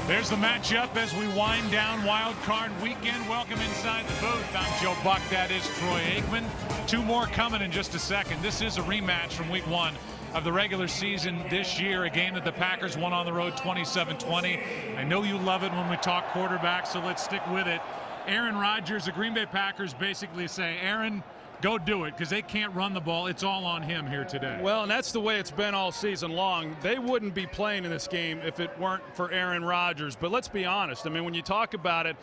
There's the matchup as we wind down Wild Card weekend. Welcome inside the booth. I'm Joe Buck. That is Troy Aikman. Two more coming in just a second. This is a rematch from week one of the regular season this year, a game that the Packers won on the road 27-20. I know you love it when we talk quarterback, so let's stick with it. Aaron Rodgers, the Green Bay Packers basically say, Aaron, go do it, because they can't run the ball. It's all on him here today. Well, and that's the way it's been all season long. They wouldn't be playing in this game if it weren't for Aaron Rodgers. But let's be honest. I mean, when you talk about it,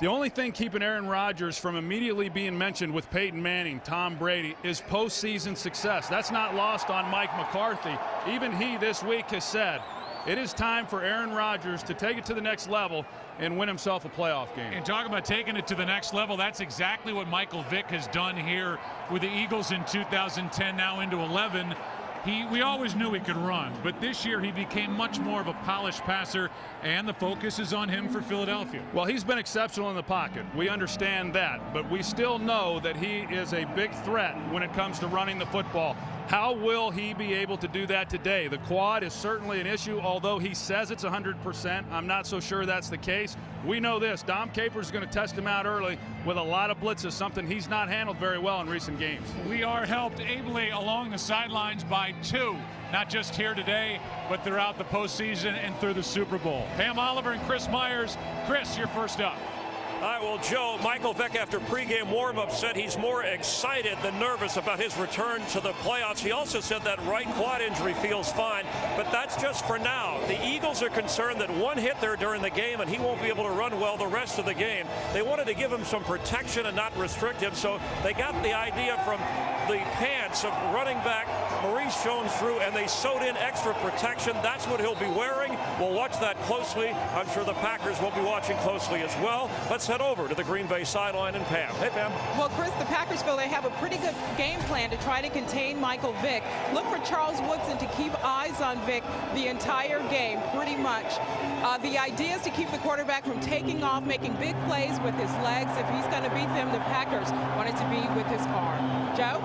the only thing keeping Aaron Rodgers from immediately being mentioned with Peyton Manning, Tom Brady, is postseason success. That's not lost on Mike McCarthy. Even he this week has said it is time for Aaron Rodgers to take it to the next level and win himself a playoff game. And talk about taking it to the next level, that's exactly what Michael Vick has done here with the Eagles in 2010, now into 11. We always knew he could run, but this year he became much more of a polished passer, and the focus is on him for Philadelphia. Well, he's been exceptional in the pocket. We understand that, but we still know that he is a big threat when it comes to running the football. How will he be able to do that today? The quad is certainly an issue, although he says it's 100%. I'm not so sure that's the case. We know this. Dom Capers is going to test him out early with a lot of blitzes, something he's not handled very well in recent games. We are helped ably along the sidelines by two, not just here today, but throughout the postseason and through the Super Bowl. Pam Oliver and Chris Myers. Chris, you're first up. All right, well, Joe, Michael Vick, after pregame warm-up, said he's more excited than nervous about his return to the playoffs. He also said that right quad injury feels fine, but that's just for now. The Eagles are concerned that one hit there during the game and he won't be able to run well the rest of the game. They wanted to give him some protection and not restrict him, so they got the idea from the pants of running back Maurice Jones-Drew, and they sewed in extra protection. That's what he'll be wearing. We'll watch that closely. I'm sure the Packers will be watching closely as well. Let's head over to the Green Bay sideline and Pam. Hey, Pam. Well, Chris, the Packers feel they have a pretty good game plan to try to contain Michael Vick. Look for Charles Woodson to keep eyes on Vick the entire game, pretty much. The idea is to keep the quarterback from taking off, making big plays with his legs. If he's going to beat them, the Packers want it to be with his arm. Joe?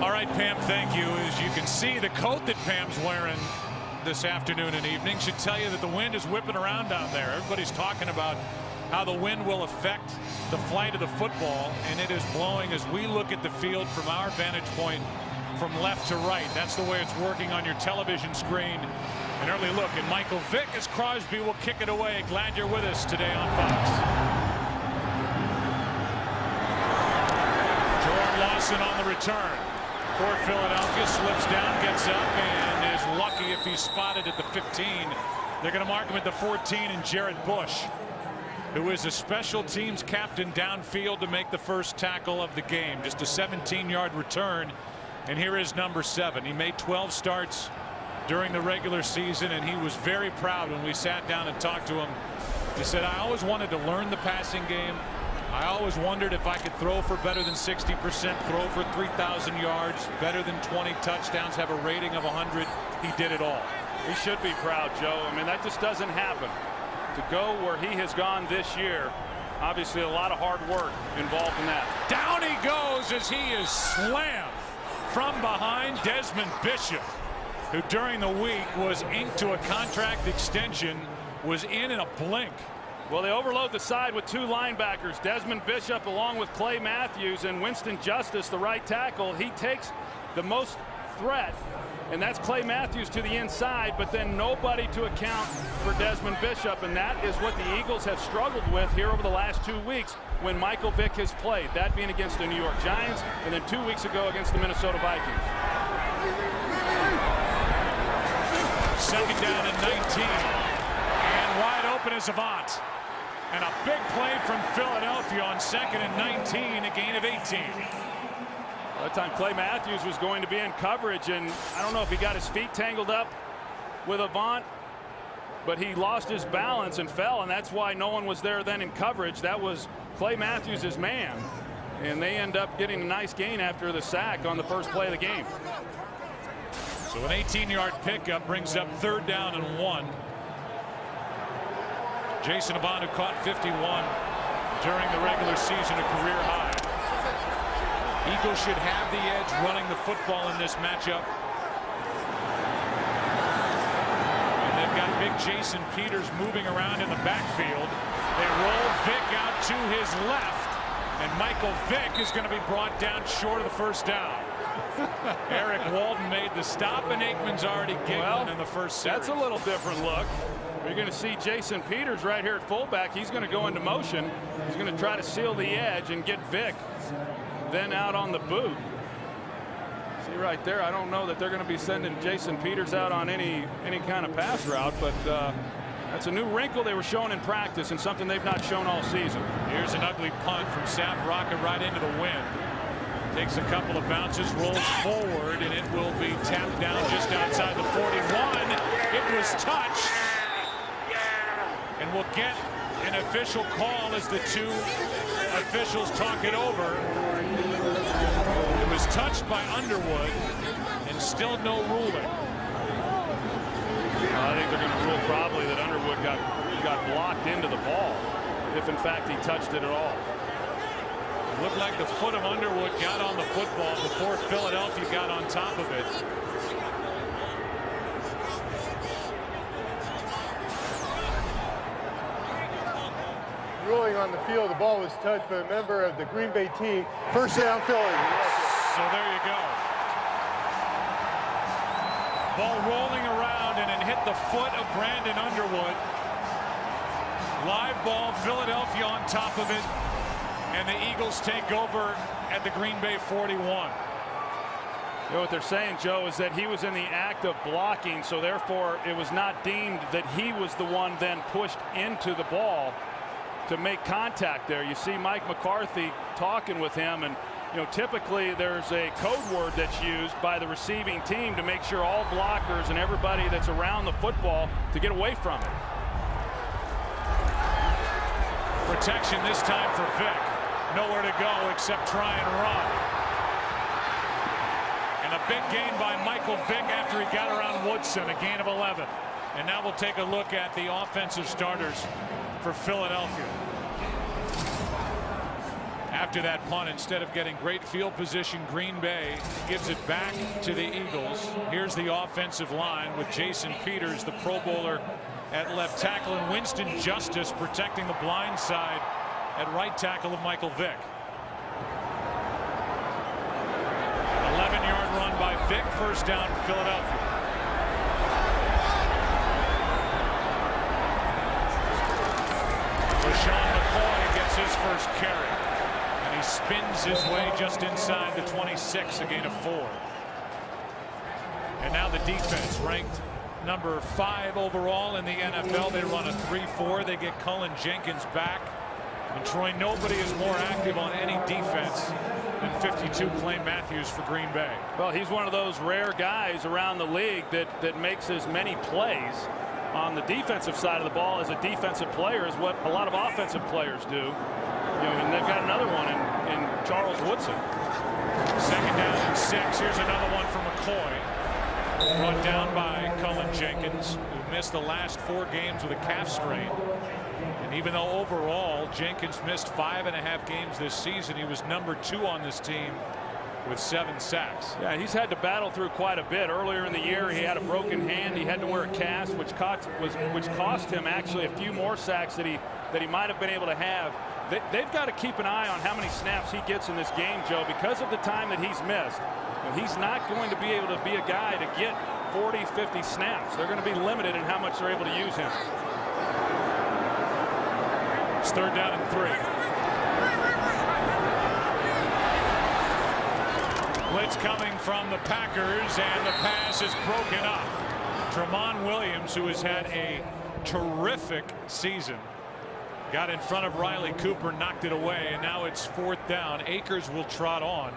All right, Pam, thank you. As you can see, the coat that Pam's wearing this afternoon and evening should tell you that the wind is whipping around down there. Everybody's talking about how the wind will affect the flight of the football, and it is blowing as we look at the field from our vantage point from left to right. That's the way it's working on your television screen. An early look at Michael Vick as Crosby will kick it away. Glad you're with us today on Fox. Jordan Lawson on the return for Philadelphia, slips down, gets up, and is lucky if he's spotted at the 15. They're going to mark him at the 14, and Jared Bush, who is a special teams captain downfield to make the first tackle of the game. Just a 17-yard return, and here is number 7. He made 12 starts during the regular season, and he was very proud when we sat down and talked to him. He said, I always wanted to learn the passing game. I always wondered if I could throw for better than 60%, throw for 3,000 yards, better than 20 touchdowns, have a rating of 100. He did it all. He should be proud, Joe. I mean, that just doesn't happen. To go where he has gone this year, obviously a lot of hard work involved in that. Down he goes as he is slammed from behind. Desmond Bishop, who during the week was inked to a contract extension, was in a blink. Well, they overload the side with two linebackers, Desmond Bishop along with Clay Matthews, and Winston Justice, the right tackle. He takes the most threat, and that's Clay Matthews to the inside, but then nobody to account for Desmond Bishop, and that is what the Eagles have struggled with here over the last 2 weeks when Michael Vick has played, that being against the New York Giants and then 2 weeks ago against the Minnesota Vikings. Second down and 19, and wide open is Avant. And a big play from Philadelphia on 2nd and 19, a gain of 18. That time Clay Matthews was going to be in coverage, and I don't know if he got his feet tangled up with Avant, but he lost his balance and fell, and that's why no one was there then in coverage. That was Clay Matthews' man, and they end up getting a nice gain after the sack on the first play of the game. So an 18-yard pickup brings up 3rd down and 1. Jason Avant, who caught 51 during the regular season, a career high. Eagles should have the edge running the football in this matchup. And they've got big Jason Peters moving around in the backfield. They roll Vick out to his left, and Michael Vick is going to be brought down short of the first down. Eric Walden made the stop, and Aikman's already giggling in the first series. That's a little different look. You're going to see Jason Peters right here at fullback. He's going to go into motion. He's going to try to seal the edge and get Vick then out on the boot. See right there, I don't know that they're going to be sending Jason Peters out on any kind of pass route, but that's a new wrinkle they were showing in practice and something they've not shown all season. Here's an ugly punt from Sap Rocket right into the wind. Takes a couple of bounces, rolls forward, and it will be tapped down just outside the 41. It was touched. And we'll get an official call as the two officials talk it over. It was touched by Underwood, and still no ruling. I think they're going to rule probably that Underwood got blocked into the ball, if in fact he touched it at all. It looked like the foot of Underwood got on the football before Philadelphia got on top of it. Ruling on the field, the ball was touched by a member of the Green Bay team. First down, Philly. So there you go. Ball rolling around, and it hit the foot of Brandon Underwood. Live ball, Philadelphia on top of it, and the Eagles take over at the Green Bay 41. You know what they're saying, Joe, is that he was in the act of blocking, so therefore it was not deemed that he was the one then pushed into the ball to make contact there. You see Mike McCarthy talking with him, and typically there's a code word that's used by the receiving team to make sure all blockers and everybody that's around the football to get away from it. Protection this time for Vick. Nowhere to go except try and run. And a big gain by Michael Vick after he got around Woodson, a gain of 11. And now we'll take a look at the offensive starters for Philadelphia. After that punt, instead of getting great field position, Green Bay gives it back to the Eagles. Here's the offensive line with Jason Peters, the Pro Bowler, at left tackle, and Winston Justice protecting the blind side at right tackle of Michael Vick. 11-yard run by Vick, first down Philadelphia. Sean McCoy gets his first carry, and he spins his way just inside the 26, a gain of 4. And now the defense, ranked number 5 overall in the NFL. They run a 3-4. They get Cullen Jenkins back. And Troy, nobody is more active on any defense than 52 Clay Matthews for Green Bay. Well, he's one of those rare guys around the league that makes as many plays on the defensive side of the ball as a defensive player is what a lot of offensive players do. And they've got another one in Charles Woodson. Second down and 6. Here's another one for McCoy. Brought down by Cullen Jenkins, who missed the last 4 games with a calf strain. And even though overall Jenkins missed 5.5 games this season, he was number 2 on this team with 7 sacks. Yeah, he's had to battle through quite a bit. Earlier in the year, he had a broken hand. He had to wear a cast, which cost him actually a few more sacks that he might have been able to have. They've got to keep an eye on how many snaps he gets in this game, Joe, because of the time that he's missed. He's not going to be able to be a guy to get 40, 50 snaps. They're going to be limited in how much they're able to use him. It's 3rd down and 3. Blitz coming from the Packers, and the pass is broken up. Tramon Williams, who has had a terrific season, got in front of Riley Cooper, knocked it away, and now it's 4th down. Akers will trot on,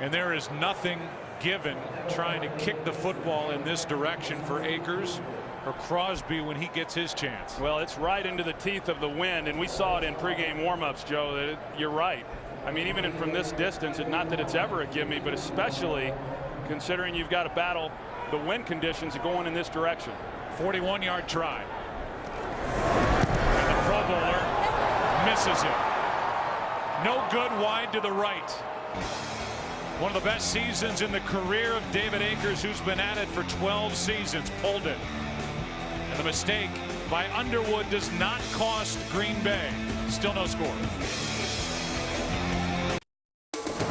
and there is nothing given trying to kick the football in this direction for Akers or Crosby when he gets his chance. Well, it's right into the teeth of the wind, and we saw it in pregame warmups, Joe. That you're right. I mean, even from this distance, not that it's ever a gimme, but especially considering you've got to battle the wind conditions going in this direction. 41-yard try. And the Pro Bowler misses it. No good, wide to the right. One of the best seasons in the career of David Akers, who's been at it for 12 seasons. Pulled it. And the mistake by Underwood does not cost Green Bay. Still no score.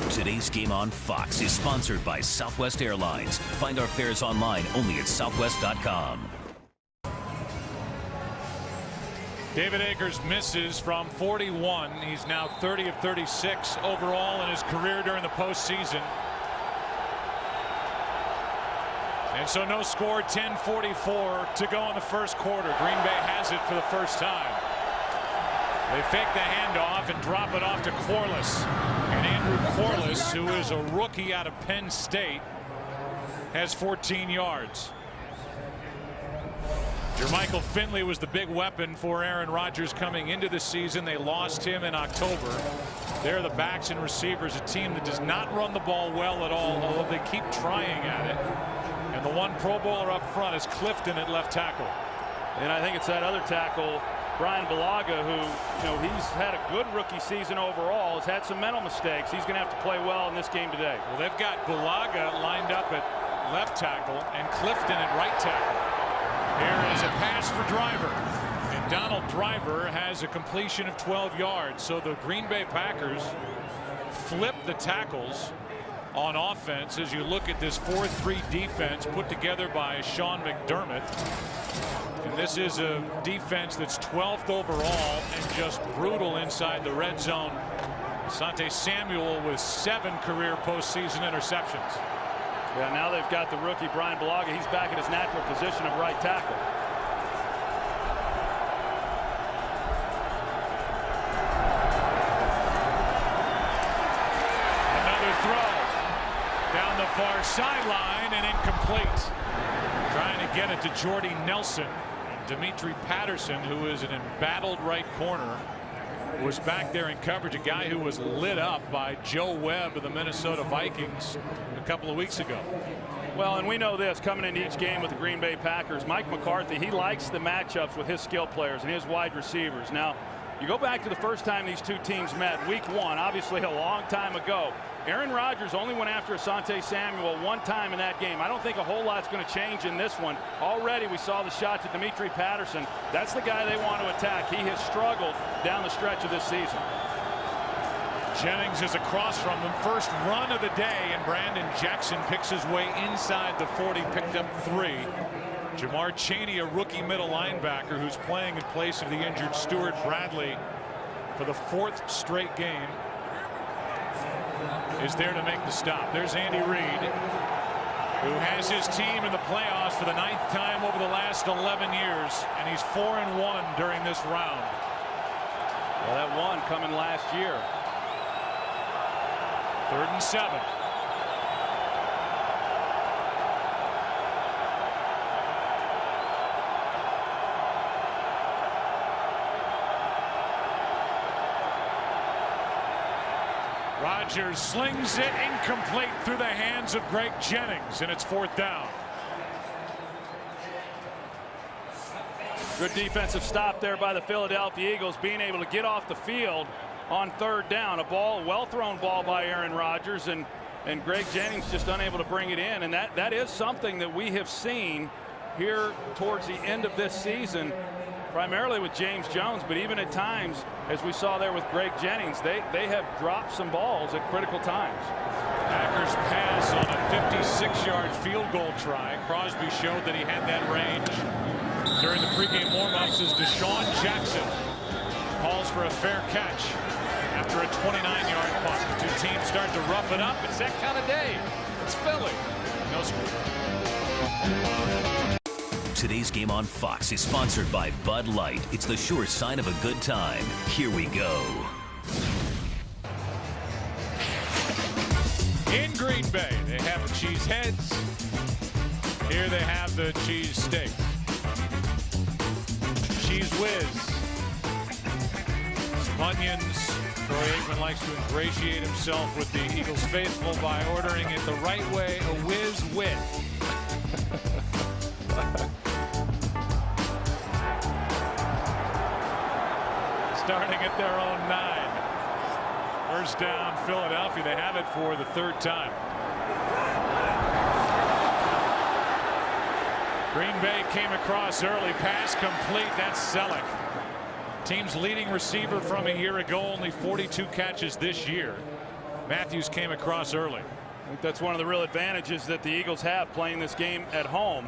Today's game on Fox is sponsored by Southwest Airlines. Find our fares online only at southwest.com. David Akers misses from 41. He's now 30 of 36 overall in his career during the postseason. And so no score, 10:44 to go in the first quarter. Green Bay has it for the first time. They fake the handoff and drop it off to Corliss. And Andrew Corliss, who is a rookie out of Penn State, has 14 yards. Jermichael Finley was the big weapon for Aaron Rodgers coming into the season. They lost him in October. They're the backs and receivers, a team that does not run the ball well at all, although they keep trying at it. And the one Pro Bowler up front is Clifton at left tackle. And I think it's that other tackle, Brian Bulaga, who, he's had a good rookie season overall, has had some mental mistakes. He's going to have to play well in this game today. Well, they've got Bulaga lined up at left tackle and Clifton at right tackle. Here is a pass for Driver. And Donald Driver has a completion of 12 yards. So the Green Bay Packers flip the tackles on offense as you look at this 4-3 defense put together by Sean McDermott. And this is a defense that's 12th overall and just brutal inside the red zone. Asante Samuel with 7 career postseason interceptions. Yeah, now they've got the rookie Brian Bulaga. He's back in his natural position of right tackle. Another throw down the far sideline and incomplete. Trying to get it to Jordy Nelson. Dimitri Patterson, who is an embattled right corner, was back there in coverage. A guy who was lit up by Joe Webb of the Minnesota Vikings a couple of weeks ago. Well, and we know this coming into each game with the Green Bay Packers. Mike McCarthy, he likes the matchups with his skill players and his wide receivers. Now, you go back to the first time these two teams met, week 1, obviously a long time ago. Aaron Rodgers only went after Asante Samuel one time in that game. I don't think a whole lot's going to change in this one. Already we saw the shot to Dimitri Patterson. That's the guy they want to attack. He has struggled down the stretch of this season. Jennings is across from him. First run of the day, and Brandon Jackson picks his way inside the 40, picked up 3. Jamar Chaney, a rookie middle linebacker who's playing in place of the injured Stuart Bradley for the 4th straight game, is there to make the stop. There's Andy Reid, who has his team in the playoffs for the 9th time over the last 11 years, and he's 4-1 during this round. Well, that one coming last year. 3rd and 7. Rodgers slings it incomplete through the hands of Greg Jennings, and it's 4th down. Good defensive stop there by the Philadelphia Eagles, being able to get off the field on 3rd down. A well-thrown ball by Aaron Rodgers, and Greg Jennings just unable to bring it in. And that is something that we have seen here towards the end of this season, primarily with James Jones, but even at times, as we saw there with Greg Jennings, they have dropped some balls at critical times. Packers pass on a 56-yard field goal try. Crosby showed that he had that range during the pregame warm-ups as Deshaun Jackson calls for a fair catch after a 29-yard punt. The two teams start to rough it up. It's that kind of day. It's Philly. No score. Today's game on Fox is sponsored by Bud Light. It's the sure sign of a good time. Here we go. In Green Bay, they have the cheese heads. Here they have the cheese steak. Cheese whiz. Some onions. Troy Aikman likes to ingratiate himself with the Eagles faithful by ordering it the right way, a whiz with. Starting at their own 9. First down, Philadelphia. They have it for the 3rd time. Green Bay came across early, pass complete. That's Selleck. Team's leading receiver from a year ago, only 42 catches this year. Matthews came across early. I think that's one of the real advantages that the Eagles have playing this game at home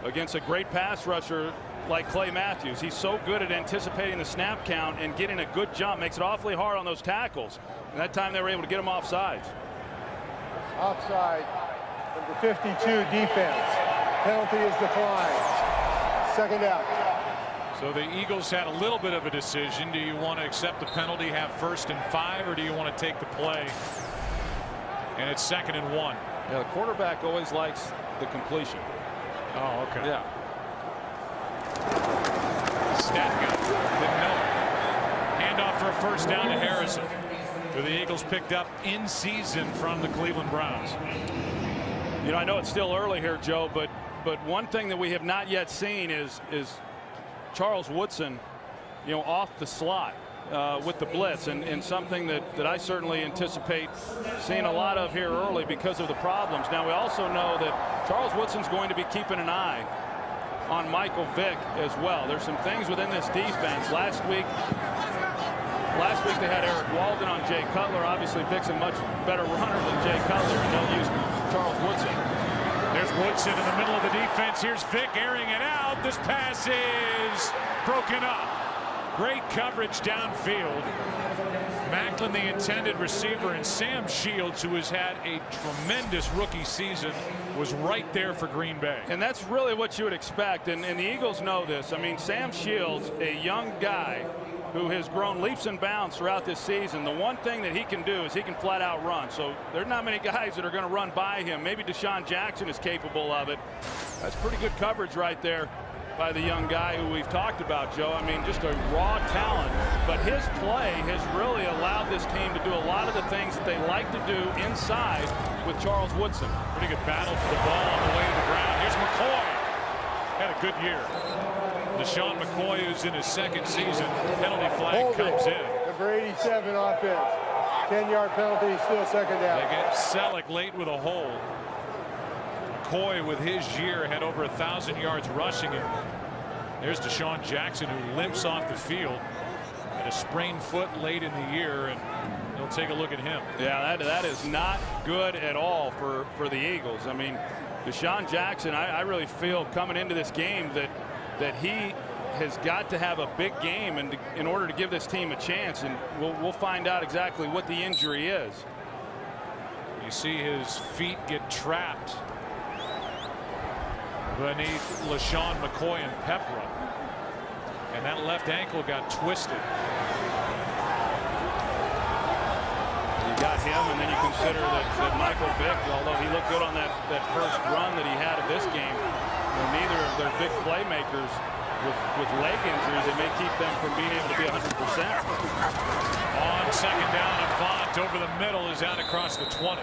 against a great pass rusher like Clay Matthews. He's so good at anticipating the snap count and getting a good jump. Makes it awfully hard on those tackles. And that time they were able to get him offsides. Offside, number 52 defense. Penalty is declined. Second out. So the Eagles had a little bit of a decision. Do you want to accept the penalty, have 1st and 5, or do you want to take the play? And it's 2nd and 1. Yeah, the quarterback always likes the completion. Oh, okay. Yeah. Stat guy didn't know it. Handoff for a 1st down to Harrison, who the Eagles picked up in season from the Cleveland Browns. You know, I know it's still early here, Joe, but one thing that we have not yet seen is Charles Woodson, you know, off the slot with the blitz, and something that I certainly anticipate seeing a lot of here early because of the problems. Now, we also know that Charles Woodson's going to be keeping an eye on Michael Vick as well. There's some things within this defense. Last week they had Eric Walden on Jay Cutler. Obviously, Vick's a much better runner than Jay Cutler, and they'll use Charles Woodson. There's Woodson in the middle of the defense. Here's Vick airing it out. This pass is broken up. Great coverage downfield. Macklin, the intended receiver, and Sam Shields, who has had a tremendous rookie season, was right there for Green Bay. And that's really what you would expect, and the Eagles know this. I mean, Sam Shields, a young guy who has grown leaps and bounds throughout this season. The one thing that he can do is he can flat out run. So there's not many guys that are going to run by him. Maybe Deshaun Jackson is capable of it. That's pretty good coverage right there by the young guy who we've talked about, Joe. I mean, just a raw talent. But his play has really allowed this team to do a lot of the things that they like to do inside with Charles Woodson. Pretty good battle for the ball on the way to the ground. Here's McCoy. Had a good year. Deshaun McCoy, who's in his 2nd season. Penalty flag comes in. Number 87 offense. 10-yard penalty, still 2nd down. They get Selleck late with a hold. McCoy, with his year, had over 1,000 yards rushing it. There's Deshaun Jackson, who limps off the field. Had a sprained foot late in the year, and they'll take a look at him. Yeah, that is not good at all for the Eagles. I mean, Deshaun Jackson, I really feel coming into this game that he has got to have a big game in order to give this team a chance, and we'll find out exactly what the injury is. You see his feet get trapped beneath LaShawn McCoy and Pepra, and that left ankle got twisted. You got him, and then you consider that Michael Vick, although he looked good on that first run that he had of this game, neither of their big playmakers with leg injuries, it may keep them from being able to be 100%. On 2nd down, Avant over the middle is out across the 20.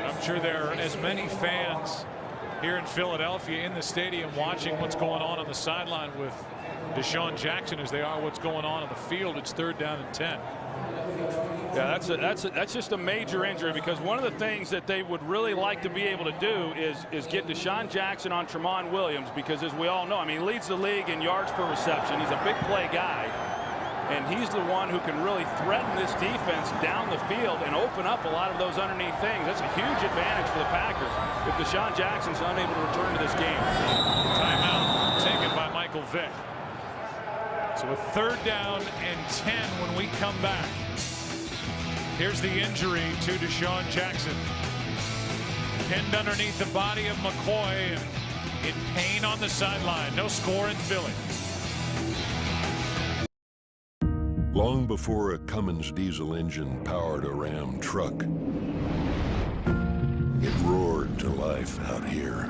I'm sure there are as many fans here in Philadelphia in the stadium watching what's going on the sideline with Deshaun Jackson as they are what's going on the field. It's 3rd down and 10. Yeah, that's just a major injury, because one of the things that they would really like to be able to do is get Deshaun Jackson on Tramon Williams, because as we all know, I mean, he leads the league in yards per reception. He's a big play guy, and he's the one who can really threaten this defense down the field and open up a lot of those underneath things. That's a huge advantage for the Packers if Deshaun Jackson's unable to return to this game. Timeout taken by Michael Vick. So a 3rd down and 10 when we come back. Here's the injury to Deshaun Jackson. Pinned underneath the body of McCoy and in pain on the sideline. No score in Philly. Long before a Cummins diesel engine powered a Ram truck, it roared to life out here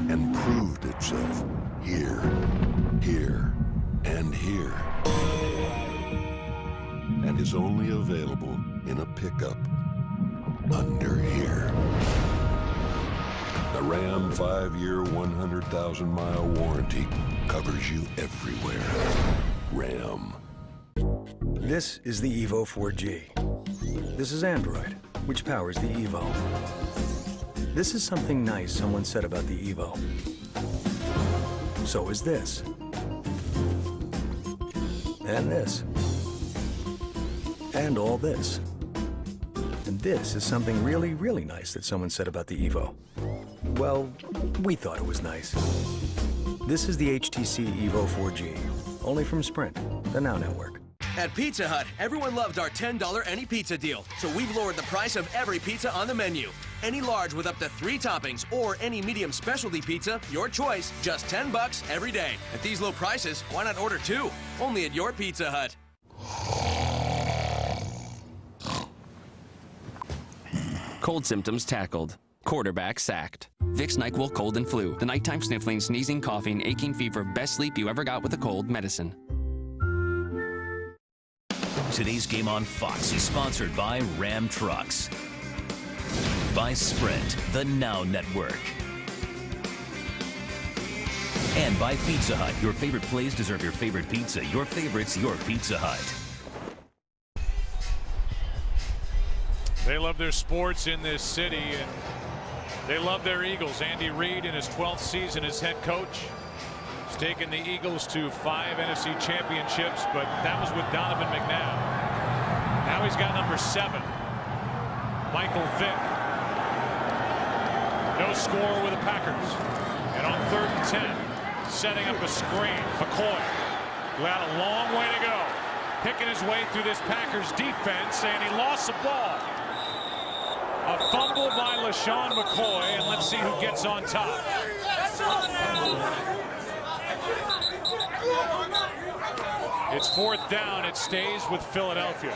and proved itself here, and here. And is only available in a pickup under here. The Ram 5-year, 100,000-mile warranty covers you everywhere. Ram. This is the Evo 4G. This is Android, which powers the Evo. This is something nice someone said about the Evo. So is this. And this. And all this. And this is something really, really nice that someone said about the Evo. Well, we thought it was nice. This is the HTC Evo 4G, only from Sprint, the Now Network. At Pizza Hut, everyone loved our $10 any pizza deal, so we've lowered the price of every pizza on the menu. Any large with up to 3 toppings or any medium specialty pizza, your choice, just $10 every day. At these low prices, why not order 2? Only at your Pizza Hut. Cold symptoms tackled. Quarterback sacked. Vicks NyQuil Cold and Flu. The nighttime sniffling, sneezing, coughing, aching fever, best sleep you ever got with a cold medicine. Today's game on Fox is sponsored by Ram Trucks, by Sprint, the Now Network, and by Pizza Hut. Your favorite plays deserve your favorite pizza. Your favorite's your Pizza Hut. They love their sports in this city, and they love their Eagles. Andy Reid, in his 12th season as head coach, has taken the Eagles to 5 NFC championships, but that was with Donovan McNabb. Now he's got number 7, Michael Vick. No score with the Packers. And on 3rd and 10, setting up a screen, McCoy, who had a long way to go, picking his way through this Packers defense, and he lost the ball. A fumble by LaShawn McCoy, and let's see who gets on top. It's 4th down. It stays with Philadelphia.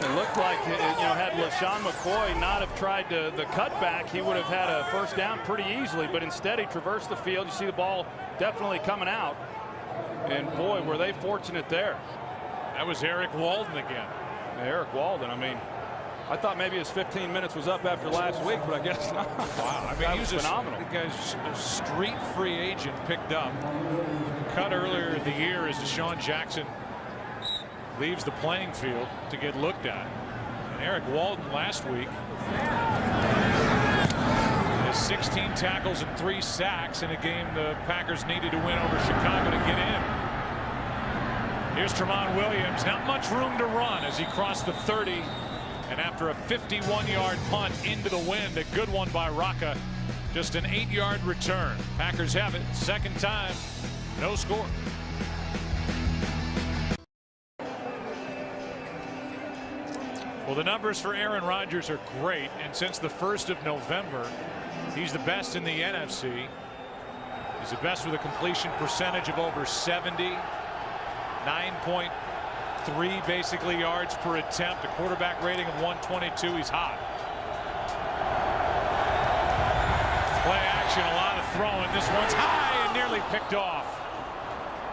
It looked like, had LaShawn McCoy not have tried the cutback, he would have had a first down pretty easily, but instead he traversed the field. You see the ball definitely coming out, and boy, were they fortunate there. That was Eric Walden again. Eric Walden, I mean, I thought maybe his 15 minutes was up after last week, but I guess not. Wow, I mean, he was phenomenal. The guy's a street free agent picked up. Cut earlier in the year as Deshaun Jackson leaves the playing field to get looked at. And Eric Walden last week has 16 tackles and 3 sacks in a game the Packers needed to win over Chicago to get in. Here's Tramon Williams. Not much room to run as he crossed the 30. And after a 51-yard punt into the wind, a good one by Rocca. Just an 8-yard return. Packers have it. Second time. No score. Well, the numbers for Aaron Rodgers are great. And since the 1st of November, he's the best in the NFC. He's the best with a completion percentage of over 70. 9.3 basically yards per attempt, a quarterback rating of 122. He's hot. Play action, a lot of throwing. This one's high and nearly picked off.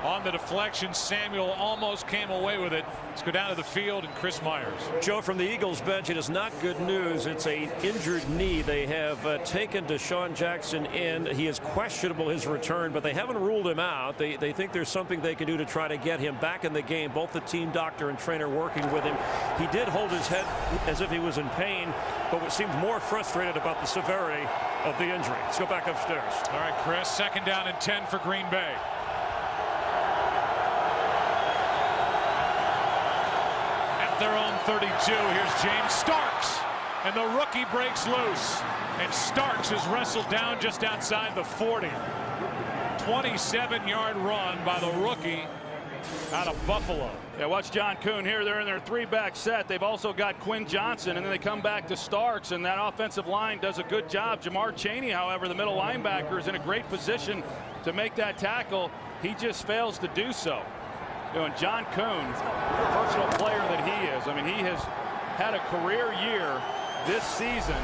On the deflection, Samuel almost came away with it. Let's go down to the field and Chris Myers. Joe, from the Eagles bench, it is not good news. It's an injured knee. They have taken Deshaun Jackson in. He is questionable, his return, but they haven't ruled him out. They think there's something they can do to try to get him back in the game. Both the team doctor and trainer working with him. He did hold his head as if he was in pain, but seemed more frustrated about the severity of the injury. Let's go back upstairs. All right, Chris, 2nd down and 10 for Green Bay. Their own 32. Here's James Starks, and the rookie breaks loose, and Starks is wrestled down just outside the 40. 27-yard run by the rookie out of Buffalo. Yeah, watch John Kuhn here. They're in their 3-back set. They've also got Quinn Johnson, and then they come back to Starks, and that offensive line does a good job. Jamar Chaney, however, the middle linebacker, is in a great position to make that tackle. He just fails to do so. And John Kuhn, the personal player that he is, I mean, he has had a career year this season,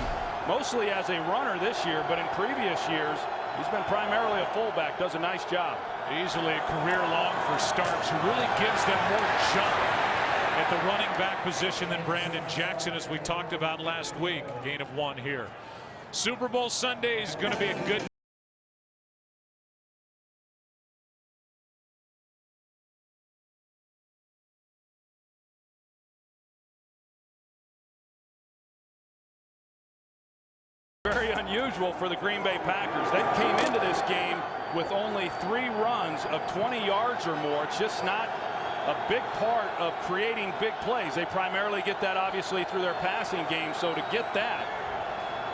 mostly as a runner this year, but in previous years, he's been primarily a fullback, does a nice job. Easily a career long for Starks, who really gives them more jump at the running back position than Brandon Jackson, as we talked about last week. Gain of 1 here. Super Bowl Sunday is going to be a good very unusual for the Green Bay Packers. They came into this game with only 3 runs of 20 yards or more. It's just not a big part of creating big plays. They primarily get that obviously through their passing game. So to get that,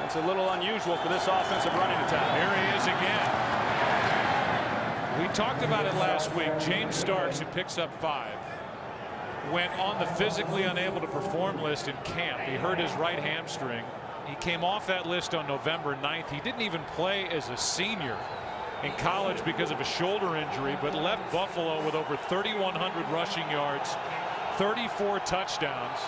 it's a little unusual for this offensive running attack. Here he is again. We talked about it last week. James Starks, who picks up 5, went on the physically unable to perform list in camp. He hurt his right hamstring. He came off that list on November 9th. He didn't even play as a senior in college because of a shoulder injury, but left Buffalo with over 3,100 rushing yards, 34 touchdowns.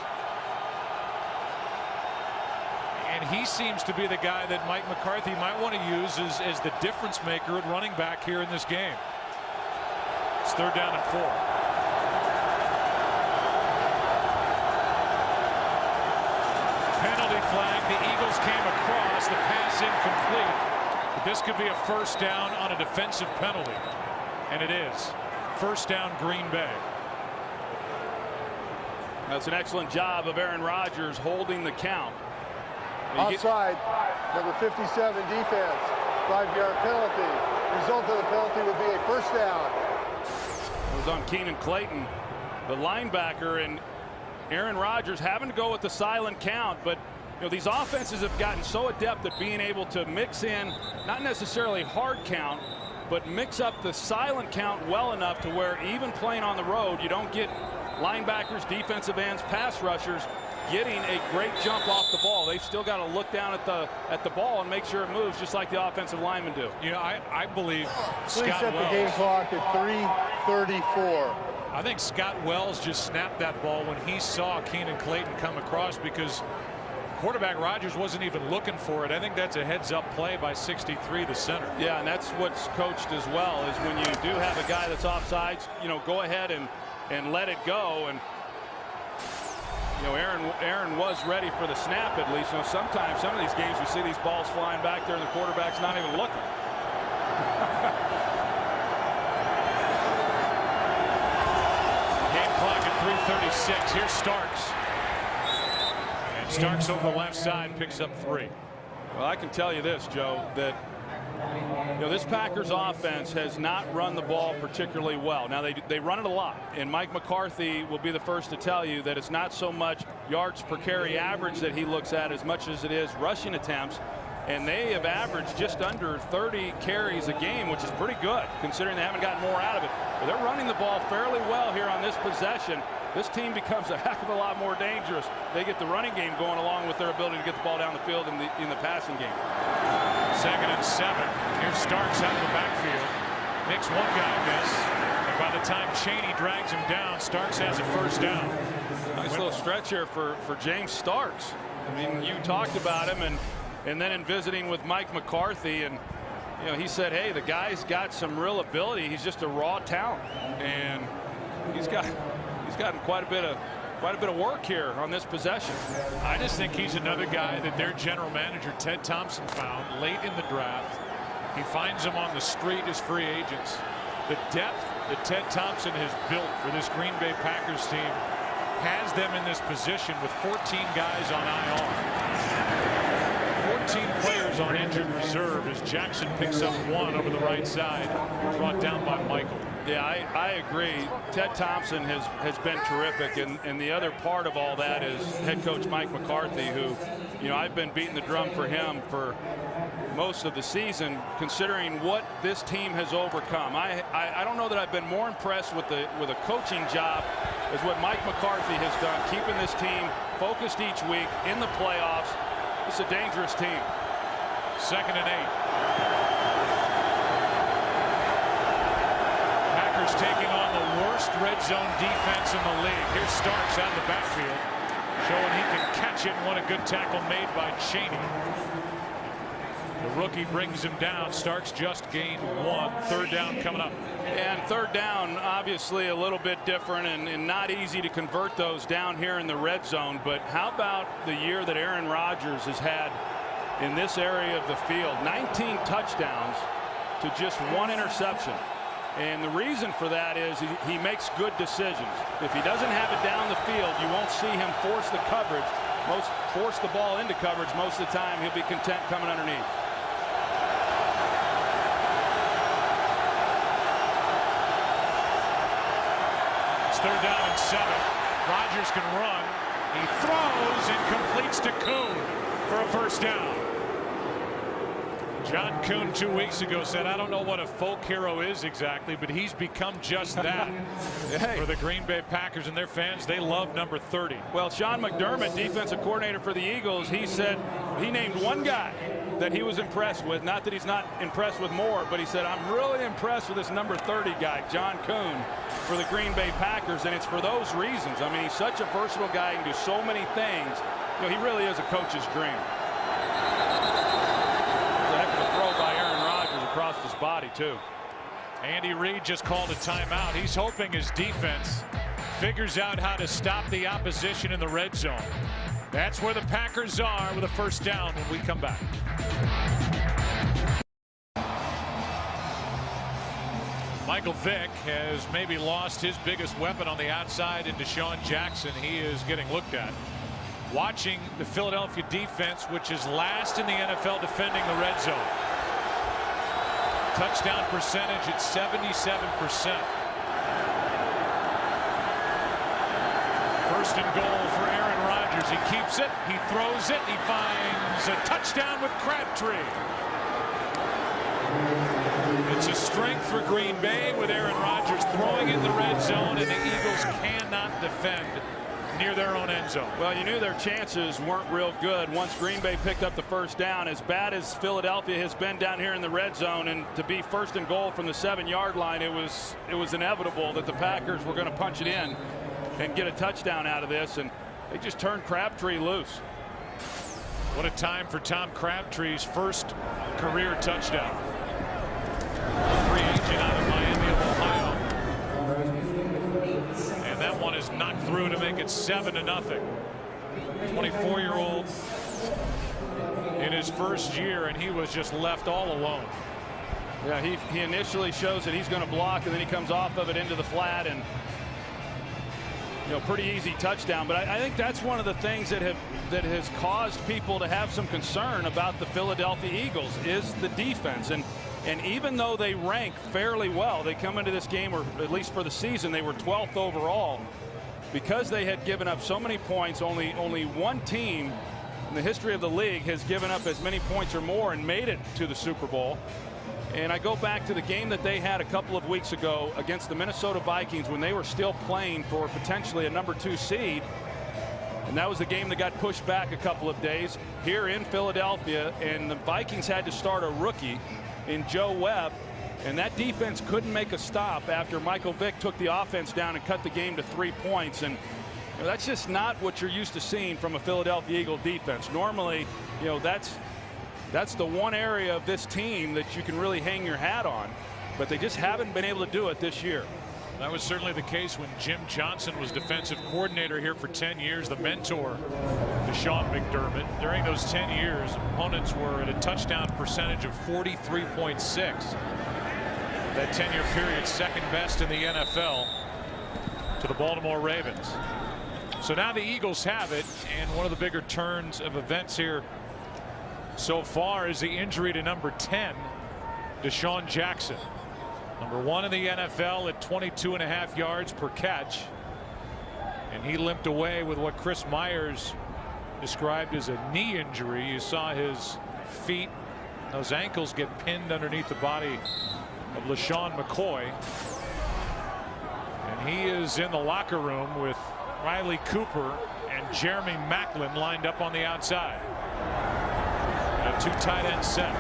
And he seems to be the guy that Mike McCarthy might want to use as the difference maker at running back here in this game. It's 3rd down and 4. Penalty flag. The Eagles came across. The pass incomplete. But this could be a 1st down on a defensive penalty. And it is. 1st down, Green Bay. That's an excellent job of Aaron Rodgers holding the count. Offside, number 57 defense, 5-yard penalty. Result of the penalty would be a 1st down. It was on Keenan Clayton, the linebacker, and Aaron Rodgers having to go with the silent count. But you know, these offenses have gotten so adept at being able to mix in, not necessarily hard count, but mix up the silent count well enough to where even playing on the road, you don't get linebackers, defensive ends, pass rushers getting a great jump off the ball. They've still got to look down at the ball and make sure it moves, just like the offensive linemen do. You know, I believe Please Scott set Wells. the game clock at 3:34. I think Scott Wells just snapped that ball when he saw Keenan Clayton come across, because quarterback Rodgers wasn't even looking for it. I think that's a heads-up play by 63, the center. Yeah, and that's what's coached as well, is when you do have a guy that's offsides, you know, go ahead and let it go. And you know, Aaron was ready for the snap at least. You know, sometimes some of these games we see these balls flying back there and the quarterback's not even looking. Game clock at 3:36. Here's Starks. And Starks over the left side picks up 3. Well, I can tell you this, Joe, that you know, this Packers offense has not run the ball particularly well. Now they run it a lot, and Mike McCarthy will be the first to tell you that it's not so much yards per carry average that he looks at as much as it is rushing attempts, and they have averaged just under 30 carries a game, which is pretty good considering they haven't gotten more out of it. But they're running the ball fairly well here on this possession. This team becomes a heck of a lot more dangerous. They get the running game going along with their ability to get the ball down the field in the passing game. 2nd and 7. Here's Starks out of the backfield. Makes one guy miss. And by the time Chaney drags him down, Starks has a 1st down. Nice little stretch here for James Starks. I mean, you talked about him, and then in visiting with Mike McCarthy, and you know, he said, hey, the guy's got some real ability. He's just a raw talent, and he's gotten quite a bit of work here on this possession. I just think he's another guy that their general manager Ted Thompson found late in the draft. He finds them on the street as free agents. The depth that Ted Thompson has built for this Green Bay Packers team has them in this position with 14 guys on IR. 14 players on injured reserve as Jackson picks up 1 over the right side, brought down by Michael. Yeah, I agree. Ted Thompson has been terrific, and the other part of all that is head coach Mike McCarthy, who, you know, I've been beating the drum for him for most of the season, considering what this team has overcome. I don't know that I've been more impressed with a coaching job as what Mike McCarthy has done, keeping this team focused each week in the playoffs. It's a dangerous team. 2nd and 8. Packers taking on the worst red zone defense in the league. Here's Starks out of the backfield, showing he can catch it, and what a good tackle made by Chaney. The rookie brings him down. Starks just gained 1. 3rd down coming up. And 3rd down, obviously a little bit different, and not easy to convert those down here in the red zone. But how about the year that Aaron Rodgers has had in this area of the field? 19 touchdowns to just 1 interception. And the reason for that is he makes good decisions. If he doesn't have it down the field, you won't see him force the coverage. Force the ball into coverage. Most of the time, he'll be content coming underneath. It's 3rd down and 7. Rodgers can run. He throws and completes to Kuhn for a 1st down. John Kuhn 2 weeks ago said, I don't know what a folk hero is exactly, but he's become just that. Hey. For the Green Bay Packers and their fans, they love number 30. Well, Sean McDermott, defensive coordinator for the Eagles, he said he named one guy that he was impressed with. Not that he's not impressed with more, but he said, I'm really impressed with this number 30 guy, John Kuhn, for the Green Bay Packers, and it's for those reasons. I mean, he's such a versatile guy. He can do so many things. You know, he really is a coach's dream. Across his body, too. Andy Reid just called a timeout. He's hoping his defense figures out how to stop the opposition in the red zone. That's where the Packers are with a 1st down when we come back. Michael Vick has maybe lost his biggest weapon on the outside in Deshaun Jackson. He is getting looked at. Watching the Philadelphia defense, which is last in the NFL defending the red zone. Touchdown percentage at 77%. 1st and goal for Aaron Rodgers. He keeps it. He throws it. He finds a touchdown with Crabtree. It's a strength for Green Bay with Aaron Rodgers throwing in the red zone, and the Eagles cannot defend near their own end zone. Well, you knew their chances weren't real good once Green Bay picked up the 1st down. As bad as Philadelphia has been down here in the red zone, and to be 1st and goal from the 7-yard line, it was inevitable that the Packers were going to punch it in and get a touchdown out of this, and they just turned Crabtree loose. What a time for Tom Crabtree's 1st career touchdown. Free agent out of Miami of Ohio. And that one is knocked through to make it 7-0. 24-year-old in his 1st year, and he was just left all alone. Yeah, he initially shows that he's going to block, and then he comes off of it into the flat, and pretty easy touchdown. But I think that's one of the things that has caused people to have some concern about the Philadelphia Eagles is the defense. And even though they rank fairly well, they come into this game, or at least for the season, they were 12th overall. Because they had given up so many points, only one team in the history of the league has given up as many points or more and made it to the Super Bowl. And I go back to the game that they had a couple of weeks ago against the Minnesota Vikings when they were still playing for potentially a number 2 seed. And that was the game that got pushed back a couple of days here in Philadelphia. And the Vikings had to start a rookie in Joe Webb, and that defense couldn't make a stop after Michael Vick took the offense down and cut the game to 3 points. And that's just not what you're used to seeing from a Philadelphia Eagle defense. Normally, that's the one area of this team that you can really hang your hat on, but they just haven't been able to do it this year. That was certainly the case when Jim Johnson was defensive coordinator here for 10 years, the mentor to Sean McDermott. During those 10 years, opponents were at a touchdown percentage of 43.6. That 10-year period, 2nd best in the NFL to the Baltimore Ravens. So now the Eagles have it, and one of the bigger turns of events here so far is the injury to number 10, Deshaun Jackson. Number 1 in the NFL at 22.5 yards per catch. And he limped away with what Chris Myers described as a knee injury. You saw his feet, those ankles get pinned underneath the body of LaShawn McCoy. And he is in the locker room with Riley Cooper and Jeremy Maclin lined up on the outside. A 2 tight end set.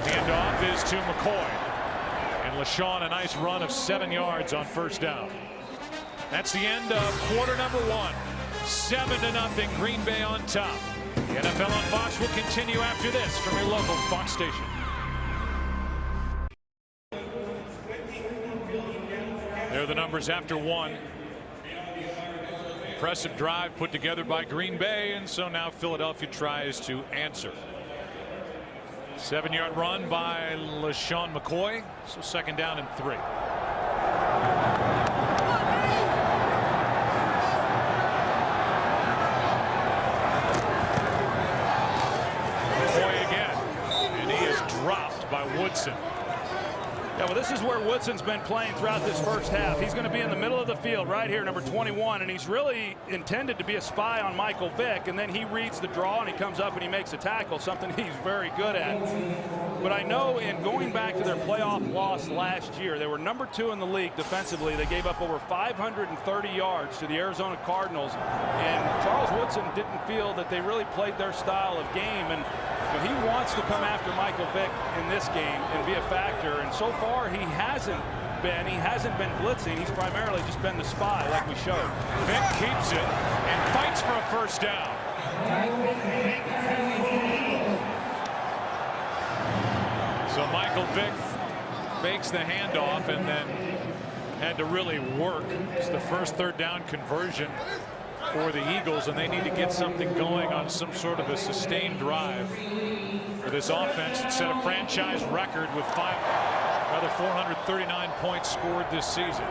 Handoff is to McCoy. LaShawn, a nice run of 7 yards on 1st down. That's the end of quarter number 1. 7-0, Green Bay on top. The NFL on Fox will continue after this from your local Fox station. There are the numbers after 1. Impressive drive put together by Green Bay, and so now Philadelphia tries to answer. 7-yard run by LaShawn McCoy, so 2nd down and 3. McCoy again, and he is dropped by Woodson. Yeah, Well, this is where Woodson's been playing throughout this first half. He's going to be in the middle of the field right here, number 21, and he's really intended to be a spy on Michael Vick, and then he reads the draw and he comes up and he makes a tackle, something he's very good at. But I know in going back to their playoff loss last year, they were number 2 in the league defensively. They gave up over 530 yards to the Arizona Cardinals, and Charles Woodson didn't feel that they really played their style of game, and he wants to come after Michael Vick in this game and be a factor, and so far he hasn't been. He hasn't been blitzing. He's primarily just been the spy, like we showed. Vick keeps it and fights for a first down. So Michael Vick fakes the handoff and then had to really work. It's the first third down conversion for the Eagles, and they need to get something going on some sort of a sustained drive for this offense and set a franchise record with 439 points scored this season.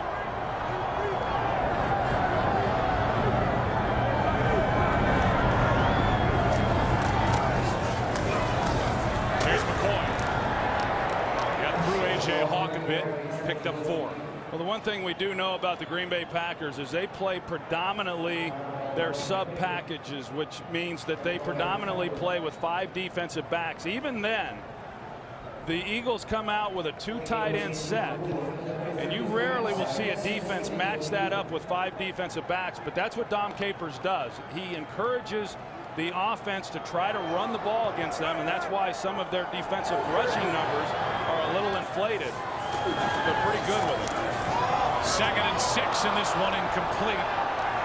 Here's McCoy. Got through A.J. Hawk a bit, picked up 4. Well, the one thing we do know about the Green Bay Packers is they play predominantly their sub packages, which means that they predominantly play with 5 defensive backs. Even then, the Eagles come out with a 2 tight end set, and you rarely will see a defense match that up with 5 defensive backs, but that's what Dom Capers does. He encourages the offense to try to run the ball against them, and that's why some of their defensive rushing numbers are a little inflated. They're pretty good with it. 2nd and 6, and this one incomplete.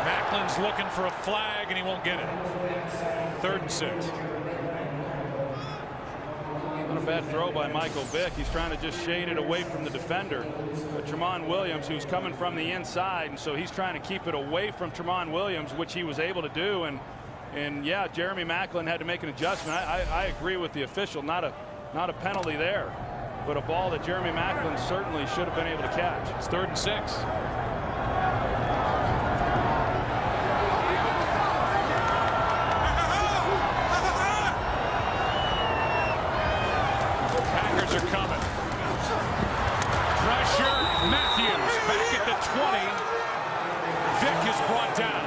Macklin's looking for a flag, and he won't get it. 3rd and 6. Not a bad throw by Michael Vick. He's trying to just shade it away from the defender. But Tramon Williams, who's coming from the inside, and so he's trying to keep it away from Tramon Williams, which he was able to do. And yeah, Jeremy Maclin had to make an adjustment. I agree with the official. Not a penalty there, but a ball that Jeremy Maclin certainly should have been able to catch. It's 3rd and 6. Packers are coming. Pressure. Matthews back at the 20. Vick is brought down.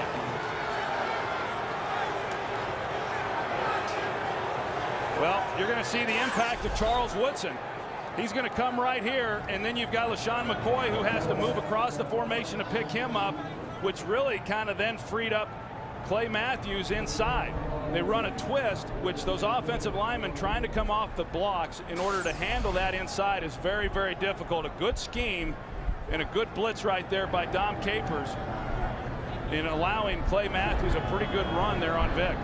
Well, you're going to see the impact of Charles Woodson. He's going to come right here, and then you've got LaShawn McCoy, who has to move across the formation to pick him up, which really kind of then freed up Clay Matthews inside. They run a twist, which those offensive linemen trying to come off the blocks in order to handle that inside is very, very difficult. A good scheme and a good blitz right there by Dom Capers in allowing Clay Matthews a pretty good run there on Vick.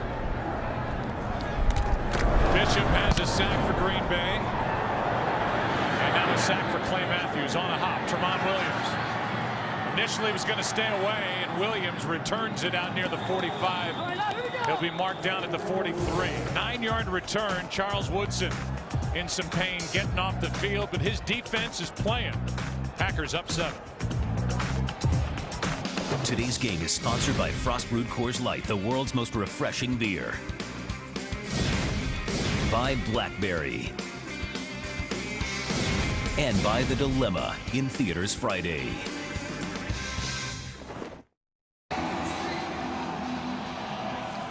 Bishop has a sack for Green Bay. And now a sack for Clay Matthews on a hop. Tramon Williams initially was going to stay away, and Williams returns it out near the 45. He'll be marked down at the 43. 9-yard return. Charles Woodson in some pain getting off the field, but his defense is playing. Packers up 7. Today's game is sponsored by Frost Brewed Coors Light, the world's most refreshing beer. By Blackberry. And by The Dilemma, in theaters Friday.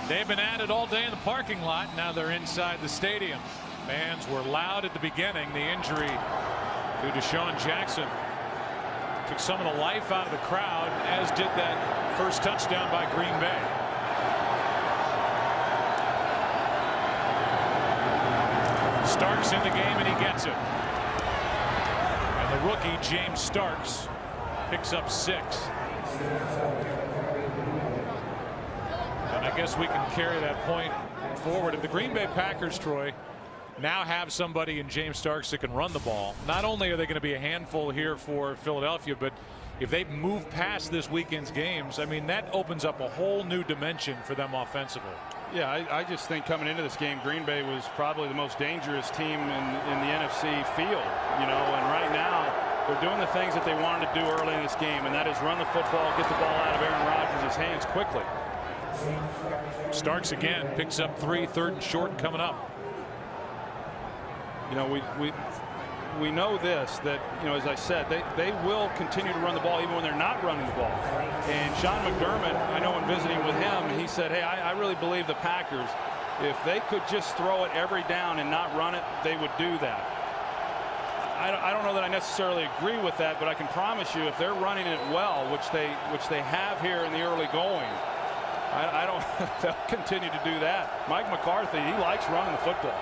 They've been at it all day in the parking lot. Now they're inside the stadium. Fans were loud at the beginning. The injury to Deshaun Jackson took some of the life out of the crowd, as did that first touchdown by Green Bay. Starks in the game, and he gets it. And the rookie, James Starks, picks up 6. And I guess we can carry that point forward. If the Green Bay Packers, Troy, now have somebody in James Starks that can run the ball, not only are they going to be a handful here for Philadelphia, but if they move past this weekend's games, I mean, that opens up a whole new dimension for them offensively. Yeah, I just think coming into this game, Green Bay was probably the most dangerous team in the NFC field, you know, and right now they're doing the things that they wanted to do early in this game, and that is run the football, get the ball out of Aaron Rodgers' hands quickly. Starks again picks up 3, 3rd and short coming up. You know, we know this, that, you know, as I said, they will continue to run the ball even when they're not running the ball. And Sean McDermott, I know in visiting with him, he said, hey, I really believe the Packers, if they could just throw it every down and not run it, they would do that. I don't know that I necessarily agree with that, but I can promise you if they're running it well, which they have here in the early going, I don't they'll continue to do that. Mike McCarthy, he likes running the football.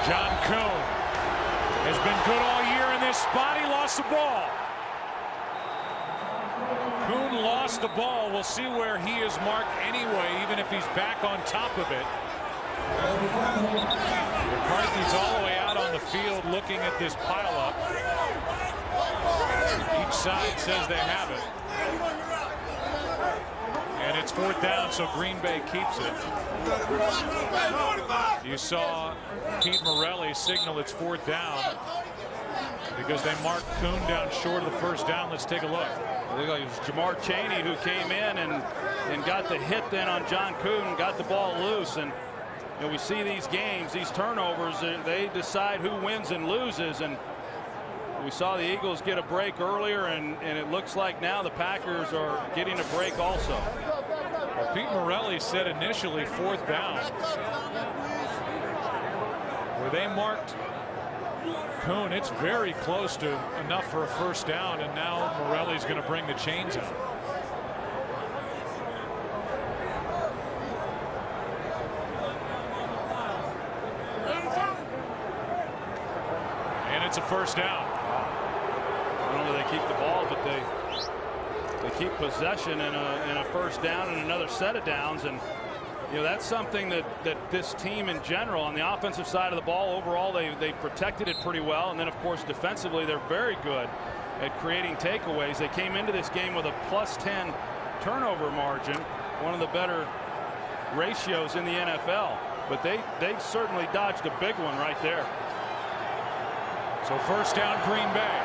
John Kuhn has been good all year in this spot. He lost the ball. Kuhn lost the ball. We'll see where he is marked anyway, even if he's back on top of it. McCarthy's all the way out on the field looking at this pileup. Each side says they have it. And it's 4th down, so Green Bay keeps it. You saw Pete Morelli signal it's 4th down because they marked Kuhn down short of the 1st down. Let's take a look. It was Jamar Chaney who came in and got the hit then on John Kuhn, got the ball loose. And you know, we see these games, these turnovers, they decide who wins and loses. And we saw the Eagles get a break earlier, and it looks like now the Packers are getting a break also. Well, Pete Morelli said initially 4th down, where they marked Kuhn. It's very close to enough for a 1st down, and now Morelli's going to bring the chains out. And it's a 1st down. I don't know if they keep the ball, but they keep possession in a 1st down and another set of downs. And you know, that's something that this team in general on the offensive side of the ball overall they protected it pretty well. And then of course defensively they're very good at creating takeaways. They came into this game with a +10 turnover margin, one of the better ratios in the NFL. But they certainly dodged a big one right there. So 1st down, Green Bay.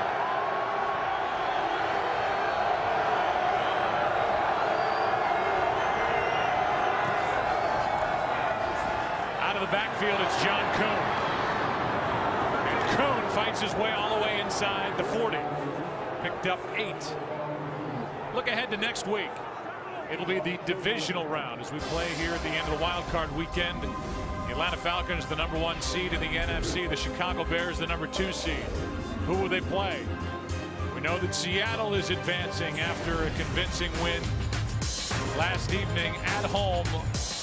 Out of the backfield, it's John Kuhn. And Kuhn fights his way all the way inside the 40. Picked up 8. Look ahead to next week. It'll be the divisional round as we play here at the end of the wild card weekend. The Atlanta Falcons, the #1 seed in the NFC. The Chicago Bears, the #2 seed. Who will they play? We know that Seattle is advancing after a convincing win last evening at home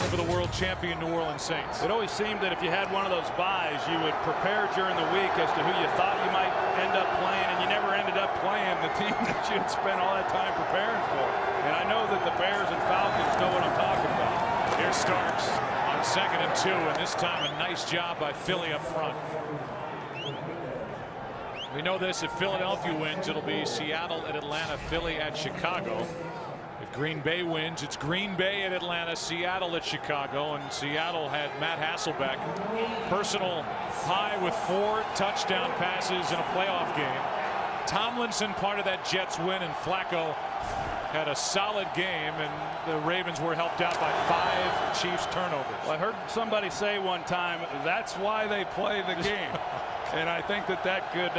over the world champion New Orleans Saints. It always seemed that if you had one of those byes, you would prepare during the week as to who you thought you might end up playing, and you never ended up playing the team that you had spent all that time preparing for. And I know that the Bears and Falcons know what I'm talking about. Here's Starks on 2nd and 2, and this time a nice job by Philly up front. We know this: if Philadelphia wins, it'll be Seattle at Atlanta, Philly at Chicago. If Green Bay wins, it's Green Bay at Atlanta, Seattle at Chicago. And Seattle had Matt Hasselbeck personal high with 4 touchdown passes in a playoff game. Tomlinson part of that Jets win, and Flacco had a solid game, and the Ravens were helped out by 5 Chiefs turnovers. Well, I heard somebody say one time that's why they play the game. And I think that could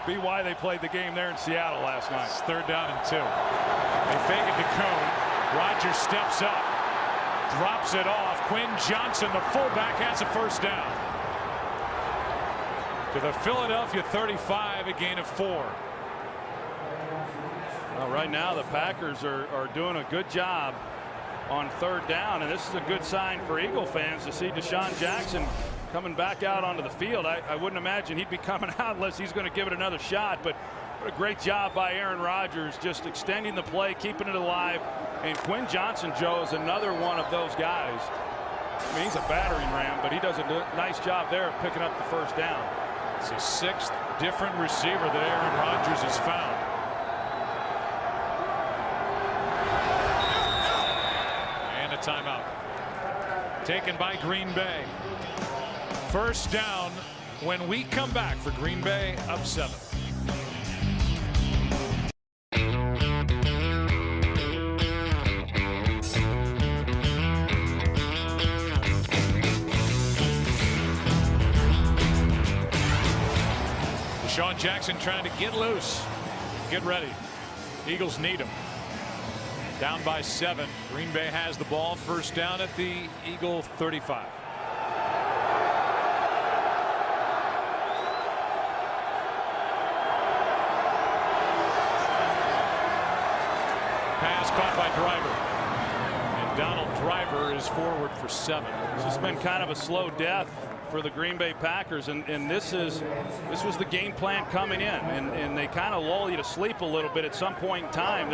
be why they played the game there in Seattle last night. It's 3rd down and 2. They fake it to Kuhn. Rodgers steps up, drops it off. Quinn Johnson, the fullback, has a 1st down. To the Philadelphia 35, a gain of 4. Well, right now the Packers are doing a good job on 3rd down, and this is a good sign for Eagle fans to see Deshaun Jackson coming back out onto the field. I wouldn't imagine he'd be coming out unless he's going to give it another shot, but what a great job by Aaron Rodgers, just extending the play, keeping it alive. And Quinn Johnson, Joe, is another one of those guys. I mean, he's a battering ram, but he does a nice job there of picking up the 1st down. It's his 6th different receiver that Aaron Rodgers has found. And a timeout taken by Green Bay. 1st down when we come back for Green Bay up 7. Jackson trying to get loose. Get ready. Eagles need him. Down by 7. Green Bay has the ball. First down at the Eagle 35. Pass caught by Driver. And Donald Driver is forward for 7. This has been kind of a slow death for the Green Bay Packers, and this was the game plan coming in, and they kind of lull you to sleep a little bit at some point in time.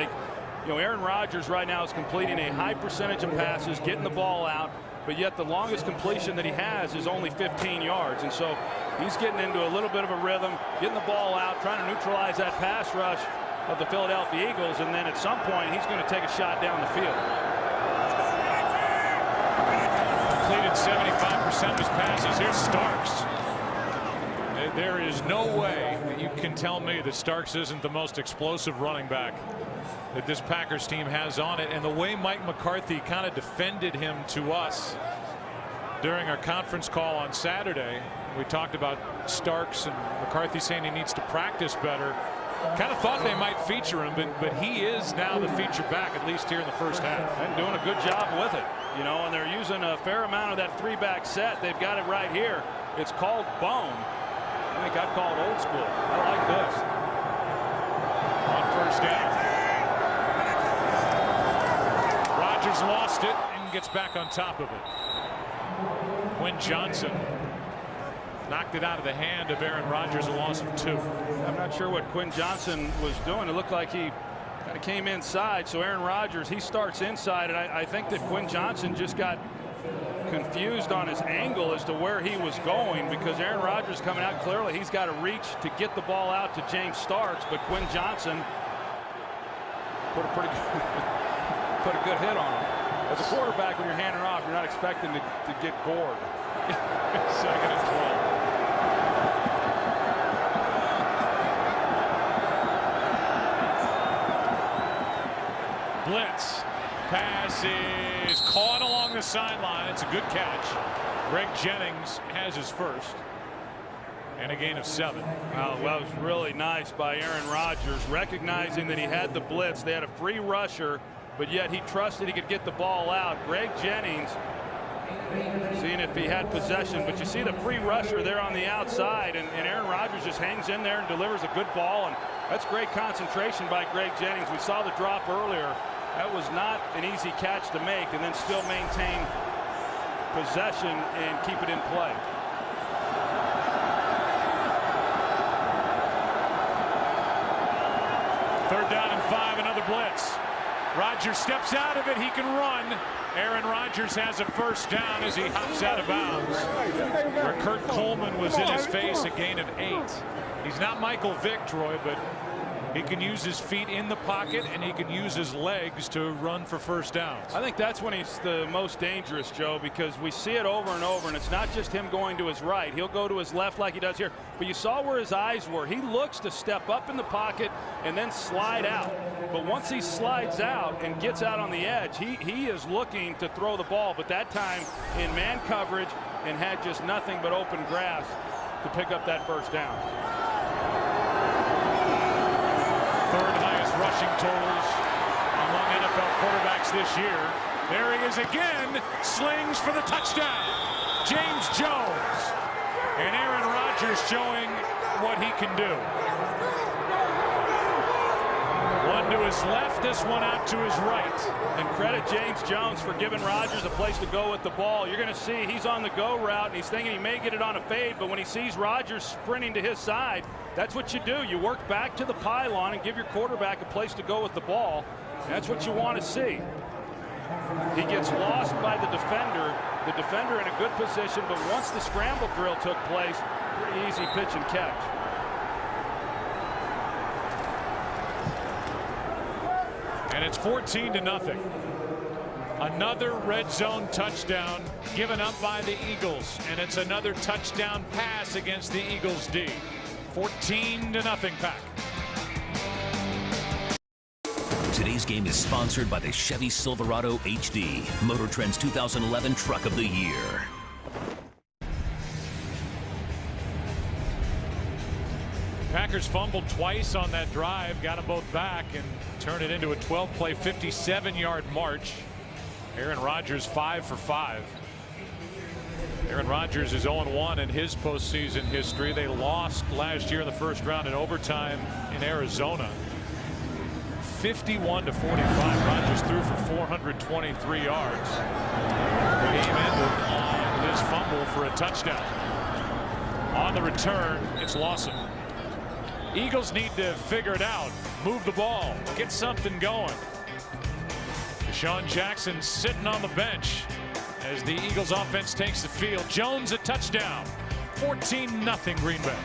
Aaron Rodgers right now is completing a high percentage of passes, getting the ball out, but yet the longest completion that he has is only 15 yards, and so he's getting into a little bit of a rhythm, getting the ball out, trying to neutralize that pass rush of the Philadelphia Eagles, and then at some point he's going to take a shot down the field. Completed 75% of his passes. Here's Starks. There is no way that you can tell me that Starks isn't the most explosive running back that this Packers team has on it, and the way Mike McCarthy kind of defended him to us during our conference call on Saturday. We talked about Starks and McCarthy saying he needs to practice better. Kind of thought they might feature him, but he is now the feature back, at least here in the first half. And doing a good job with it, and they're using a fair amount of that 3-back set. They've got it right here. It's called bone. I think I'd call it old school. I like this. On first down. Rodgers lost it and gets back on top of it. Quinn Johnson knocked it out of the hand of Aaron Rodgers, a loss of 2. I'm not sure what Quinn Johnson was doing. It looked like he kind of came inside. So Aaron Rodgers, he starts inside, and I think that Quinn Johnson just got confused on his angle as to where he was going, because Aaron Rodgers coming out, clearly he's got to reach to get the ball out to James Starks, but Quinn Johnson put a good hit on him. As a quarterback, when you're handing off, you're not expecting to get gored. Second and 12. Blitz. Pass is caught along the sideline. It's a good catch. Greg Jennings has his first. And a gain of 7. Well, that was really nice by Aaron Rodgers, recognizing that he had the blitz. They had a free rusher, but yet he trusted he could get the ball out. Greg Jennings seeing if he had possession, but you see the free rusher there on the outside, and Aaron Rodgers just hangs in there and delivers a good ball, and that's great concentration by Greg Jennings. We saw the drop earlier. That was not an easy catch to make, and then still maintain possession and keep it in play. Third down and 5, another blitz. Rodgers steps out of it. He can run. Aaron Rodgers has a first down as he hops out of bounds. Where Kurt Coleman was in his face, a gain of 8. He's not Michael Vick, Troy, but he can use his feet in the pocket, and he can use his legs to run for first downs. I think that's when he's the most dangerous, Joe, because we see it over and over, and it's not just him going to his right. He'll go to his left like he does here, but you saw where his eyes were. He looks to step up in the pocket and then slide out. But once he slides out and gets out on the edge, he is looking to throw the ball, but that time in man coverage and had just nothing but open grass to pick up that first down. Third highest rushing totals among NFL quarterbacks this year. There he is again, slings for the touchdown. James Jones. And Aaron Rodgers showing what he can do. One to his left, this one out to his right. And credit James Jones for giving Rodgers a place to go with the ball. You're going to see he's on the go route, and he's thinking he may get it on a fade, but when he sees Rodgers sprinting to his side, that's what you do. You work back to the pylon and give your quarterback a place to go with the ball. That's what you want to see. He gets lost by the defender in a good position, but once the scramble drill took place, pretty easy pitch and catch. And it's 14-0. Another red zone touchdown given up by the Eagles, and it's another touchdown pass against the Eagles D. 14-0 Pack. Today's game is sponsored by the Chevy Silverado HD, Motor Trend's 2011 Truck of the Year. Packers fumbled twice on that drive, got them both back, and turned it into a 12-play, 57-yard march. Aaron Rodgers 5 for 5. Aaron Rodgers is 0-1 in his postseason history. They lost last year in the first round in overtime in Arizona. 51-45. Rodgers threw for 423 yards. The game ended on this fumble for a touchdown. On the return, it's Lawson. Eagles need to figure it out, move the ball, get something going. DeSean Jackson sitting on the bench as the Eagles offense takes the field. Jones a touchdown. 14-0 Green Bay.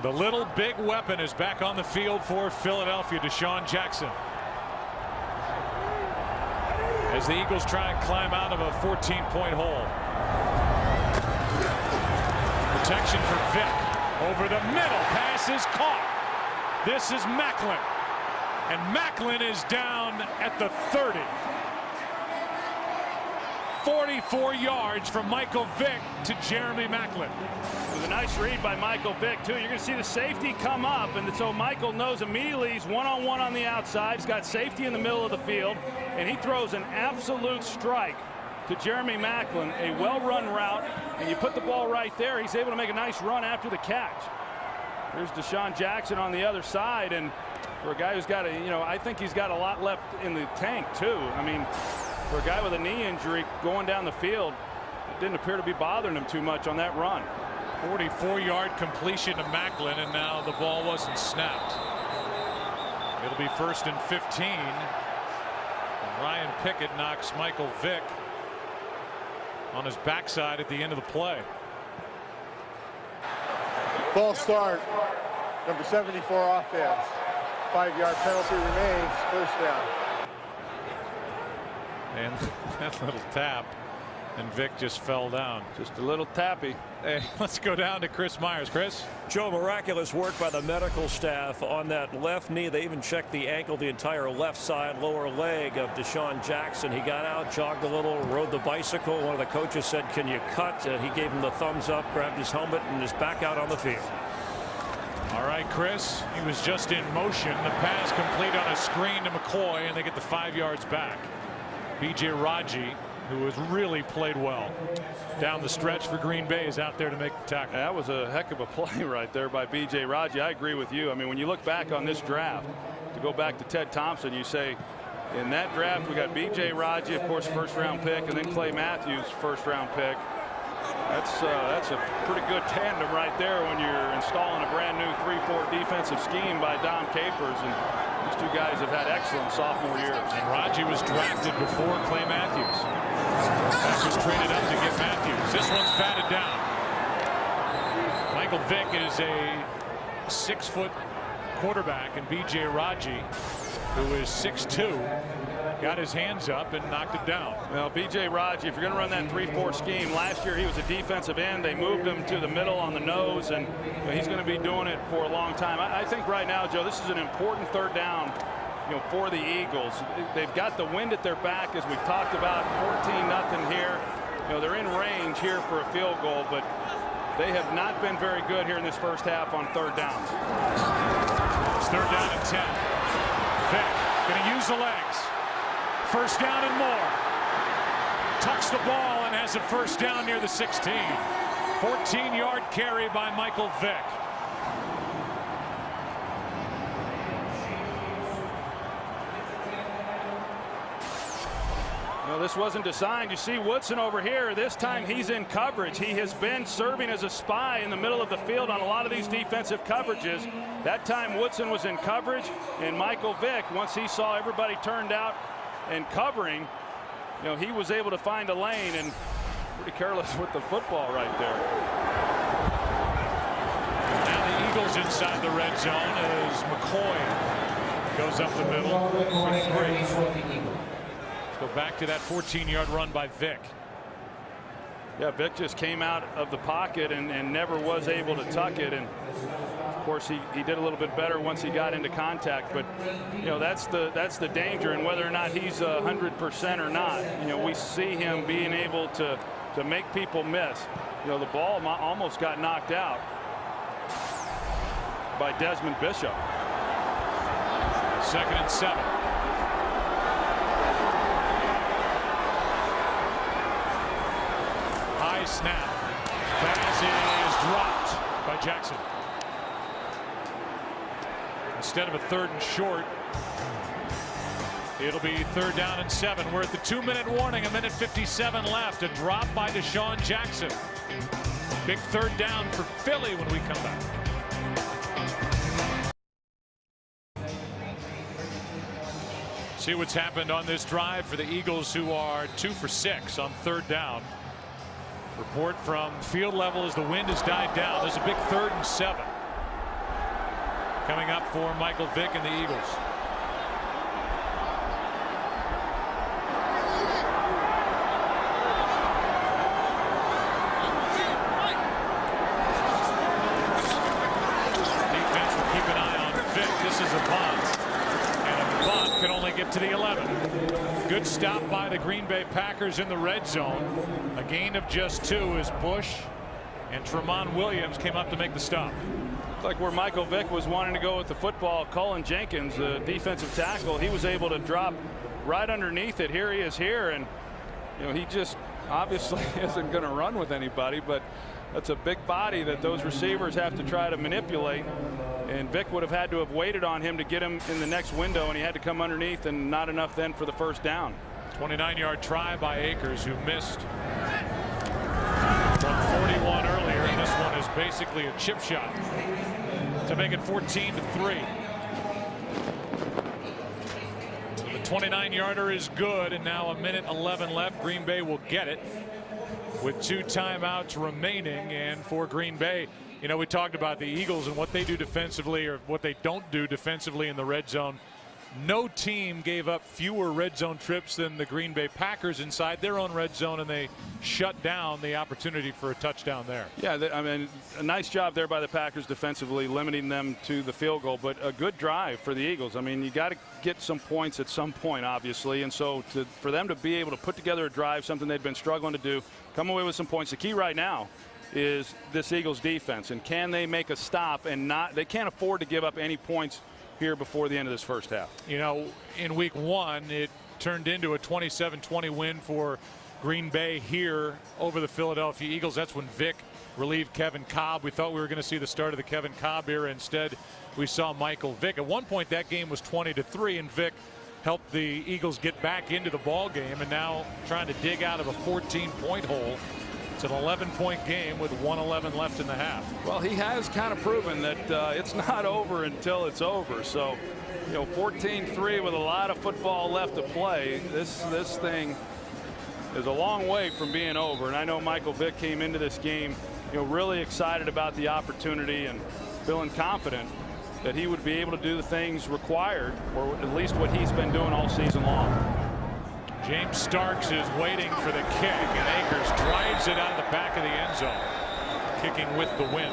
The little big weapon is back on the field for Philadelphia, DeSean Jackson. As the Eagles try and climb out of a 14-point hole. Protection for Vick. Over the middle. Pass is caught. This is Macklin. And Macklin is down at the 30. 44 yards from Michael Vick to Jeremy Macklin. It was a nice read by Michael Vick, too. You're going to see the safety come up, and so Michael knows immediately he's one-on-one on the outside. He's got safety in the middle of the field, and he throws an absolute strike to Jeremy Macklin, a well-run route, and you put the ball right there. He's able to make a nice run after the catch. Here's DeSean Jackson on the other side, and for a guy who's got I think he's got a lot left in the tank, too. I mean, for a guy with a knee injury going down the field, it didn't appear to be bothering him too much on that run. 44-yard completion to Macklin, and now the ball wasn't snapped. It'll be 1st and 15. And Ryan Pickett knocks Michael Vick on his backside at the end of the play. False start. Number 74 offense. 5-yard penalty remains. First down. And that little tap, and Vick just fell down. Just a little tappy. Hey, let's go down to Chris Myers. Chris? Joe, miraculous work by the medical staff on that left knee. They even checked the ankle, the entire left side, lower leg of DeSean Jackson. He got out, jogged a little, rode the bicycle. One of the coaches said, "Can you cut?" And he gave him the thumbs up, grabbed his helmet, and is back out on the field. All right, Chris. He was just in motion. The pass complete on a screen to McCoy, and they get the 5 yards back. B.J. Raji, who has really played well down the stretch for Green Bay, is out there to make the tackle. That was a heck of a play right there by B.J. Raji. I agree with you. I mean, when you look back on this draft, to go back to Ted Thompson, you say, in that draft, we got B.J. Raji, of course, first-round pick, and then Clay Matthews, first-round pick. That's a pretty good tandem right there when you're installing a brand new 3-4 defensive scheme by Dom Capers, and these two guys have had excellent sophomore years. And Raji was drafted before Clay Matthews. Packers traded up to get Matthews. This one's batted down. Michael Vick is a 6-foot quarterback, and B.J. Raji, who is 6'2", got his hands up and knocked it down. Well, B.J. Raji, if you're going to run that 3-4 scheme, last year he was a defensive end. They moved him to the middle on the nose, and he's going to be doing it for a long time. I think right now, Joe, this is an important third down, for the Eagles. They've got the wind at their back, as we've talked about. 14-0 here. They're in range here for a field goal, but they have not been very good here in this first half on third downs. It's 3rd down and 10. Vick going to use the legs. First down and more. Tucks the ball and has a first down near the 16. 14-yard carry by Michael Vick. No, this wasn't designed. You see Woodson over here. This time he's in coverage. He has been serving as a spy in the middle of the field on a lot of these defensive coverages. That time Woodson was in coverage, and Michael Vick, once he saw everybody turned out and covering, he was able to find a lane, and pretty careless with the football right there. Now the Eagles inside the red zone as McCoy goes up the middle for 3. Let's go back to that 14-yard run by Vick. Yeah, Vick just came out of the pocket and never was able to tuck it, and of course he did a little bit better once he got into contact, but that's the danger, and whether or not he's 100% or not, we see him being able to to make people miss. You know, the ball almost got knocked out by Desmond Bishop. 2nd and 7. High snap. Pass is dropped by Jackson. Instead of a 3rd and short, it'll be 3rd down and 7. We're at the 2-minute warning, 1:57 left. A drop by Deshaun Jackson. Big 3rd down for Philly when we come back. See what's happened on this drive for the Eagles, who are 2 for 6 on 3rd down. Report from field level as the wind has died down. There's a big 3rd and 7 coming up for Michael Vick and the Eagles. Defense will keep an eye on Vick. This is a bunt, and a bunt can only get to the 11. Good stop by the Green Bay Packers in the red zone. A gain of just 2 as Bush and Tramon Williams came up to make the stop. Like where Michael Vick was wanting to go with the football, Cullen Jenkins, the defensive tackle, he was able to drop right underneath it. Here he is here, and you know, he just obviously isn't going to run with anybody, but that's a big body that those receivers have to try to manipulate, and Vick would have had to have waited on him to get him in the next window, and he had to come underneath, and not enough then for the 1st down. 29-yard try by Akers, who missed from 41 earlier, and this one is basically a chip shot to make it 14-3. The 29-yarder is good, and now 1:11 left. Green Bay will get it with 2 timeouts remaining. And for Green Bay, you know, we talked about the Eagles and what they do defensively, or what they don't do defensively in the red zone. No team gave up fewer red zone trips than the Green Bay Packers inside their own red zone, and they shut down the opportunity for a touchdown there. Yeah, I mean, a nice job there by the Packers defensively, limiting them to the field goal, but a good drive for the Eagles. I mean, you got to get some points at some point, obviously, and so for them to be able to put together a drive, something they'd been struggling to do, come away with some points. The key right now is this Eagles defense, and can they make a stop and not, they can't afford to give up any points here before the end of this 1st half. You know, in week 1, it turned into a 27-20 win for Green Bay here over the Philadelphia Eagles. That's when Vick relieved Kevin Cobb. We thought we were going to see the start of the Kevin Cobb era. Instead, we saw Michael Vick. At one point, that game was 20-3, and Vick helped the Eagles get back into the ball game, and now trying to dig out of a 14-point hole. It's an 11-point game with 1:11 left in the half. Well, he has kind of proven that it's not over until it's over. So, you know, 14-3 with a lot of football left to play. This thing is a long way from being over. And I know Michael Vick came into this game, you know, really excited about the opportunity and feeling confident that he would be able to do the things required, or at least what he's been doing all season long. James Starks is waiting for the kick, and Akers drives it out of the back of the end zone, kicking with the wind.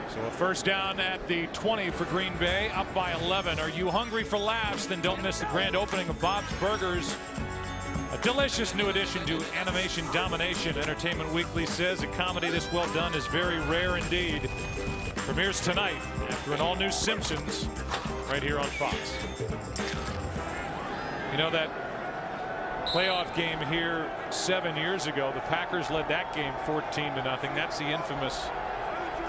So a 1st down at the 20 for Green Bay, up by 11. Are you hungry for laughs? Then don't miss the grand opening of Bob's Burgers. A delicious new addition to Animation Domination. Entertainment Weekly says a comedy this well done is very rare indeed. Premieres tonight after an all-new Simpsons right here on Fox. You know, that playoff game here 7 years ago, the Packers led that game 14-0. That's the infamous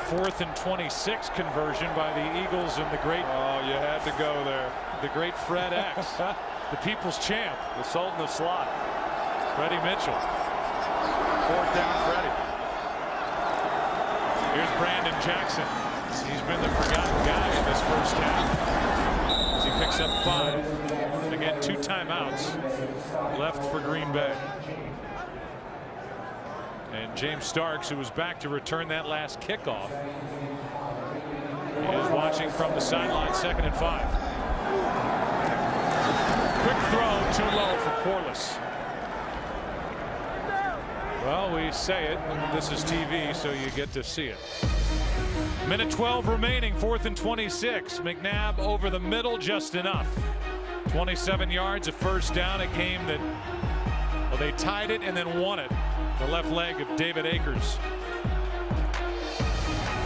4th and 26 conversion by the Eagles and the great. Oh, you had to go there. The great Fred X, the people's champ, the Sultan of Slot, Freddie Mitchell. 4th down, Freddie. Here's Brandon Jackson. He's been the forgotten guy in this 1st half, as he picks up 5. Again, 2 timeouts left for Green Bay. And James Starks, who was back to return that last kickoff, is watching from the sideline. 2nd and 5. Quick throw, too low for Corliss. Well, we say it. This is TV, so you get to see it. Minute 12 remaining, 4th and 26. McNabb over the middle, just enough. 27 yards, a 1st down, a game that Well, they tied it and then won it. The left leg of David Akers.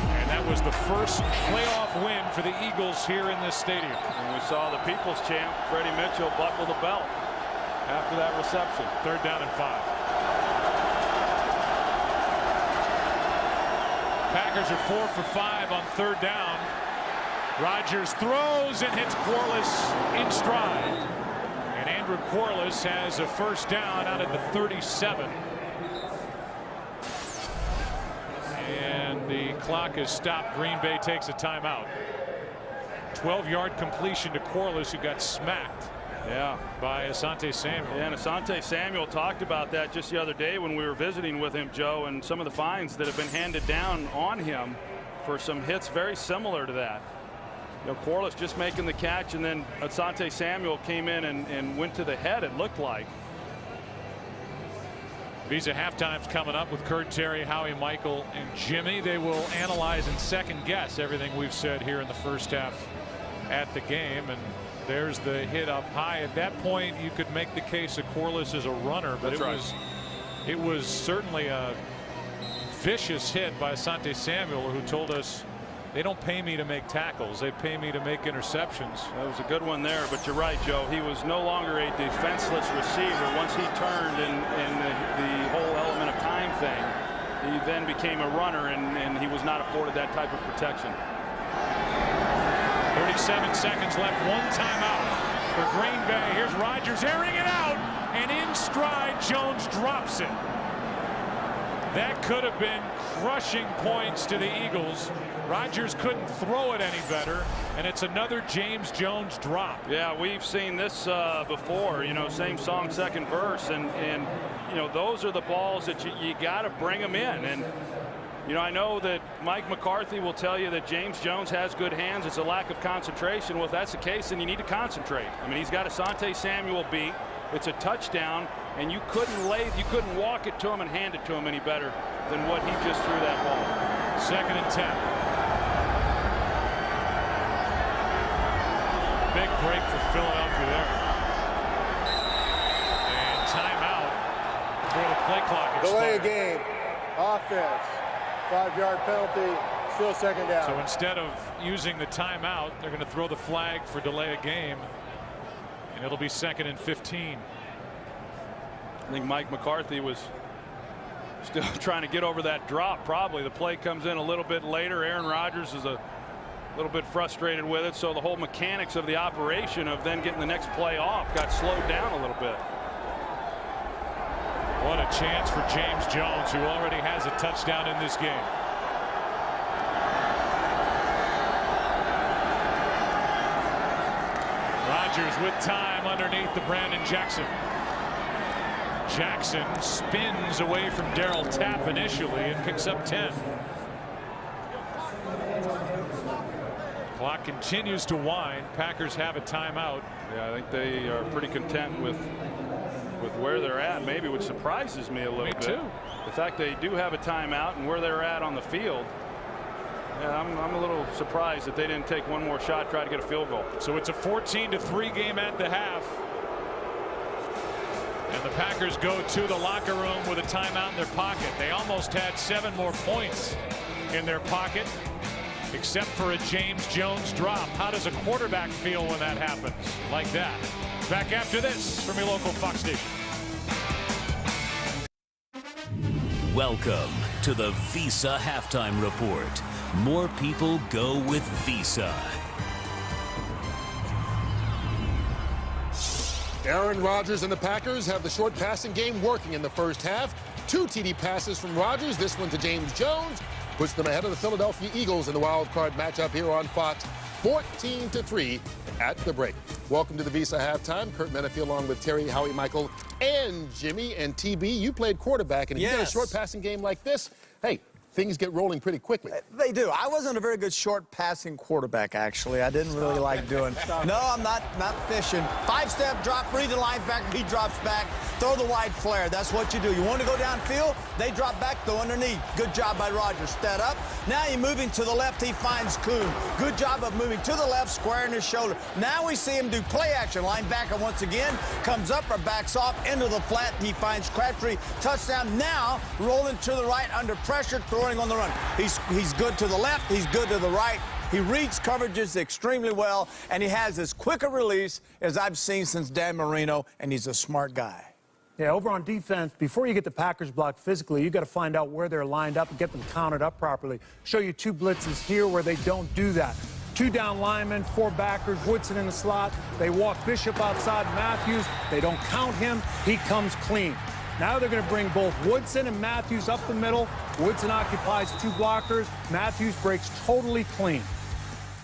And that was the first playoff win for the Eagles here in this stadium. And we saw the people's champ, Freddie Mitchell, buckle the belt after that reception. 3rd down and 5. Packers are 4 for 5 on 3rd down. Rodgers throws and hits Corliss in stride. And Andrew Corliss has a 1st down out at the 37. And the clock is stopped. Green Bay takes a timeout. 12-yard completion to Corliss, who got smacked. Yeah, by Asante Samuel. Yeah, and Asante Samuel talked about that just the other day when we were visiting with him, Joe, and some of the fines that have been handed down on him for some hits very similar to that. You know, Corliss just making the catch, and then Asante Samuel came in and went to the head, it looked like. Visa halftime's coming up with Kurt, Terry, Howie, Michael, and Jimmy. They will analyze and second guess everything we've said here in the first half at the game. And there's the hit up high. At that point, you could make the case that Corliss is a runner, but it was certainly a vicious hit by Asante Samuel, who told us they don't pay me to make tackles, they pay me to make interceptions. That was a good one there, but you're right, Joe. He was no longer a defenseless receiver. Once he turned in the whole element of time thing, he then became a runner, and he was not afforded that type of protection. 37 seconds left, 1 timeout for Green Bay. Here's Rodgers airing it out, and in stride, Jones drops it. That could have been crushing points to the Eagles. Rodgers couldn't throw it any better, and it's another James Jones drop. Yeah, we've seen this before, you know, same song, second verse, and you know, those are the balls that you got to bring them in. And you know, I know that Mike McCarthy will tell you that James Jones has good hands. It's a lack of concentration. Well, if that's the case, then you need to concentrate. I mean, he's got Asante Samuel beat. It's a touchdown, and you couldn't walk it to him and hand it to him any better than what he just threw that ball. 2nd and 10. Big break for Philadelphia there. And timeout before the play clock expired. Delay a game. Offense. 5-yard penalty. Still 2nd down. So instead of using the timeout, they're going to throw the flag for delay a game. And it'll be 2nd and 15. I think Mike McCarthy was still trying to get over that drop. Probably the play comes in a little bit later. Aaron Rodgers is a little bit frustrated with it, so the whole mechanics of the operation of then getting the next play off got slowed down a little bit. What a chance for James Jones, who already has a touchdown in this game. Rodgers with time underneath the Brandon Jackson. Jackson spins away from Darryl Tapp initially and picks up 10. Clock continues to wind. Packers have a timeout. Yeah, I think they are pretty content with where they're at. Maybe what surprises me a little bit. Too. The fact they do have a timeout and where they're at on the field. Yeah, I'm a little surprised that they didn't take one more shot, try to get a field goal. So it's a 14-3 game at the half. And the Packers go to the locker room with a timeout in their pocket. They almost had 7 more points in their pocket, except for a James Jones drop. How does a quarterback feel when that happens like that? Back after this from your local Fox station. Welcome to the Visa Halftime Report. More people go with Visa. Aaron Rodgers and the Packers have the short passing game working in the first half. 2 TD passes from Rodgers, this one to James Jones, puts them ahead of the Philadelphia Eagles in the wild card matchup here on Fox, 14-3 at the break. Welcome to the Visa Halftime. Kurt Menefee along with Terry, Howie, Michael, and Jimmy. And TB, you played quarterback, and if you get a short passing game like this, hey, things get rolling pretty quickly. They do. I wasn't a very good short passing quarterback, actually. I didn't really like doing. No, I'm not fishing. 5-step drop, read the linebacker, he drops back, throw the wide flare. That's what you do. You want to go downfield, they drop back, throw underneath. Good job by Rogers. Set up. Now you're moving to the left, he finds Kuhn. Good job of moving to the left, squaring his shoulder. Now we see him do play action. Linebacker once again comes up or backs off into the flat. He finds Crabtree. Touchdown. Now rolling to the right under pressure, throwing on the run. He's good to the left. He's good to the right. He reads coverages extremely well, and he has as quick a release as I've seen since Dan Marino, and he's a smart guy. Yeah, over on defense, before you get the Packers blocked physically, you got to find out where they're lined up and get them counted up properly. Show you 2 blitzes here where they don't do that. 2 down linemen, 4 backers, Woodson in the slot. They walk Bishop outside Matthews. They don't count him. He comes clean. Now they're going to bring both Woodson and Matthews up the middle. Woodson occupies 2 blockers. Matthews breaks totally clean.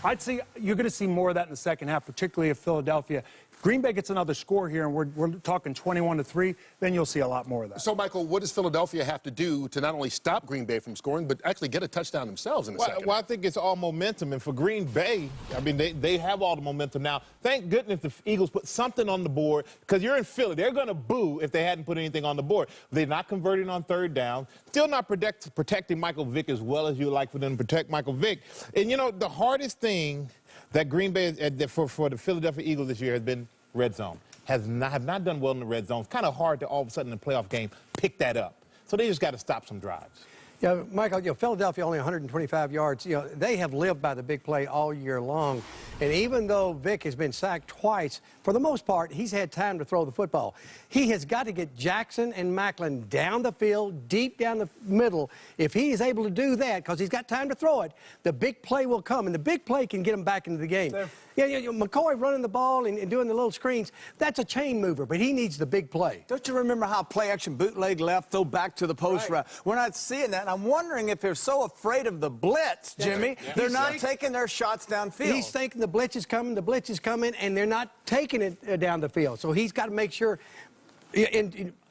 I'd say you're going to see more of that in the second half, particularly if Philadelphia. Green Bay gets another score here, and we're talking 21-3, then you'll see a lot more of that. So, Michael, what does Philadelphia have to do to not only stop Green Bay from scoring, but actually get a touchdown themselves in the second? Well, I think it's all momentum. And for Green Bay, I mean, they have all the momentum now. Thank goodness the Eagles put something on the board, because you're in Philly. They're going to boo if they hadn't put anything on the board. They're not converting on 3rd down. Still not protecting Michael Vick as well as you would like for them to protect Michael Vick. And, you know, the hardest thing that Green Bay, for the Philadelphia Eagles this year has been red zone. Have not done well in the red zone. It's kind of hard to all of a sudden in a playoff game pick that up. So they just got to stop some drives. Yeah, Michael, Philadelphia only 125 yards. They have lived by the big play all year long. And even though Vick has been sacked twice, for the most part, he's had time to throw the football. He has got to get Jackson and Macklin down the field, deep down the middle. If he is able to do that, because he's got time to throw it, the big play will come, and the big play can get him back into the game. McCoy running the ball and doing the little screens, that's a chain mover, but he needs the big play. Don't you remember how play action bootleg left, throw back to the post route? We're not seeing that, and I'm wondering if they're so afraid of the blitz, Jimmy, they're not taking their shots downfield. He's thinking the blitz is coming, and they're not taking it down the field. So he's got to make sure,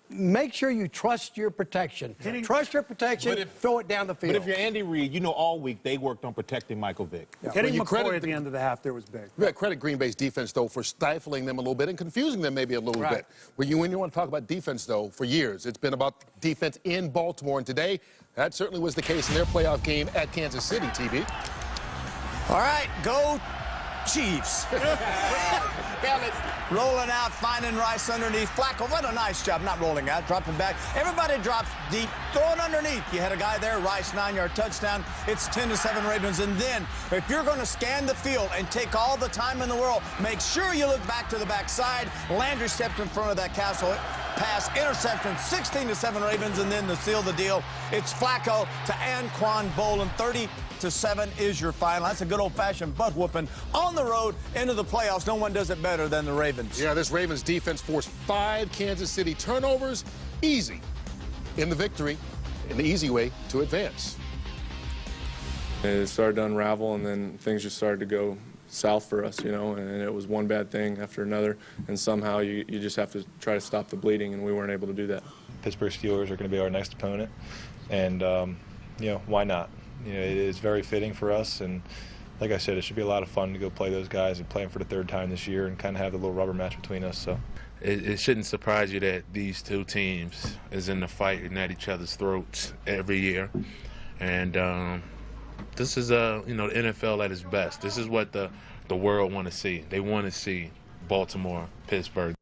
make sure you trust your protection. Trust your protection, throw it down the field. But if you're Andy Reid, you know all week they worked on protecting Michael Vick. Yeah. Getting McCoy at the end of the half there was big. You credit Green Bay's defense, though, for stifling them a little bit and confusing them maybe a little bit. When you want to talk about defense, though, for years, it's been about defense in Baltimore. And today, that certainly was the case in their playoff game at Kansas City, TB. All right, go Chiefs. Rolling out, finding Rice underneath. Flacco, what a nice job. Not rolling out, dropping back. Everybody drops deep, throwing underneath. You had a guy there, Rice, 9-yard touchdown. It's 10-7 Ravens. And then, if you're going to scan the field and take all the time in the world, make sure you look back to the backside. Landry stepped in front of that Castle pass, interception, 16-7 Ravens, and then to seal the deal, it's Flacco to Anquan Bolin. 30-7 is your final. That's a good old-fashioned butt whooping on the road into the playoffs. No one does it better than the Ravens. Yeah, this Ravens defense forced 5 Kansas City turnovers. Easy in the victory, in the easy way to advance. It started to unravel, and then things just started to go south for us, you know, and it was one bad thing after another, and somehow you just have to try to stop the bleeding, and we weren't able to do that. Pittsburgh Steelers are going to be our next opponent, and, you know, why not? You know, it is very fitting for us, and like I said, it should be a lot of fun to go play those guys and play them for the 3rd time this year and kind of have the little rubber match between us. So it shouldn't surprise you that these 2 teams is in the fight and at each other's throats every year, and this is you know, the NFL at its best. This is what the world want to see. They want to see Baltimore, Pittsburgh.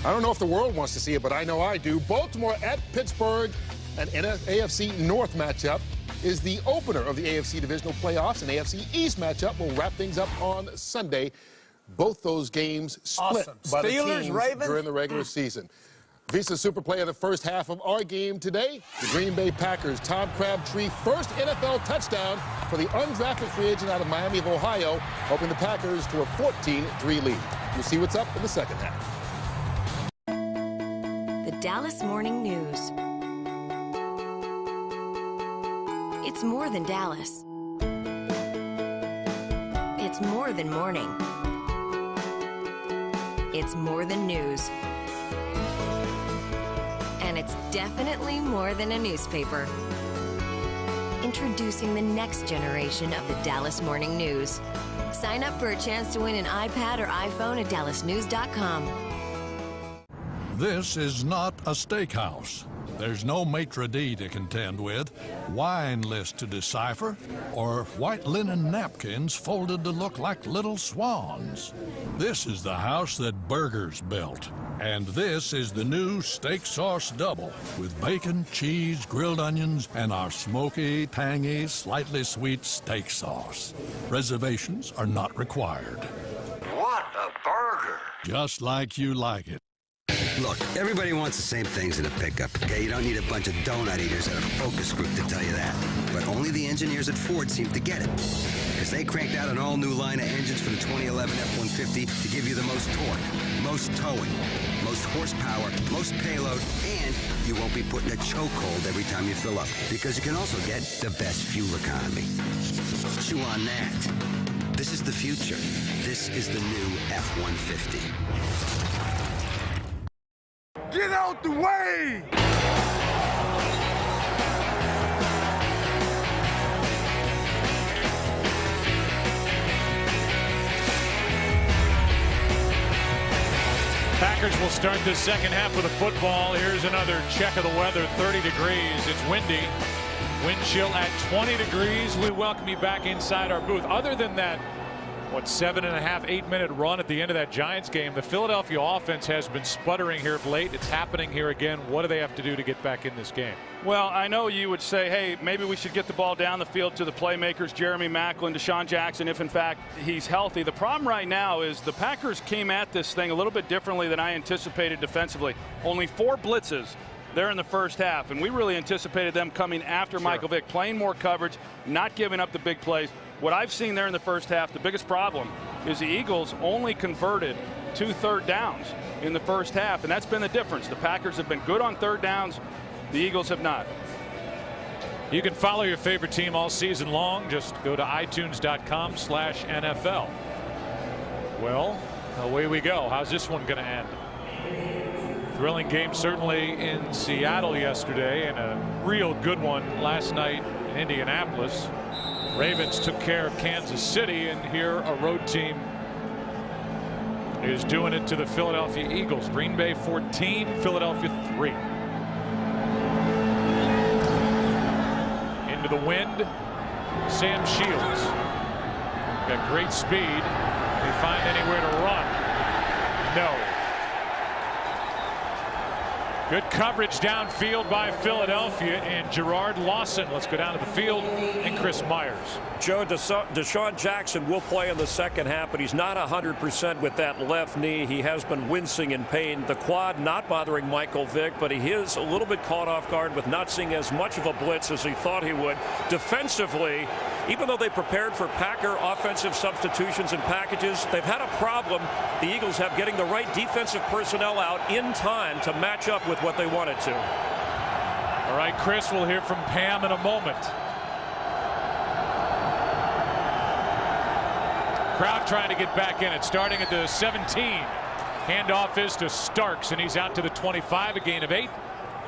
I don't know if the world wants to see it, but I know I do. Baltimore at Pittsburgh, an AFC North matchup, is the opener of the AFC divisional playoffs. An AFC East matchup will wrap things up on Sunday. Both those games split by the teams during the regular season. Visa Super Play of the first half of our game today, the Green Bay Packers. Tom Crabtree, first NFL touchdown for the undrafted free agent out of Miami of Ohio, helping the Packers to a 14-3 lead. We'll see what's up in the second half. The Dallas Morning News. It's more than Dallas. It's more than morning. It's more than news. And it's definitely more than a newspaper. introducing the next generation of the Dallas Morning News. Sign up for a chance to win an iPad or iPhone at dallasnews.com. This is not a steakhouse. There's no maitre d' to contend with, wine list to decipher, or white linen napkins folded to look like little swans. This is the house that Burgers built. And this is the new steak sauce double with bacon, cheese, grilled onions, and our smoky, tangy, slightly sweet steak sauce. Reservations are not required. What a burger! Just like you like it. Look, everybody wants the same things in a pickup, okay? You don't need a bunch of donut eaters at a focus group to tell you that. But only the engineers at Ford seem to get it. Because they cranked out an all-new line of engines for the 2011 F-150 to give you the most torque, most towing, most horsepower, most payload, and you won't be put in a chokehold every time you fill up. Because you can also get the best fuel economy. Chew on that. This is the future. This is the new F-150. Get out the way! Packers will start the second half with a football. Here's another check of the weather. 30 degrees. It's windy. Wind chill at 20 degrees. We welcome you back inside our booth. Other than that, 7.5, 8-minute run at the end of that Giants game, the Philadelphia offense has been sputtering here of late. It's happening here again. What do they have to do to get back in this game? Well, I know you would say, hey, maybe we should get the ball down the field to the playmakers, Jeremy Maclin, Deshaun Jackson, if in fact he's healthy. The problem right now is the Packers came at this thing a little bit differently than I anticipated defensively. Only 4 blitzes there in the first half, and we really anticipated them coming after Michael Vick, playing more coverage, not giving up the big plays. What I've seen there in the first half, the biggest problem is the Eagles only converted 2 third downs in the first half, and that's been the difference. The Packers have been good on third downs. The Eagles have not. You can follow your favorite team all season long. Just go to itunes.com/NFL. Well, away we go. How's this one going to end? Thrilling game certainly in Seattle yesterday, and a real good one last night in Indianapolis. Ravens took care of Kansas City, and here a road team is doing it to the Philadelphia Eagles. Green Bay 14, Philadelphia 3. Into the wind, Sam Shields. Got great speed. Can he find anywhere to run? No. Good coverage downfield by Philadelphia and Gerard Lawson. Let's go down to the field and Chris Myers. Joe, Deshaun Jackson will play in the second half, but he's not 100% with that left knee. He has been wincing in pain. The quad not bothering Michael Vick, but he is a little bit caught off guard with not seeing as much of a blitz as he thought he would. Defensively, even though they prepared for Packer offensive substitutions and packages, they've had a problem, the Eagles have, getting the right defensive personnel out in time to match up with what they wanted to. All right, Chris, we'll hear from Pam in a moment. Crowd trying to get back in it, starting at the 17. Handoff is to Starks, and he's out to the 25, a gain of 8.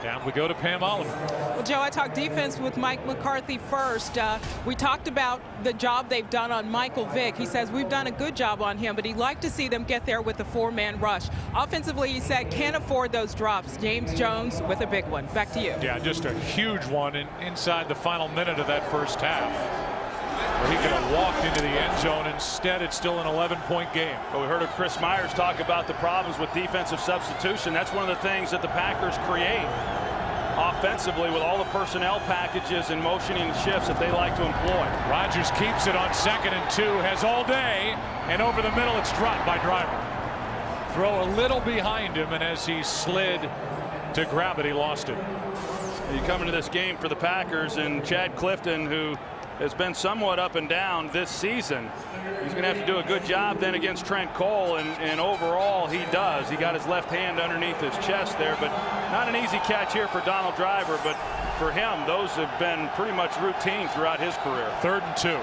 Down we go to Pam Oliver. Well, Joe, I talked defense with Mike McCarthy first. We talked about the job they've done on Michael Vick. He says we've done a good job on him, but he'd like to see them get there with a 4-man rush. Offensively, he said, can't afford those drops. James Jones with a big one. Back to you. Yeah, just a huge one inside the final minute of that first half, where he could have walked into the end zone. Instead, it's still an 11-point game. Well, we heard of Chris Myers talk about the problems with defensive substitution. That's one of the things that the Packers create offensively with all the personnel packages and motioning shifts that they like to employ. Rodgers keeps it on 2nd and 2, has all day, and over the middle it's dropped by Driver. Throw a little behind him, and as he slid to grab it, he lost it. You come into this game for the Packers, and Chad Clifton, who has been somewhat up and down this season, he's going to have to do a good job then against Trent Cole, and overall he does. He got his left hand underneath his chest there, but not an easy catch here for Donald Driver, but for him those have been pretty much routine throughout his career. 3rd and 2.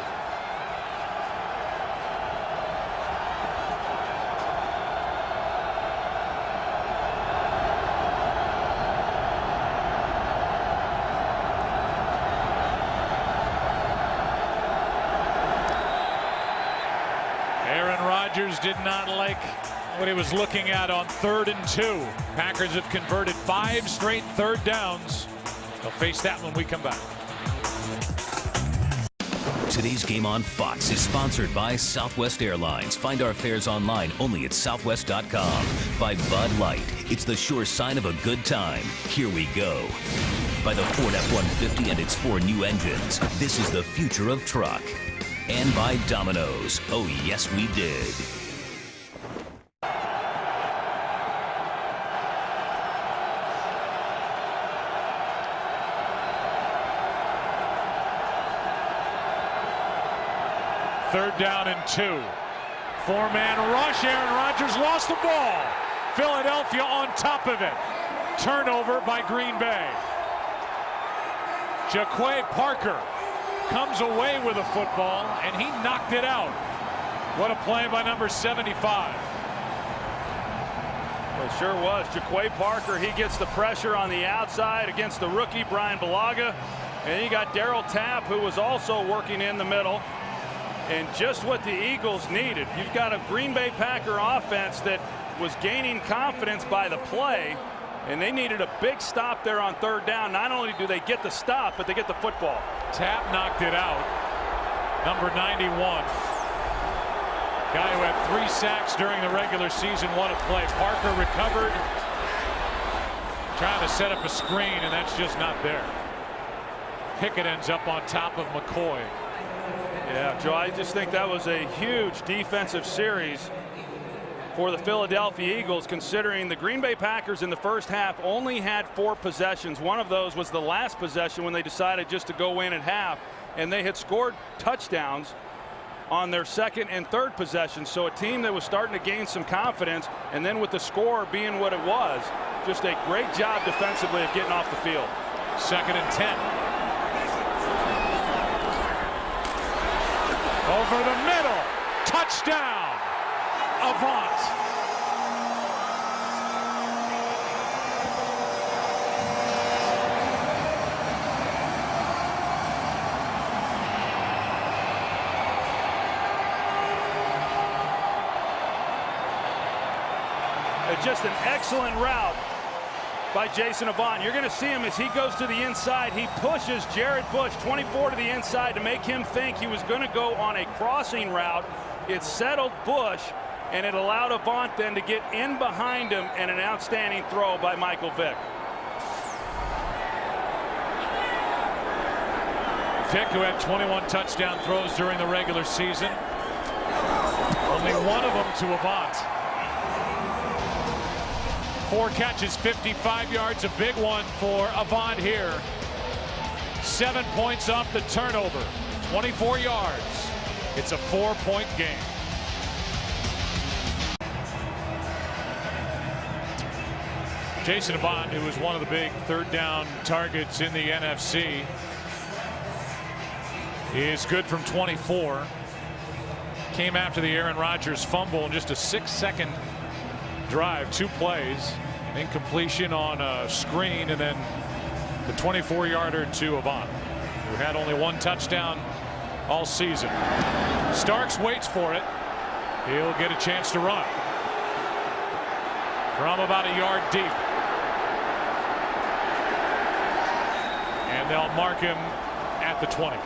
Rodgers did not like what he was looking at on 3rd and 2. Packers have converted 5 straight 3rd downs. They'll face that when we come back. Today's game on Fox is sponsored by Southwest Airlines. Find our fares online only at southwest.com. By Bud Light. It's the sure sign of a good time. Here we go. By the Ford F-150 and its 4 new engines. This is the future of truck. And by Domino's. Oh, yes, we did. Third down and 2. 4-man rush. Aaron Rodgers lost the ball. Philadelphia on top of it. Turnover by Green Bay. Jaquay Parker comes away with a football, and he knocked it out. What a play by number 75. Well, it sure was. Jaquay Parker, he gets the pressure on the outside against the rookie Brian Bulaga. And you got Darryl Tapp, who was also working in the middle. And just what the Eagles needed. You've got a Green Bay Packer offense that was gaining confidence by the play, and they needed a big stop there on 3rd down. Not only do they get the stop, but they get the football. Tapp knocked it out. Number 91. Guy who had 3 sacks during the regular season. What a play. Parker recovered. Trying to set up a screen, and that's just not there. Pickett ends up on top of McCoy. Yeah, Joe, I just think that was a huge defensive series for the Philadelphia Eagles, considering the Green Bay Packers in the first half only had 4 possessions. One of those was the last possession when they decided just to go in at half, and they had scored touchdowns on their 2nd and 3rd possessions. So a team that was starting to gain some confidence, and then with the score being what it was, just a great job defensively of getting off the field. 2nd and 10. Over the middle. Touchdown. Avant. Just an excellent route by Jason Avant. You're going to see him as he goes to the inside. He pushes Jared Bush 24 to the inside to make him think he was going to go on a crossing route. It settled Bush, and it allowed Avant then to get in behind him, and an outstanding throw by Michael Vick. Vick, who had 21 touchdown throws during the regular season. Only one of them to Avant. 4 catches, 55 yards, a big one for Avant here. 7 points off the turnover, 24 yards. It's a 4-point game. Jason Avant, who was one of the big 3rd down targets in the NFC, is good from 24. Came after the Aaron Rodgers fumble in just a 6-second drive, 2 plays, incompletion on a screen, and then the 24-yarder to Avant, who had only 1 touchdown all season. Starks waits for it. He'll get a chance to run from about a yard deep, and they'll mark him at the 20.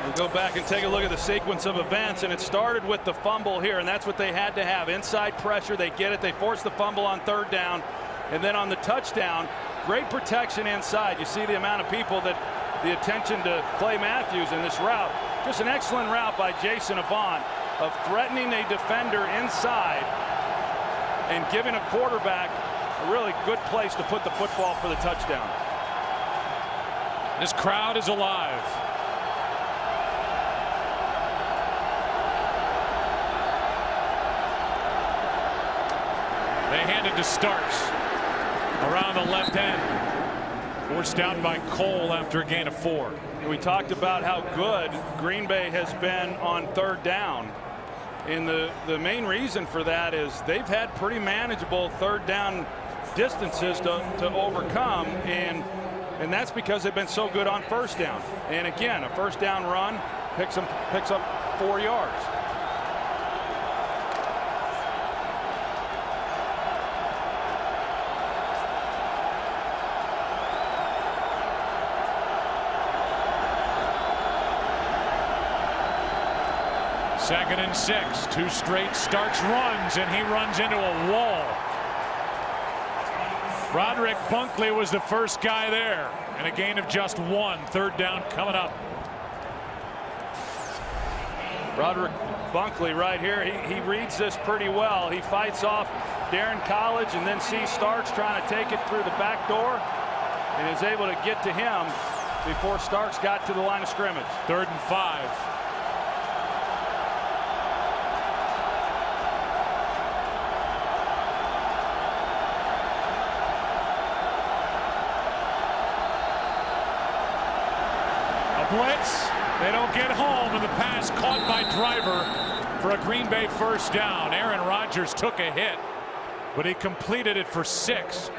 We'll go back and take a look at the sequence of events, and it started with the fumble here, and that's what they had to have. Inside pressure, they get it. They force the fumble on 3rd down, and then on the touchdown, great protection inside. You see the amount of people that the attention to Clay Matthews in this route. Just an excellent route by Jason Avant of threatening a defender inside and giving a quarterback a really good place to put the football for the touchdown. This crowd is alive. They hand it to Starks around the left end. Forced down by Cole after a gain of 4. We talked about how good Green Bay has been on 3rd down. And the main reason for that is they've had pretty manageable 3rd down distances to overcome. And that's because they've been so good on 1st down. And again, a 1st down run picks up 4 yards. Second and 6. 2 straight. Starks runs, and he runs into a wall. Roderick Bunkley was the first guy there, and a gain of just 1. Third down coming up. Roderick Bunkley right here. He reads this pretty well. He fights off Darren College and then sees Starks trying to take it through the back door and is able to get to him before Starks got to the line of scrimmage. 3rd and 5. Blitz. They don't get home, and the pass caught by Driver for a Green Bay first down. Aaron Rodgers took a hit, but he completed it for 6.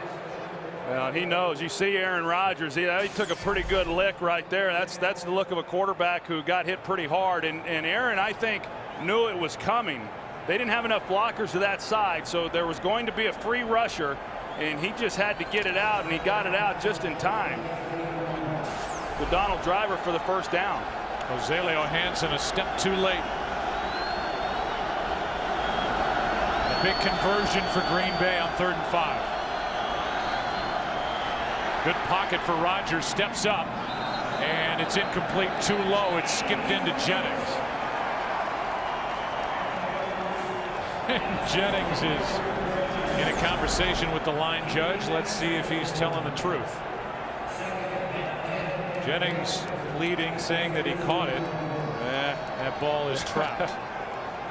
Well, he knows. You see Aaron Rodgers. He took a pretty good lick right there. That's the look of a quarterback who got hit pretty hard. And Aaron, I think, knew it was coming. They didn't have enough blockers to that side, so there was going to be a free rusher, and he just had to get it out, and he got it out just in time. The Donald Driver for the first down. Rosalio Hansen a step too late. A big conversion for Green Bay on 3rd and 5. Good pocket for Rodgers. Steps up, and it's incomplete. Too low. It's skipped into Jennings. Jennings is in a conversation with the line judge. Let's see if he's telling the truth. Jennings leading, saying that he caught it. That ball is trapped.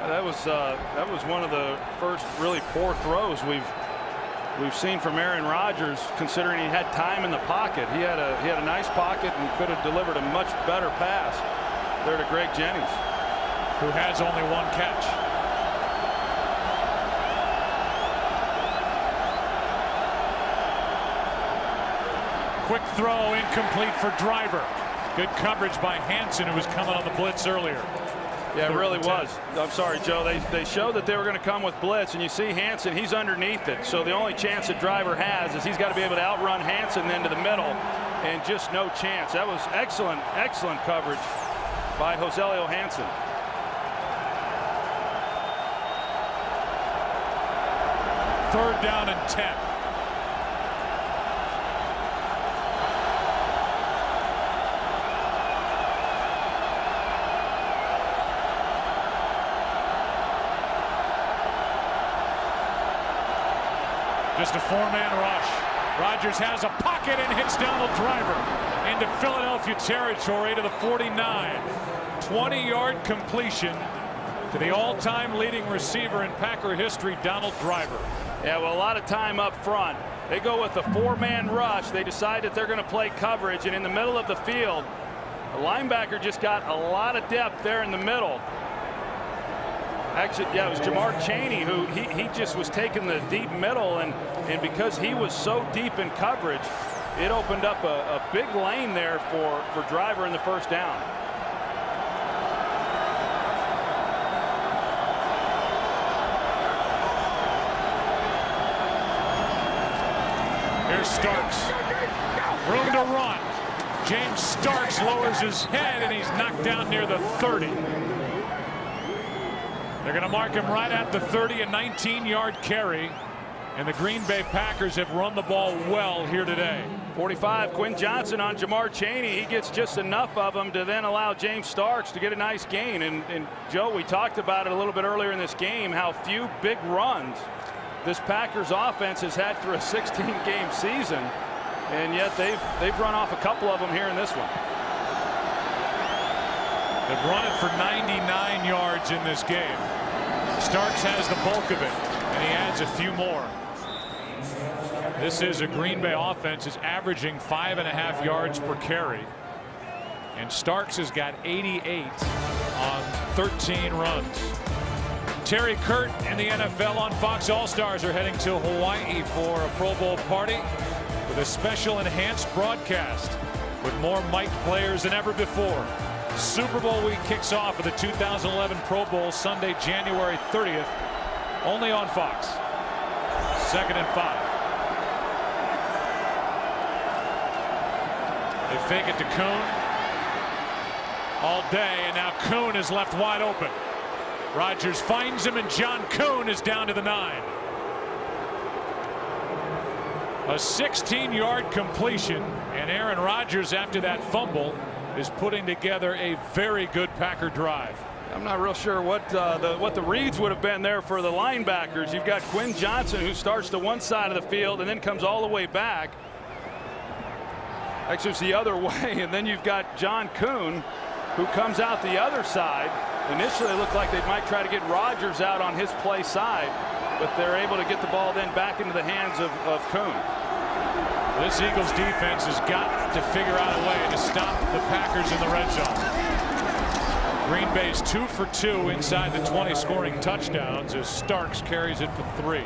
That was one of the first really poor throws we've seen from Aaron Rodgers, considering he had time in the pocket. He had a nice pocket and could have delivered a much better pass there to Greg Jennings, who has only 1 catch. Quick throw, incomplete for Driver. Good coverage by Hansen, who was coming on the blitz earlier. Yeah, it really was. I'm sorry, Joe. They showed that they were going to come with blitz, and you see Hansen, he's underneath it. So the only chance that Driver has is he's got to be able to outrun Hansen then to the middle, and just no chance. That was excellent coverage by Rosalio Hansen. Third down and 10. Just a 4-man rush. Rodgers has a pocket and hits Donald Driver into Philadelphia territory to the 49. 20-yard completion to the all-time leading receiver in Packer history, Donald Driver. Yeah, well, a lot of time up front. They go with a 4-man rush. They decide that they're going to play coverage, and in the middle of the field, the linebacker just got a lot of depth there in the middle. Actually, yeah, it was Jamar Chaney who he just was taking the deep middle, and because he was so deep in coverage, it opened up a big lane there for Driver in the first down. Here's Starks. Room to run. James Starks lowers his head, and he's knocked down near the 30. They're going to mark him right at the 30, a 19-yard carry. And the Green Bay Packers have run the ball well here today. 45, Quinn Johnson on Jamar Chaney. He gets just enough of him to then allow James Starks to get a nice gain. And Joe, we talked about it a little bit earlier in this game, how few big runs this Packers offense has had through a 16-game season. And yet they've run off a couple of them here in this one. They've run it for 99 yards in this game. Starks has the bulk of it, and he adds a few more. This is a Green Bay offense is averaging 5.5 yards per carry. And Starks has got 88 on 13 runs. Terry Kurt and the NFL on Fox All-Stars are heading to Hawaii for a Pro Bowl party with a special enhanced broadcast with more mic'd players than ever before. Super Bowl week kicks off with the 2011 Pro Bowl Sunday, January 30th, only on Fox. 2nd and 5. They fake it to Kuhn all day, and now Kuhn is left wide open. Rodgers finds him, and John Kuhn is down to the 9. A 16-yard completion, and Aaron Rodgers, after that fumble, is putting together a very good Packer drive. I'm not real sure what the reads would have been there for the linebackers. You've got Quinn Johnson, who starts to one side of the field and then comes all the way back. Actually, it's the other way, and then you've got John Kuhn, who comes out the other side. Initially, it looked like they might try to get Rodgers out on his play side, but they're able to get the ball then back into the hands of Kuhn. This Eagles defense has got to figure out a way to stop the Packers in the red zone. Green Bay's 2 for 2 inside the 20, scoring touchdowns as Starks carries it for 3.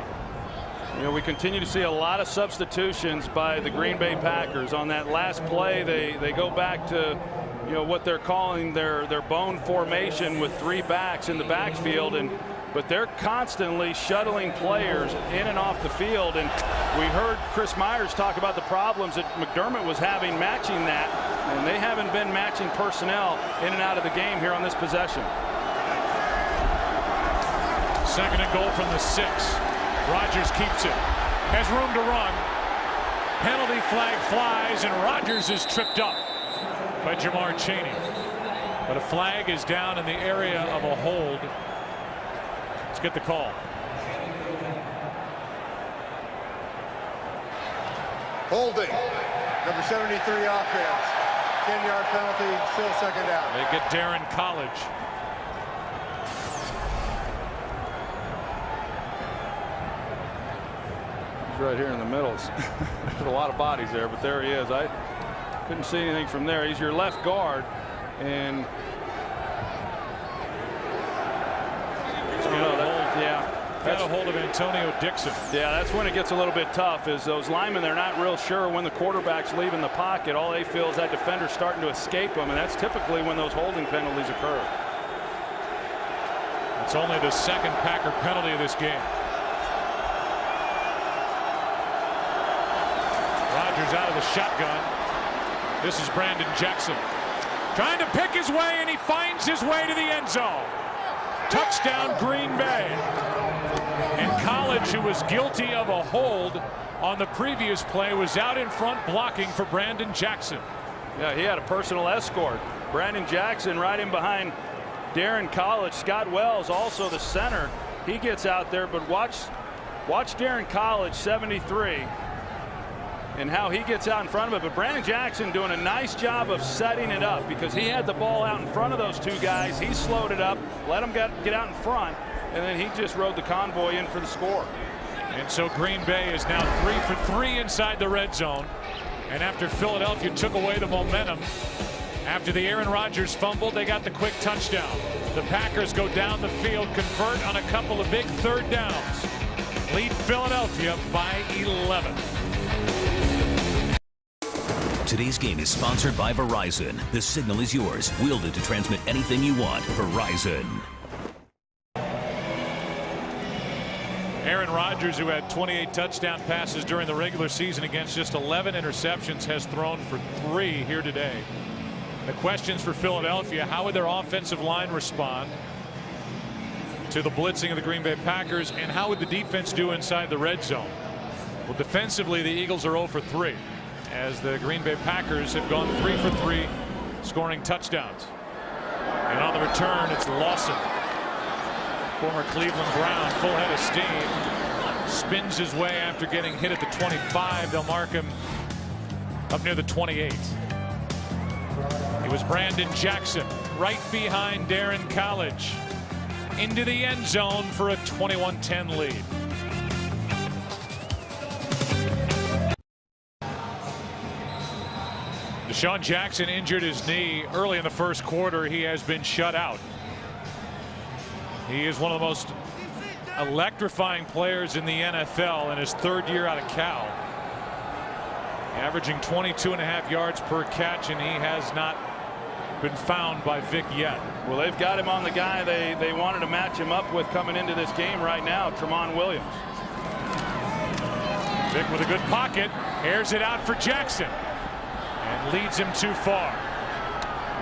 You know, we continue to see a lot of substitutions by the Green Bay Packers. On that last play, they go back to, you know, what they're calling their bone formation with 3 backs in the backfield, but they're constantly shuttling players in and off the field. And we heard Chris Myers talk about the problems that McDermott was having matching that, and they haven't been matching personnel in and out of the game here on this possession. 2nd and goal from the 6. Rodgers keeps it, has room to run. Penalty flag flies, and Rodgers is tripped up by Jamar Chaney. But a flag is down in the area of a hold. Let's get the call. Holding. Number 73 offense. 10-yard penalty, still 2nd down. They get Darren College. He's right here in the middle. There's a lot of bodies there, but there he is. I couldn't see anything from there. He's your left guard, and got a hold of Antonio Dixon. Yeah, that's when it gets a little bit tough, is those linemen, they're not real sure when the quarterback's leaving the pocket. All they feel is that defender's starting to escape them, and that's typically when those holding penalties occur. It's only the 2nd Packer penalty of this game. Rodgers out of the shotgun. This is Brandon Jackson trying to pick his way, and he finds his way to the end zone. Touchdown, Green Bay. And College, who was guilty of a hold on the previous play, was out in front blocking for Brandon Jackson. Yeah, he had a personal escort. Brandon Jackson right in behind Darren College. Scott Wells, also the center, he gets out there, but watch Darren College, 73, and how he gets out in front of it. But Brandon Jackson doing a nice job of setting it up, because he had the ball out in front of those 2 guys. He slowed it up, let them get out in front, and then he just rode the convoy in for the score. And so Green Bay is now 3 for 3 inside the red zone. And after Philadelphia took away the momentum, after the Aaron Rodgers fumble, they got the quick touchdown. The Packers go down the field, convert on a couple of big 3rd downs, lead Philadelphia by 11. Today's game is sponsored by Verizon. The signal is yours. Wield it to transmit anything you want. Verizon. Aaron Rodgers, who had 28 touchdown passes during the regular season against just 11 interceptions, has thrown for 3 here today. The questions for Philadelphia: how would their offensive line respond to the blitzing of the Green Bay Packers, and how would the defense do inside the red zone? Well, defensively, the Eagles are 0 for 3, as the Green Bay Packers have gone 3 for 3, scoring touchdowns. And on the return, it's Lawson, former Cleveland Brown, full head of steam, spins his way after getting hit at the 25. They'll mark him up near the 28. It was Brandon Jackson right behind Darren College into the end zone for a 21-10 lead. Deshaun Jackson injured his knee early in the 1st quarter. He has been shut out. He is one of the most electrifying players in the NFL in his 3rd year out of Cal, averaging 22.5 yards per catch, and he has not been found by Vic yet. Well, they've got him on the guy they wanted to match him up with coming into this game right now, Tramon Williams. Vic with a good pocket, airs it out for Jackson, and leads him too far.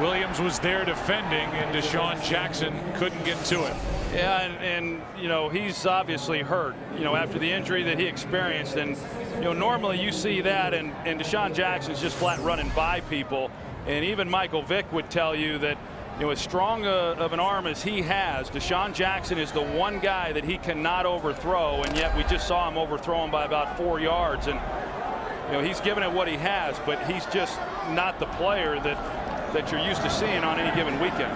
Williams was there defending, and Deshaun Jackson couldn't get to it. Yeah, and you know, he's obviously hurt, you know, after the injury that he experienced. And, you know, normally you see that, and Deshaun Jackson's just flat running by people. And even Michael Vick would tell you that, you know, as strong of an arm as he has, Deshaun Jackson is the one guy that he cannot overthrow, and yet we just saw him overthrow him by about 4 yards. And, you know, he's given it what he has, but he's just not the player that you're used to seeing on any given weekend.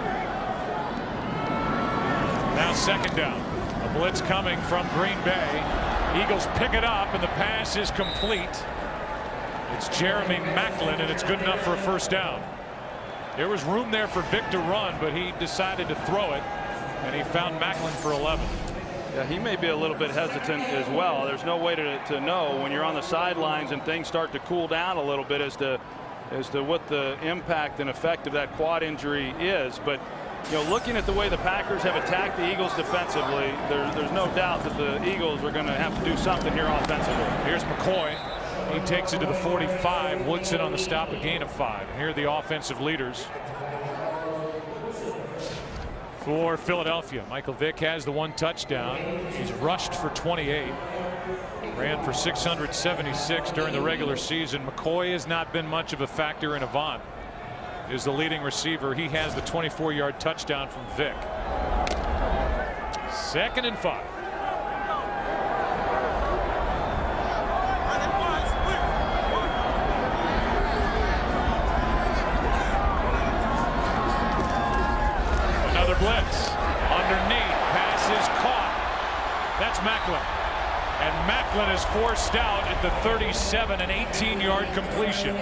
Now 2nd down. A blitz coming from Green Bay. Eagles pick it up, and the pass is complete. It's Jeremy Maclin, and it's good enough for a 1st down. There was room there for Vick to run, but he decided to throw it, and he found Maclin for 11. Yeah, he may be a little bit hesitant as well. There's no way to know when you're on the sidelines and things start to cool down a little bit as to what the impact and effect of that quad injury is. But, you know, looking at the way the Packers have attacked the Eagles defensively, there's no doubt that the Eagles are going to have to do something here offensively. Here's McCoy. He takes it to the 45. Woodson on the stop, a gain of 5. And here are the offensive leaders for Philadelphia. Michael Vick has the 1 touchdown. He's rushed for 28. Ran for 676 during the regular season. McCoy has not been much of a factor, and Avant is the leading receiver. He has the 24-yard touchdown from Vick. 2nd and 5. Another blitz. Underneath. Pass is caught. That's Maclin. And Maclin is forced out at the 37, an 18-yard completion.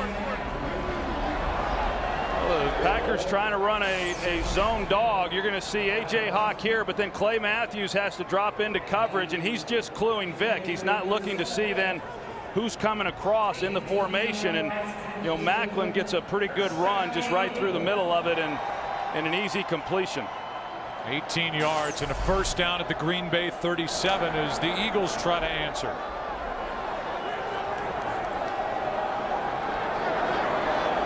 Well, the Packers trying to run a zone dog. You're going to see A.J. Hawk here, but then Clay Matthews has to drop into coverage, and he's just cluing Vick. He's not looking to see then who's coming across in the formation. And, you know, Maclin gets a pretty good run just right through the middle of it, and an easy completion. 18 yards and a 1st down at the Green Bay 37 as the Eagles try to answer.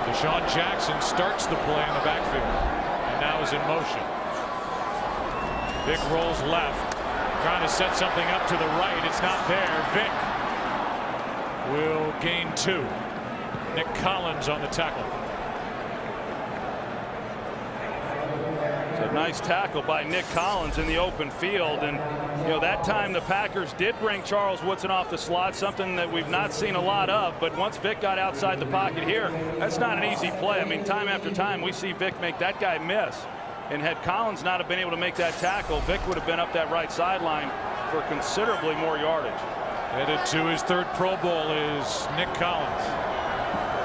Deshaun Jackson starts the play in the backfield and now is in motion. Vick rolls left, trying to set something up to the right. It's not there. Vick will gain 2. Nick Collins on the tackle. A nice tackle by Nick Collins in the open field. And, you know, that time the Packers did bring Charles Woodson off the slot, something that we've not seen a lot of. But once Vick got outside the pocket here, that's not an easy play. I mean, time after time we see Vick make that guy miss. And had Collins not have been able to make that tackle, Vick would have been up that right sideline for considerably more yardage. Headed to his 3rd Pro Bowl is Nick Collins.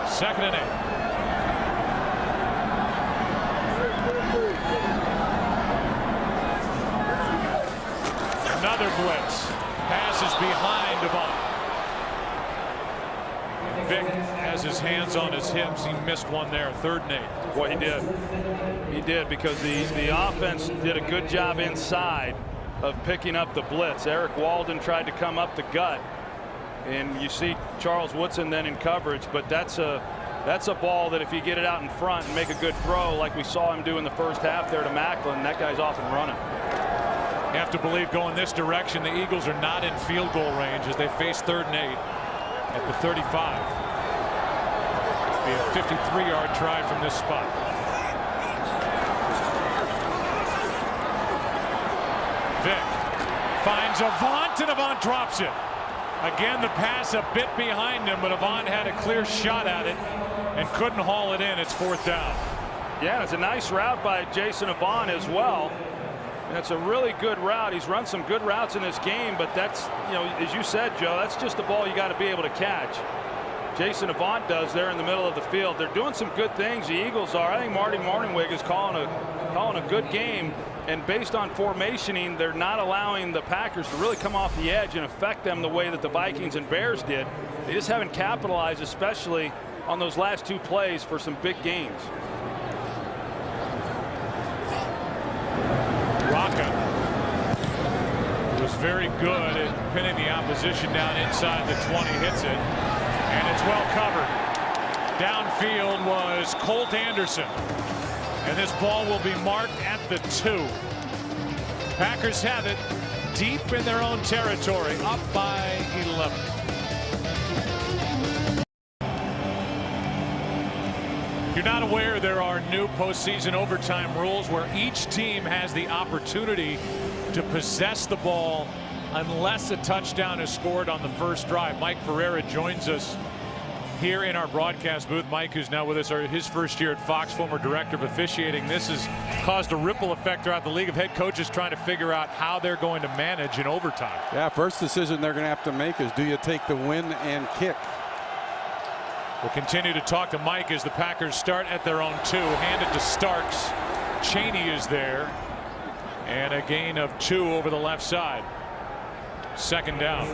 2nd and 8. Another blitz. Pass is behind Avant. Vick has his hands on his hips. He missed one there. 3rd and 8. Boy, he did. He did, because the offense did a good job inside of picking up the blitz. Eric Walden tried to come up the gut, and you see Charles Woodson then in coverage. But that's a ball that if you get it out in front and make a good throw like we saw him do in the 1st half there to Maclin, that guy's off and running. You have to believe going this direction, the Eagles are not in field goal range as they face 3rd and 8 at the 35. It'll be a 53-yard try from this spot. Vick finds Avant, and Avant drops it. Again, the pass a bit behind him, but Avant had a clear shot at it and couldn't haul it in. It's 4th down. Yeah, it's a nice route by Jason Avant as well. And it's a really good route. He's run some good routes in this game, but that's, you know, as you said, Joe, that's just the ball you got to be able to catch. Jason Avant does there in the middle of the field. They're doing some good things, the Eagles are. I think Marty Morningwig is calling a good game, and based on formationing, they're not allowing the Packers to really come off the edge and affect them the way that the Vikings and Bears did. They just haven't capitalized, especially on those last 2 plays, for some big gains. Rocca was very good at pinning the opposition down inside the 20, hits it, and it's well covered. Downfield was Colt Anderson. And this ball will be marked at the 2. Packers have it deep in their own territory, up by 11. If you're not aware, there are new postseason overtime rules where each team has the opportunity to possess the ball unless a touchdown is scored on the first drive. Mike Ferreira joins us here in our broadcast booth. Mike, who's now with us, his first year at Fox, former director of officiating. This has caused a ripple effect throughout the league of head coaches trying to figure out how they're going to manage in overtime. Yeah, first decision they're going to have to make is, do you take the win and kick? We'll continue to talk to Mike as the Packers start at their own 2. Handed to Starks. Cheney is there. And a gain of 2 over the left side. Second down.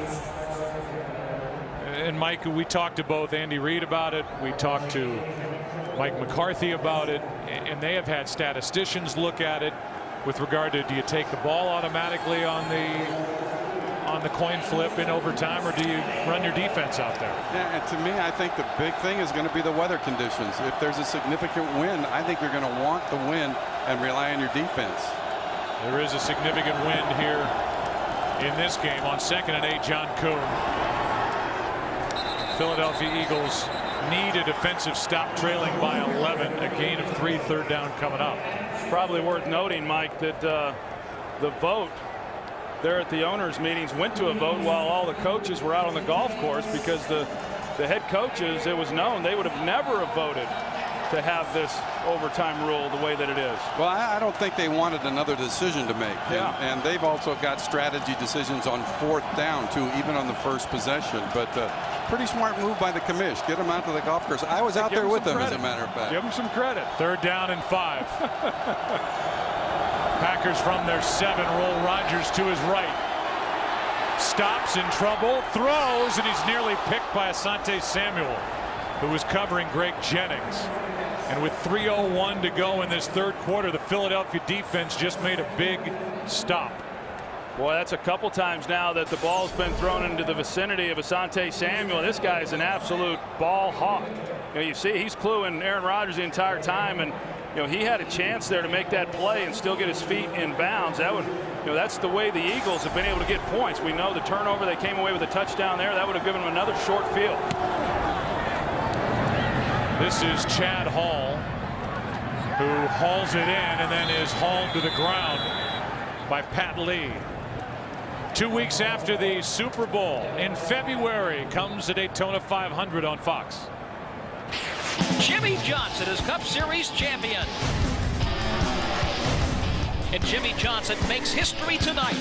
And Mike, we talked to both Andy Reid about it. We talked to Mike McCarthy about it. And they have had statisticians look at it with regard to, do you take the ball automatically on the coin flip in overtime, or do you run your defense out there? Yeah, and to me, I think the big thing is going to be the weather conditions. If there's a significant wind, I think you're going to want the wind and rely on your defense. There is a significant wind here in this game. On 2nd and 8, John Kuhn. Philadelphia Eagles need a defensive stop, trailing by 11. A gain of 3, 3rd down coming up. It's probably worth noting, Mike, that the vote there at the owners' meetings went to a vote while all the coaches were out on the golf course, because the head coaches, it was known they would have never have voted to have this overtime rule the way that it is. Well, I don't think they wanted another decision to make. Yeah. And they've also got strategy decisions on 4th down, too, even on the first possession. But pretty smart move by the commish. Get them out to the golf course. I was out there with them, as a matter of fact. Give them some credit. 3rd down and 5. Packers from their 7 roll Rodgers to his right. Stops in trouble, throws, and he's nearly picked by Asante Samuel, who was covering Greg Jennings. And with 3:01 to go in this 3rd quarter, the Philadelphia defense just made a big stop. Boy, that's a couple times now that the ball's been thrown into the vicinity of Asante Samuel. This guy is an absolute ball hawk. You see, he's cluing Aaron Rodgers the entire time, and he had a chance there to make that play and still get his feet in bounds. That would, that's the way the Eagles have been able to get points. We know the turnover, they came away with a touchdown there. That would have given them another short field. This is Chad Hall, who hauls it in and then is hauled to the ground by Pat Lee. 2 weeks after the Super Bowl in February comes the Daytona 500 on Fox. Jimmy Johnson is Cup Series champion. And Jimmy Johnson makes history tonight,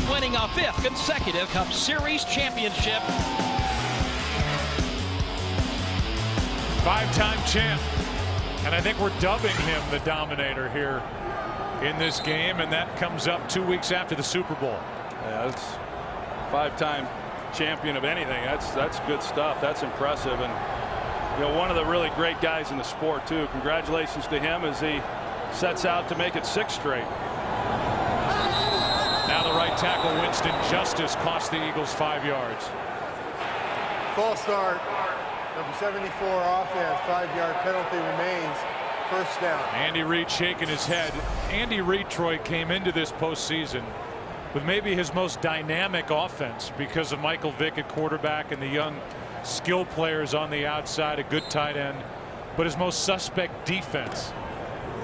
winning a 5th consecutive Cup Series championship. 5-time champ. And I think we're dubbing him the Dominator here in this game, and that comes up 2 weeks after the Super Bowl. Yeah, that's 5-time champion of anything. That's good stuff. That's impressive. And one of the really great guys in the sport too. Congratulations to him as he sets out to make it 6 straight. Now the right tackle Winston Justice cost the Eagles 5 yards. False start. Number 74 offense. 5-yard penalty remains. 1st down. Andy Reid shaking his head. Andy Reid, Troy, came into this postseason with maybe his most dynamic offense because of Michael Vick at quarterback and the young skill players on the outside, a good tight end, but his most suspect defense.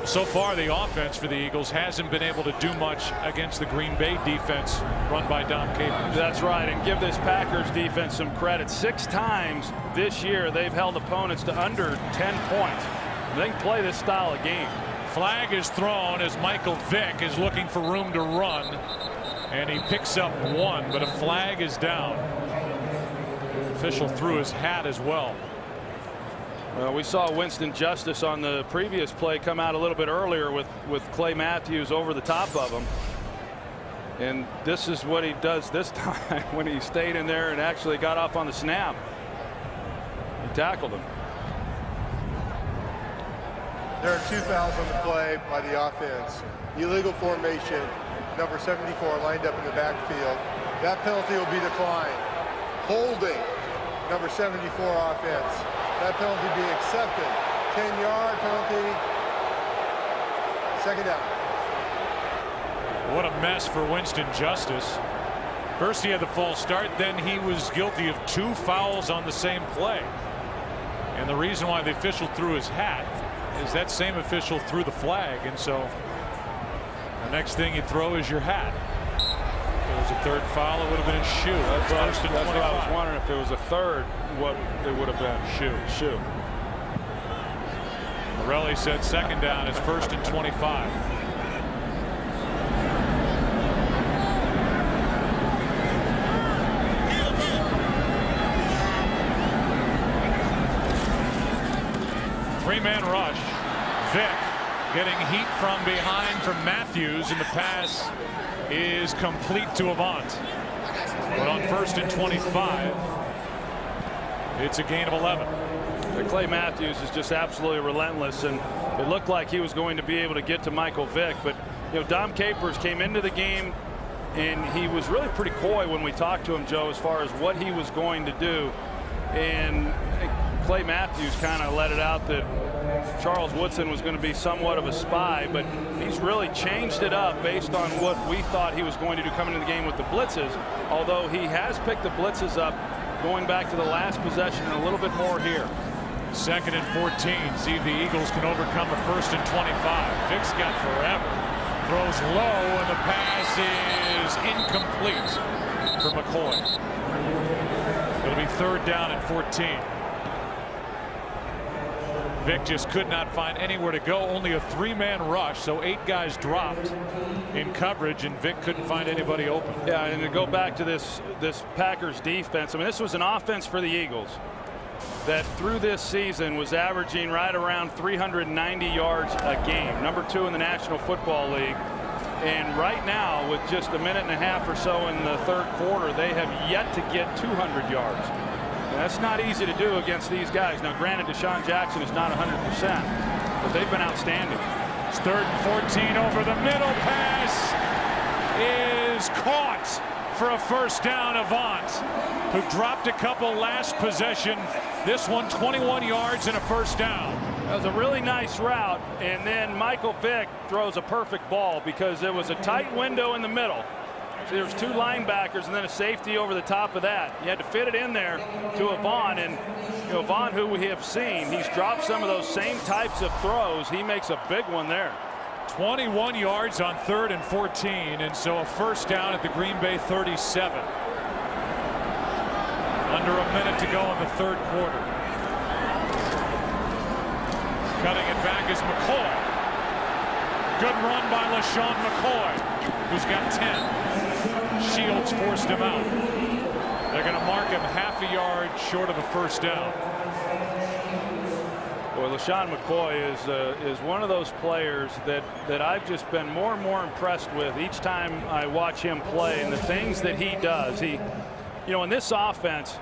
So far, the offense for the Eagles hasn't been able to do much against the Green Bay defense run by Dom Capers. That's right, and give this Packers defense some credit. 6 times this year they've held opponents to under 10 points. They can play this style of game. Flag is thrown as Michael Vick is looking for room to run, and he picks up 1, but a flag is down. The official threw his hat as well. Well, we saw Winston Justice on the previous play come out a little bit earlier with Clay Matthews over the top of him. And this is what he does this time when he stayed in there and actually got off on the snap. He tackled him. There are 2 fouls on the play by the offense. Illegal formation. Number 74 lined up in the backfield. That penalty will be declined. Holding. Number 74 offense. That penalty being accepted. 10-yard penalty. Second down. What a mess for Winston Justice. First he had the false start, then he was guilty of 2 fouls on the same play. And the reason why the official threw his hat is that same official threw the flag, and so the next thing you throw is your hat. If it was a third foul, it would have been a shoe. That's what I was wondering. If it was a third, what it would have been. Shoe. Morelli said second down is 1st and 25. Three-man rush. Vick getting heat from behind from Matthews, and the pass is complete to Avant. But on 1st and 25, it's a gain of 11. Clay Matthews is just absolutely relentless, and it looked like he was going to be able to get to Michael Vick, but Dom Capers came into the game and he was really pretty coy when we talked to him, Joe, as far as what he was going to do. And Clay Matthews kind of let it out that Charles Woodson was going to be somewhat of a spy, but he's really changed it up based on what we thought he was going to do coming into the game with the blitzes, although he has picked the blitzes up going back to the last possession and a little bit more here. 2nd and 14. See if the Eagles can overcome a 1st and 25. Vick's got forever. Throws low, and the pass is incomplete for McCoy. It'll be 3rd down and 14. Vick just could not find anywhere to go. Only a 3-man rush, so 8 guys dropped in coverage, and Vick couldn't find anybody open. Yeah, and to go back to this Packers defense, I mean, this was an offense for the Eagles that through this season was averaging right around 390 yards a game, #2 in the National Football League. And right now, with just a minute and a half or so in the 3rd quarter, they have yet to get 200 yards. And that's not easy to do against these guys. Now, granted, Deshaun Jackson is not 100%, but they've been outstanding. It's 3rd and 14 over the middle. Pass is caught for a 1st down. Avant, who dropped a couple last possession. This one 21 yards and a 1st down. That was a really nice route, and then Michael Vick throws a perfect ball because there was a tight window in the middle. So there was 2 linebackers and then a safety over the top of that. You had to fit it in there to Avant, and Avant, who we have seen, he's dropped some of those same types of throws. He makes a big one there. 21 yards on 3rd and 14, and so a 1st down at the Green Bay 37. Under a minute to go in the 3rd quarter. Cutting it back is McCoy. Good run by LaShawn McCoy, who's got 10. Shields forced him out. They're going to mark him half a yard short of a 1st down. Boy, LaShawn McCoy is one of those players that I've just been more and more impressed with each time I watch him play, and the things that he does. He, in this offense,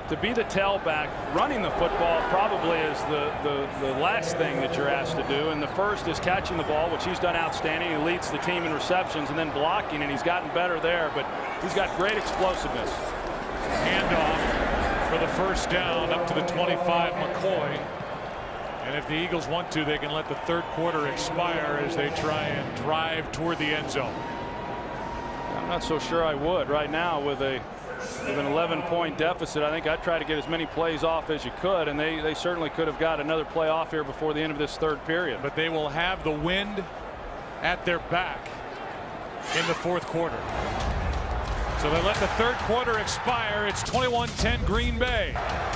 to be the tailback, running the football probably is the last thing that you're asked to do. And the first is catching the ball, which he's done outstanding. He leads the team in receptions, and then blocking, and he's gotten better there. But he's got great explosiveness. Handoff for the 1st down up to the 25, McCoy. And if the Eagles want to, they can let the 3rd quarter expire as they try and drive toward the end zone. I'm not so sure I would right now with an 11-point deficit. I think I'd try to get as many plays off as you could, and they certainly could have got another play off here before the end of this 3rd period. But they will have the wind at their back in the 4th quarter. So they let the 3rd quarter expire. It's 21-10 Green Bay.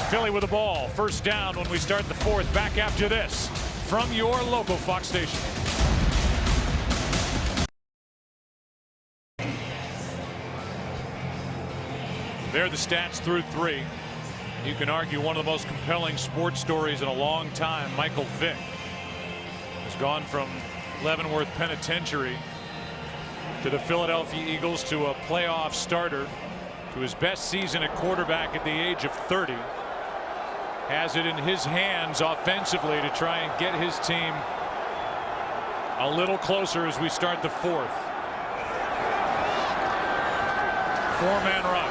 Philly with the ball. 1st down when we start the 4th. Back after this from your local Fox station. There are the stats through 3. You can argue one of the most compelling sports stories in a long time. Michael Vick has gone from Leavenworth Penitentiary to the Philadelphia Eagles to a playoff starter to his best season at quarterback at the age of 30. Has it in his hands offensively to try and get his team a little closer as we start the 4th. 4-man rush.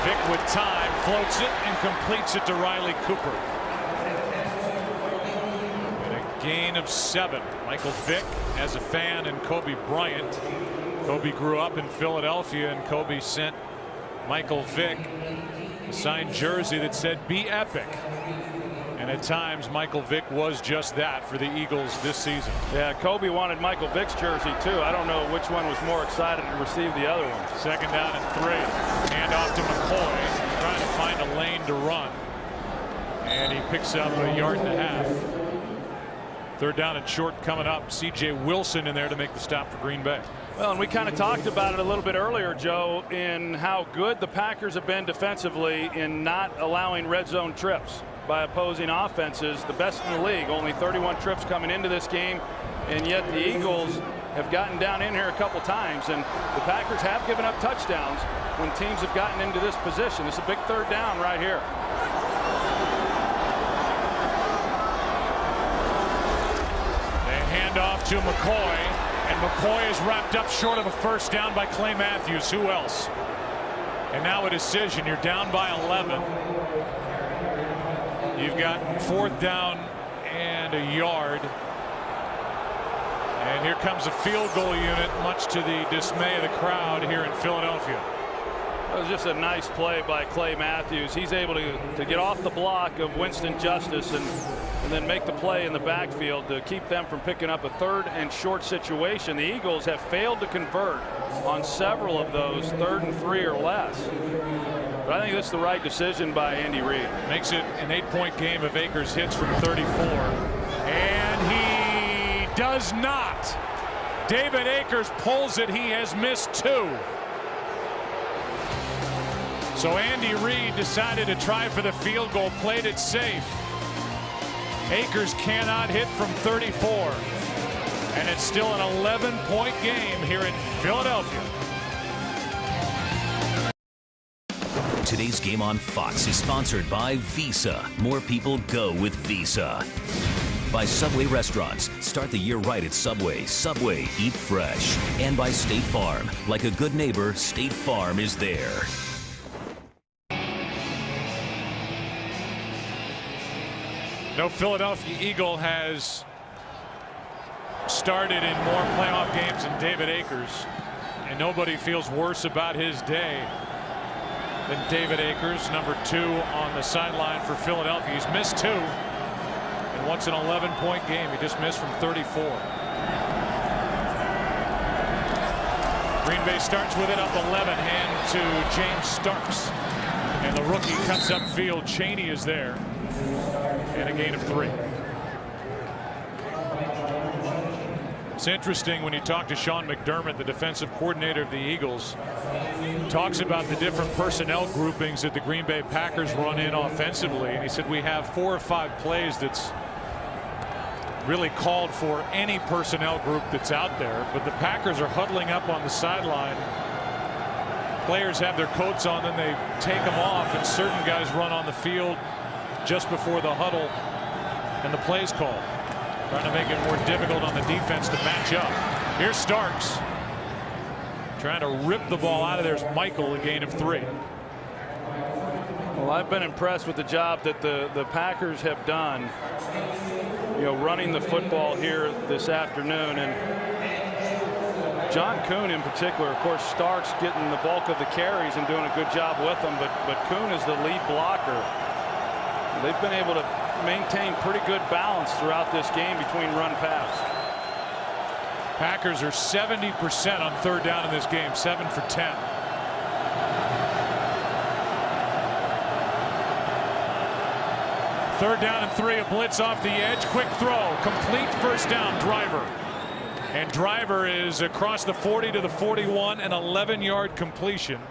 Vick with time, floats it and completes it to Riley Cooper. gain of 7. Michael Vick has a fan in Kobe Bryant. Kobe grew up in Philadelphia, and Kobe sent Michael Vick a signed jersey that said "Be Epic." And at times, Michael Vick was just that for the Eagles this season. Yeah, Kobe wanted Michael Vick's jersey, too. I don't know which one was more excited to receive the other one. 2nd down and 3. Hand off to McCoy, trying to find a lane to run. And he picks up a 1.5 yards. 3rd down and short coming up. C.J. Wilson in there to make the stop for Green Bay. Well, and we kind of talked about it a little bit earlier, Joe, in how good the Packers have been defensively in not allowing red zone trips by opposing offenses. The best in the league. Only 31 trips coming into this game, and yet the Eagles have gotten down in here a couple times, and the Packers have given up touchdowns when teams have gotten into this position. It's a big 3rd down right here. They hand off to McCoy, and McCoy is wrapped up short of a 1st down by Clay Matthews. Who else? And now a decision. You're down by 11. You've got 4th down and a 1 yard. And here comes a field goal unit, much to the dismay of the crowd here in Philadelphia. It was just a nice play by Clay Matthews. He's able to get off the block of Winston Justice and then make the play in the backfield to keep them from picking up a 3rd and short situation. The Eagles have failed to convert on several of those 3rd and 3 or less. But I think that's the right decision by Andy Reid. Makes it an 8-point game if Akers hits from 34. And he does not. David Akers pulls it. He has missed 2. So Andy Reid decided to try for the field goal, played it safe. Akers cannot hit from 34. And it's still an 11-point game here in Philadelphia. Today's game on Fox is sponsored by Visa. More people go with Visa. By Subway Restaurants. Start the year right at Subway. Subway, eat fresh. And by State Farm. Like a good neighbor, State Farm is there. No Philadelphia Eagle has started in more playoff games than David Akers. And nobody feels worse about his day than David Akers, number 2 on the sideline for Philadelphia. He's missed 2. And what's an 11-point game? He just missed from 34. Green Bay starts with it up 11. Hand to James Starks. And the rookie cuts upfield. Chaney is there. And a gain of 3. It's interesting when you talk to Sean McDermott, the defensive coordinator of the Eagles, talks about the different personnel groupings that the Green Bay Packers run in offensively. And he said we have 4 or 5 plays that's really called for any personnel group that's out there. But the Packers are huddling up on the sideline. Players have their coats on, then they take them off, and certain guys run on the field just before the huddle and the plays called, trying to make it more difficult on the defense to match up. Here's Starks trying to rip the ball out of there. There's Michael, a gain of 3. Well, I've been impressed with the job that the Packers have done, running the football here this afternoon. And John Kuhn in particular, of course, Starks getting the bulk of the carries and doing a good job with them, but Kuhn is the lead blocker. They've been able to maintain pretty good balance throughout this game between run pass. Packers are 70% on 3rd down in this game, 7 for 10. Third down and 3, a blitz off the edge, quick throw, complete 1st down. Driver. And Driver is across the 40 to the 41, an 11-yard completion.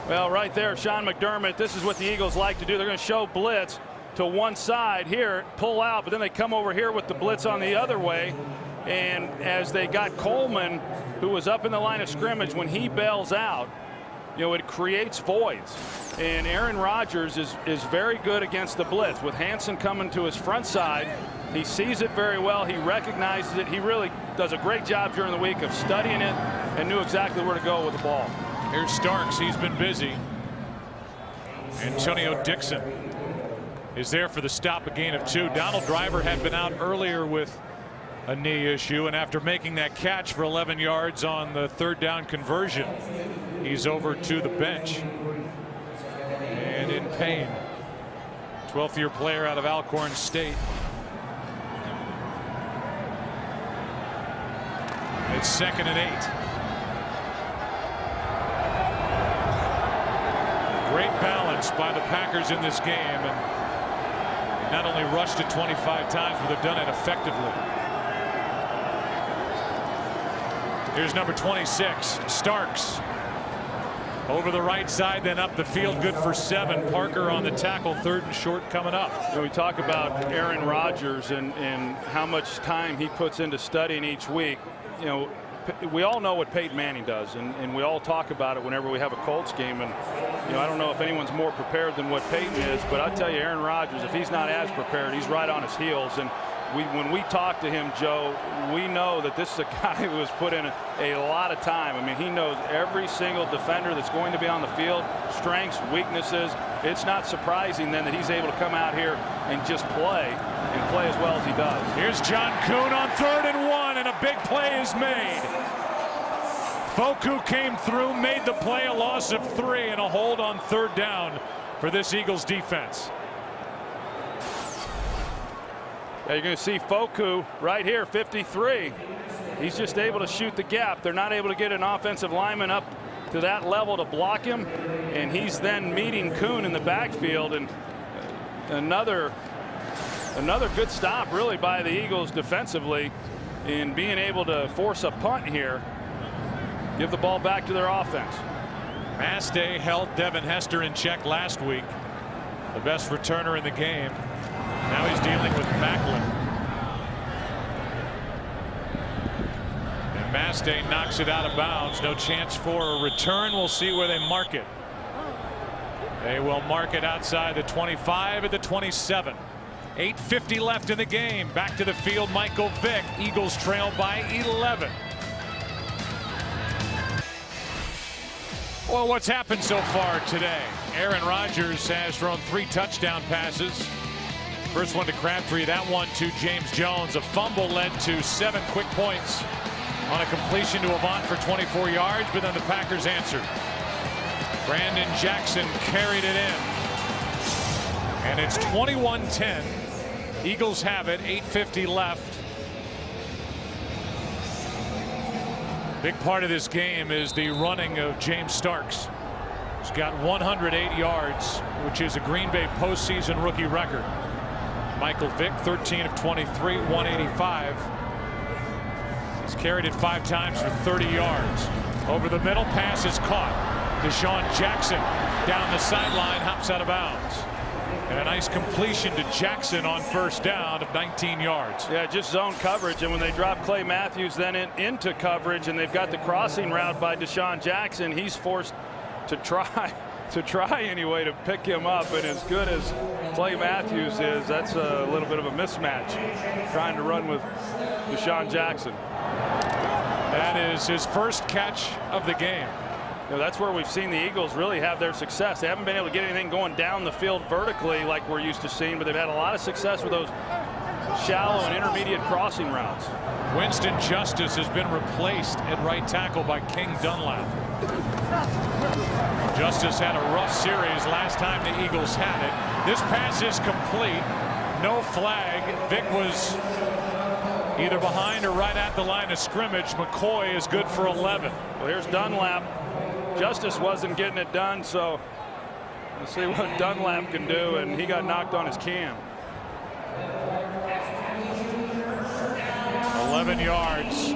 Well, right there, Sean McDermott, this is what the Eagles like to do. They're going to show blitz to one side here, pull out, but then they come over here with the blitz on the other way. And as they got Coleman, who was up in the line of scrimmage, when he bails out, it creates voids. And Aaron Rodgers is very good against the blitz. With Hansen coming to his front side, he sees it very well. He recognizes it. He really does a great job during the week of studying it and knew exactly where to go with the ball. Here's Starks. He's been busy. Antonio Dixon is there for the stop, a gain of 2. Donald Driver had been out earlier with a knee issue, and after making that catch for 11 yards on the 3rd down conversion, he's over to the bench and in pain. 12th-year player out of Alcorn State. It's 2nd and 8. Great balance by the Packers in this game, and not only rushed it 25 times, but they've done it effectively. Here's number 26, Starks. Over the right side, then up the field, good for 7. Parker on the tackle, 3rd and short coming up. You know, we talk about Aaron Rodgers and how much time he puts into studying each week. You know, we all know what Peyton Manning does, and we all talk about it whenever we have a Colts game. And you know, I don't know if anyone's more prepared than what Peyton is, but I tell you, Aaron Rodgers, if he's not as prepared, he's right on his heels. And when we talk to him, Joe, we know that this is a guy who has put in a lot of time. I mean, he knows every single defender that's going to be on the field, strengths, weaknesses. It's not surprising then that he's able to come out here and just play as well as he does. Here's John Kuhn on 3rd and 1, and a big play is made. Foku came through, made the play, a loss of 3, and a hold on 3rd down for this Eagles defense. Yeah, you're going to see Foku right here, 53. He's just able to shoot the gap. They're not able to get an offensive lineman up to that level to block him, and he's then meeting Kuhn in the backfield. And another good stop really by the Eagles defensively in being able to force a punt here, give the ball back to their offense. Mastay held Devin Hester in check last week, the best returner in the game. Now he's dealing with Macklin. And Mastay knocks it out of bounds. No chance for a return. We'll see where they mark it. They will mark it outside the 25 at the 27. 8:50 left in the game. Back to the field, Michael Vick. Eagles trail by 11. Well, what's happened so far today? Aaron Rodgers has thrown 3 touchdown passes. First one to Crabtree, that one to James Jones. A fumble led to 7 quick points on a completion to Avant for 24 yards, but then the Packers answered. Brandon Jackson carried it in. And it's 21-10. Eagles have it, 8:50 left. Big part of this game is the running of James Starks. He's got 108 yards, which is a Green Bay postseason rookie record. Michael Vick, 13 of 23, 185. He's carried it 5 times for 30 yards. Over the middle, pass is caught. Deshaun Jackson down the sideline, hops out of bounds. And a nice completion to Jackson on 1st down of 19 yards. Yeah, just zone coverage, and when they drop Clay Matthews then into coverage, and they've got the crossing route by Deshaun Jackson, he's forced to try anyway to pick him up. And as good as Clay Matthews is, that's a little bit of a mismatch trying to run with Deshaun Jackson. That is his first catch of the game. You know, that's where we've seen the Eagles really have their success. They haven't been able to get anything going down the field vertically like we're used to seeing, but they've had a lot of success with those shallow and intermediate crossing routes. Winston Justice has been replaced at right tackle by King Dunlap. Justice had a rough series last time the Eagles had it. This pass is complete. No flag. Vick was either behind or right at the line of scrimmage. McCoy is good for 11. Well, here's Dunlap. Justice wasn't getting it done, so we'll see what Dunlap can do, and he got knocked on his cam. 11 yards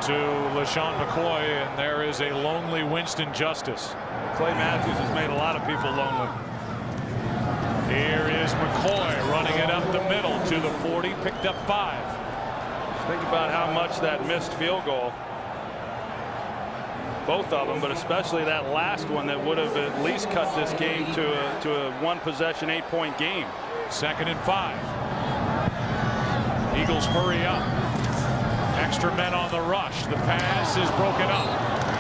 to LaShawn McCoy, and there is a lonely Winston Justice. Clay Matthews has made a lot of people lonely. Here is McCoy running it up the middle to the 40, picked up 5. Think about how much that missed field goal, both of them, but especially that last one that would have at least cut this game to a 1-possession 8-point game. 2nd and 5. Eagles hurry up. Extra men on the rush. The pass is broken up.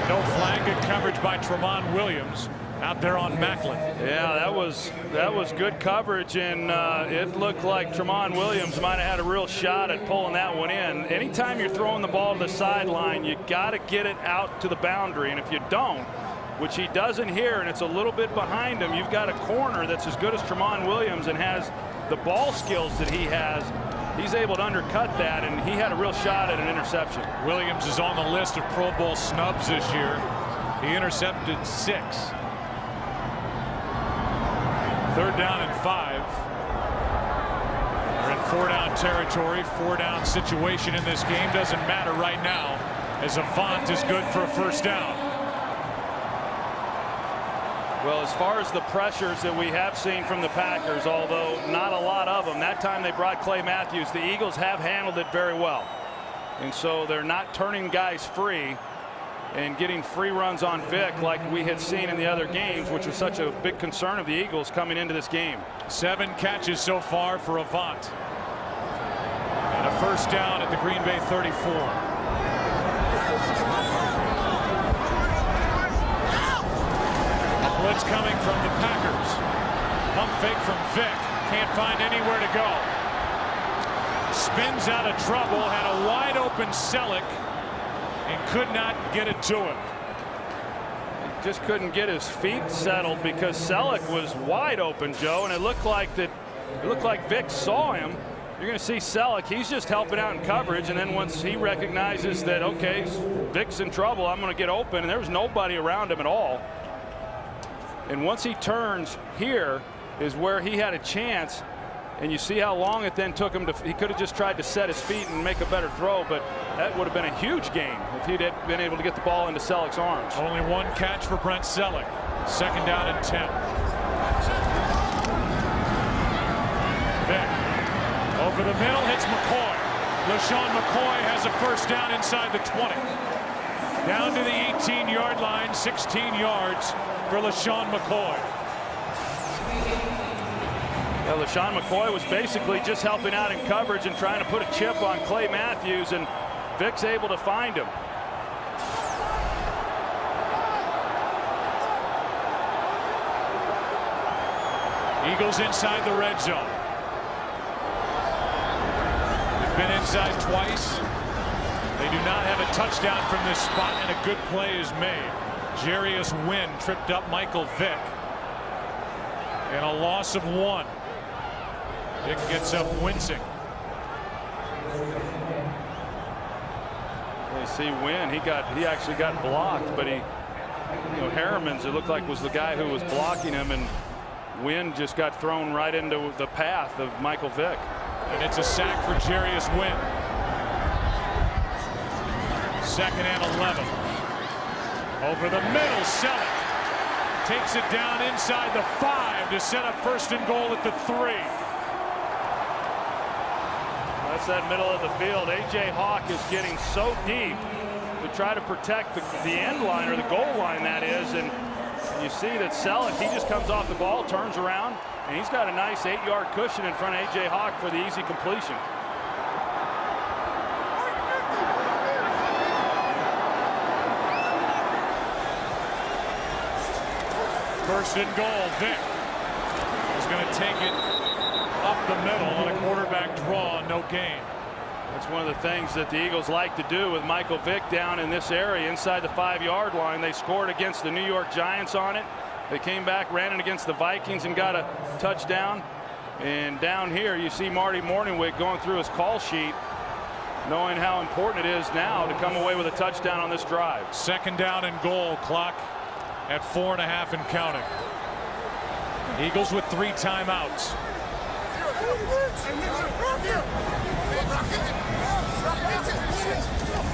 No flag. Good coverage by Tremont Williams. out there on Macklin. Yeah, that was good coverage, and it looked like Tramon Williams might have had a real shot at pulling that one in. Anytime you're throwing the ball to the sideline, you got to get it out to the boundary, and if you don't, which he doesn't here, and it's a little bit behind him, you've got a corner that's as good as Tramon Williams and has the ball skills that he has. He's able to undercut that, and he had a real shot at an interception. Williams is on the list of Pro Bowl snubs this year. He intercepted 6. 3rd down and 5. We're in 4-down territory, 4-down situation in this game. Doesn't matter right now, as Avant is good for a 1st down. Well, as far as the pressures that we have seen from the Packers, although not a lot of them, that time they brought Clay Matthews, the Eagles have handled it very well. And so they're not turning guys free and getting free runs on Vic like we had seen in the other games, which was such a big concern of the Eagles coming into this game. 7 catches so far for Avant. And a 1st down at the Green Bay 34. Blitz coming from the Packers. Pump fake from Vic. Can't find anywhere to go. Spins out of trouble. Had a wide open Selleck and could not get it to him. He just couldn't get his feet settled because Selleck was wide open, Joe, and it looked like Vic saw him. You're going to see Selleck. He's just helping out in coverage, and then once he recognizes that, okay, Vic's in trouble, I'm going to get open, and there was nobody around him at all. And once he turns here is where he had a chance, and you see how long it then took him to. He could have just tried to set his feet and make a better throw, but that would have been a huge gain if he'd been able to get the ball into Selleck's arms. Only 1 catch for Brent Selleck. 2nd down and 10. Vic over the middle, hits McCoy. LaShawn McCoy has a 1st down inside the 20. Down to the 18-yard line, 16 yards for LaShawn McCoy. Yeah, LaShawn McCoy was basically just helping out in coverage and trying to put a chip on Clay Matthews, and Vic's able to find him. Eagles inside the red zone. They've been inside twice. They do not have a touchdown from this spot, and a good play is made. Jarius Wynn tripped up Michael Vick. And a loss of 1. Vick gets up wincing. You see Wynn, he actually got blocked, but Harriman's, it looked like, was the guy who was blocking him, and Wynn just got thrown right into the path of Michael Vick. And it's a sack for Jarius Wynn. 2nd and 11. Over the middle, Selleck takes it down inside the 5 to set up 1st and goal at the 3. That's that middle of the field. A.J. Hawk is getting so deep to try to protect the end line, or the goal line, that is, and you see that Selleck, he just comes off the ball, turns around, and he's got a nice 8-yard cushion in front of A.J. Hawk for the easy completion. First and goal. Vic is going to take it up the middle on a quarterback draw. No gain. That's one of the things that the Eagles like to do with Michael Vick down in this area inside the 5-yard line. They scored against the New York Giants on it. They came back, ran it against the Vikings, and got a touchdown. And down here you see Marty Morningwig going through his call sheet, knowing how important it is now to come away with a touchdown on this drive. 2nd down and goal. Clock at 4.5 and counting. Eagles with 3 timeouts.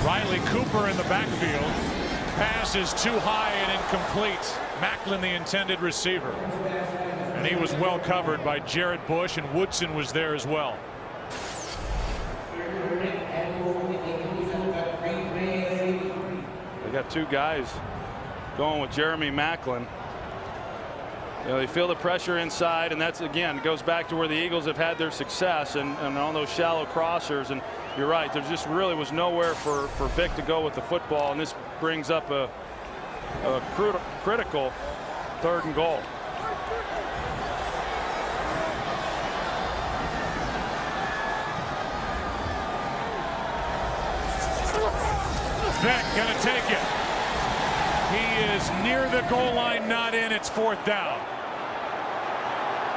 Riley Cooper in the backfield. Pass is too high and incomplete. Macklin, the intended receiver. And he was well covered by Jared Bush, and Woodson was there as well. They got 2 guys going with Jeremy Macklin. They feel the pressure inside, and that's, again, goes back to where the Eagles have had their success and on those shallow crossers. And you're right, there just really was nowhere for Vic to go with the football, and this brings up a critical 3rd and goal. Vick gonna take it. He is near the goal line, not in. It's 4th down.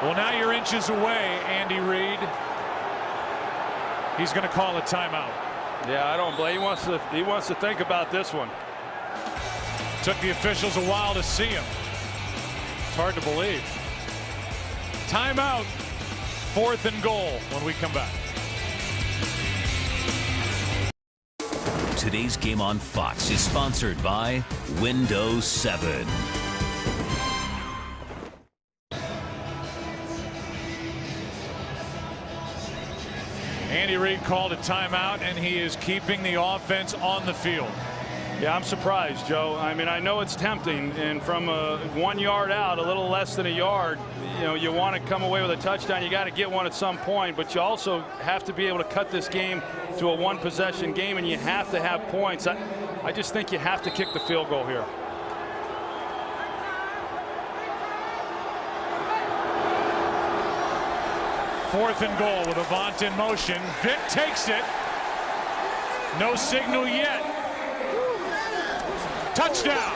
Well, now you're inches away, Andy Reid. He's going to call a timeout. Yeah, I don't blame. He wants to think about this one. Took the officials a while to see him. It's hard to believe. Timeout. 4th and goal when we come back. Today's game on Fox is sponsored by Windows 7. Andy Reid called a timeout, and he is keeping the offense on the field. Yeah, I'm surprised, Joe. I mean, I know it's tempting, and from 1 yard out, a little less than a yard, you know, you want to come away with a touchdown. You got to get one at some point, but you also have to be able to cut this game to a 1-possession game, and you have to have points. I just think you have to kick the field goal here. Fourth and goal with Avant in motion. Vick takes it. No signal yet. Touchdown.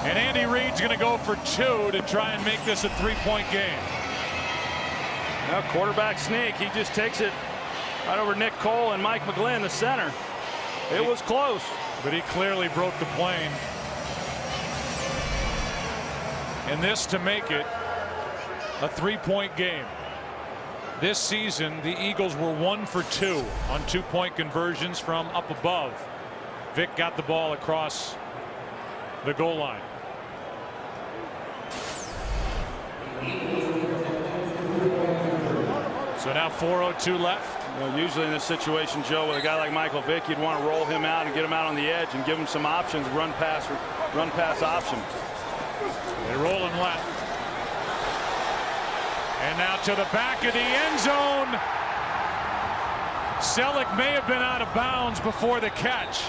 And Andy Reid's going to go for 2 to try and make this a 3-point game. Now, quarterback sneak. He just takes it right over Nick Cole and Mike McGlynn, the center. It was close. But he clearly broke the plane. And this to make it a 3-point game. This season, the Eagles were 1 for 2 on 2-point conversions from up above. Vick got the ball across the goal line. So now 4:02 left. Well, usually in this situation, Joe, with a guy like Michael Vick, you'd want to roll him out and get him out on the edge and give him some options, run pass option. They roll him left. And now to the back of the end zone. Selleck may have been out of bounds before the catch.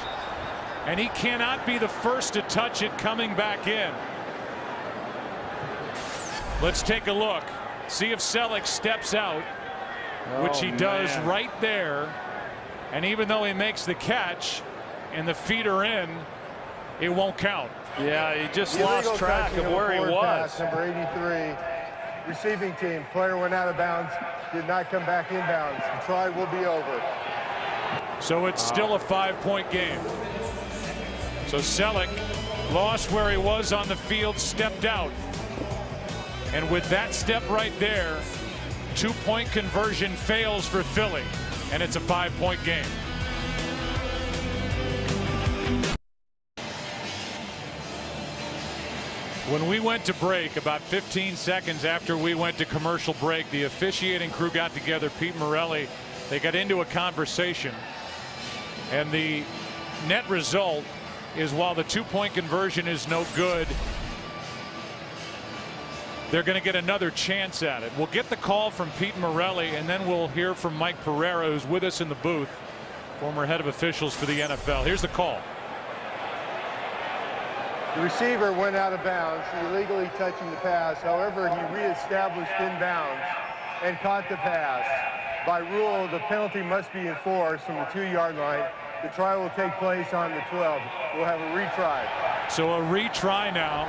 And he cannot be the first to touch it coming back in. Let's take a look. See if Selleck steps out, which he does right there. And even though he makes the catch and the feet are in, it won't count. Yeah, he just lost track of where he was. Pass, number 83, receiving team. Player went out of bounds, did not come back in bounds. The try will be over. So it's still a 5-point game. So Selleck lost where he was on the field, stepped out. And with that step right there, 2-point conversion fails for Philly, and it's a 5-point game. When we went to break, about 15 seconds after we went to commercial break, the officiating crew got together, Pete Morelli. They got into a conversation. And the net result is, while the 2-point conversion is no good, they're going to get another chance at it. We'll get the call from Pete Morelli, and then we'll hear from Mike Pereira, who's with us in the booth, former head of officials for the NFL. Here's the call. The receiver went out of bounds, illegally touching the pass. However, he reestablished in bounds and caught the pass. By rule, the penalty must be enforced from the 2-yard line. The try will take place on the 12. We'll have a retry. So a retry now.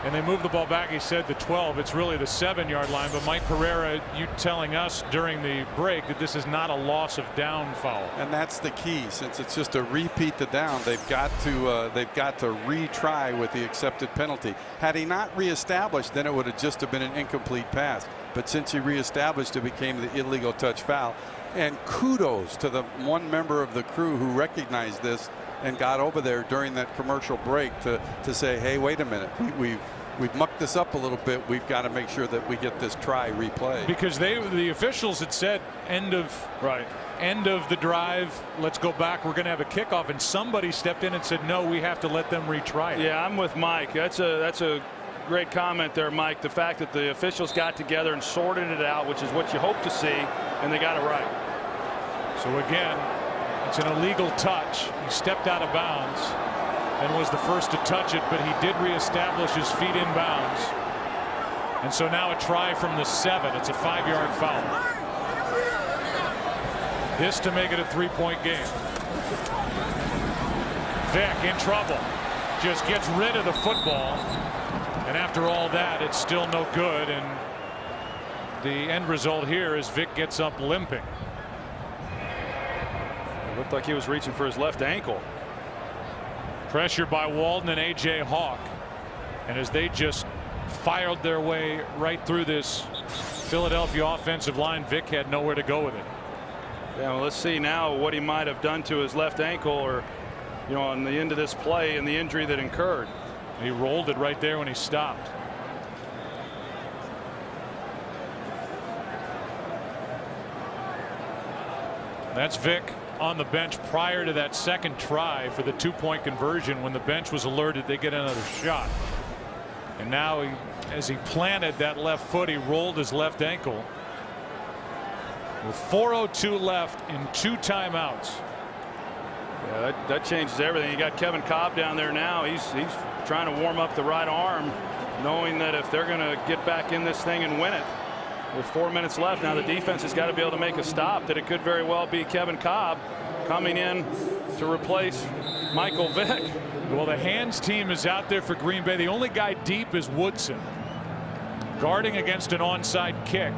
And they move the ball back. He said the 12. It's really the 7-yard line. But Mike Pereira, you telling us during the break that this is not a loss of down foul. And that's the key. Since it's just a repeat the down, they've got to retry with the accepted penalty. Had he not reestablished, then it would have just been an incomplete pass. But since he reestablished, it became the illegal touch foul. And kudos to the one member of the crew who recognized this and got over there during that commercial break to say, hey, wait a minute, we've mucked this up a little bit. We've got to make sure that we get this try replayed. Because the officials had said end of the drive, let's go back, we're going to have a kickoff, and somebody stepped in and said no, we have to let them retry it. Yeah, I'm with Mike. That's a great comment there, Mike. The fact that the officials got together and sorted it out, which is what you hope to see, and they got it right. So again, It's an illegal touch. He stepped out of bounds and was the first to touch it, but he did reestablish his feet in bounds. And so now a try from the 7. It's a 5-yard foul. This to make it a 3-point game. Vick in trouble. Just gets rid of the football. And after all that, it's still no good. And the end result here is Vick gets up limping. It looked like he was reaching for his left ankle. Pressure by Walden and A.J. Hawk. And as they just fired their way right through this Philadelphia offensive line, Vick had nowhere to go with it. Yeah, well, let's see now what he might have done to his left ankle, or, you know, on the end of this play and the injury that incurred. He rolled it right there when he stopped. That's Vick on the bench prior to that second try for the 2-point conversion. When the bench was alerted, they get another shot. And now, as he planted that left foot, he rolled his left ankle. With 4:02 left in 2 timeouts. Yeah, that changes everything. You got Kevin Cobb down there now. He's trying to warm up the right arm, knowing that if they're going to get back in this thing and win it, with 4 minutes left, now the defense has got to be able to make a stop. That it could very well be Kevin Cobb coming in to replace Michael Vick. Well, the hands team is out there for Green Bay. The only guy deep is Woodson, guarding against an onside kick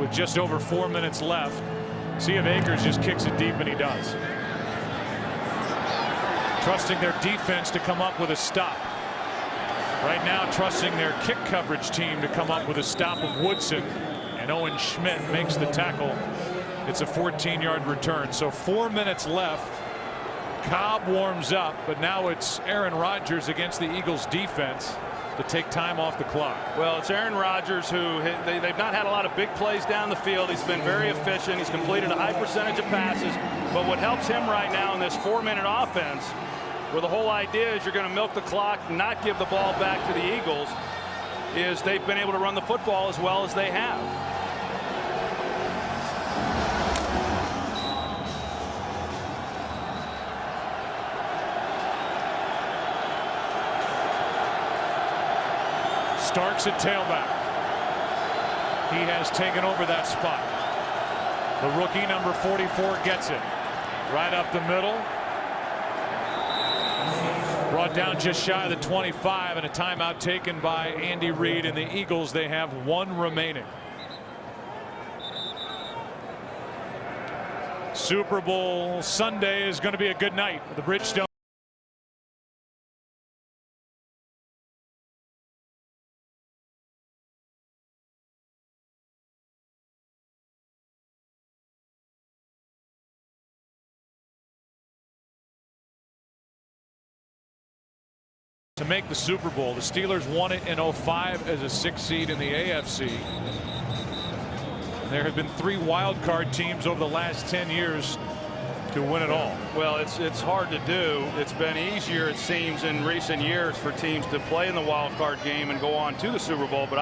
with just over 4 minutes left. See if Akers just kicks it deep, and he does. Trusting their defense to come up with a stop. Right now, trusting their kick coverage team to come up with a stop of Woodson. And Owen Schmidt makes the tackle. It's a 14-yard return. So 4 minutes left. Cobb warms up, but now it's Aaron Rodgers against the Eagles defense to take time off the clock. Well, it's Aaron Rodgers who they've not had a lot of big plays down the field. He's been very efficient. He's completed a high percentage of passes. But what helps him right now in this 4-minute offense, where the whole idea is you're going to milk the clock, not give the ball back to the Eagles, is they've been able to run the football as well as they have. Starks at tailback. He has taken over that spot. The rookie, number 44, gets it right up the middle. Brought down just shy of the 25, and a timeout taken by Andy Reid. And the Eagles, they have 1 remaining. Super Bowl Sunday is going to be a good night. The Bridgestone to make the Super Bowl. The Steelers won it in 05 as a 6th seed in the AFC. And there have been 3 wild card teams over the last 10 years to win it all. Well, it's hard to do. It's been easier, it seems, in recent years for teams to play in the wild card game and go on to the Super Bowl. But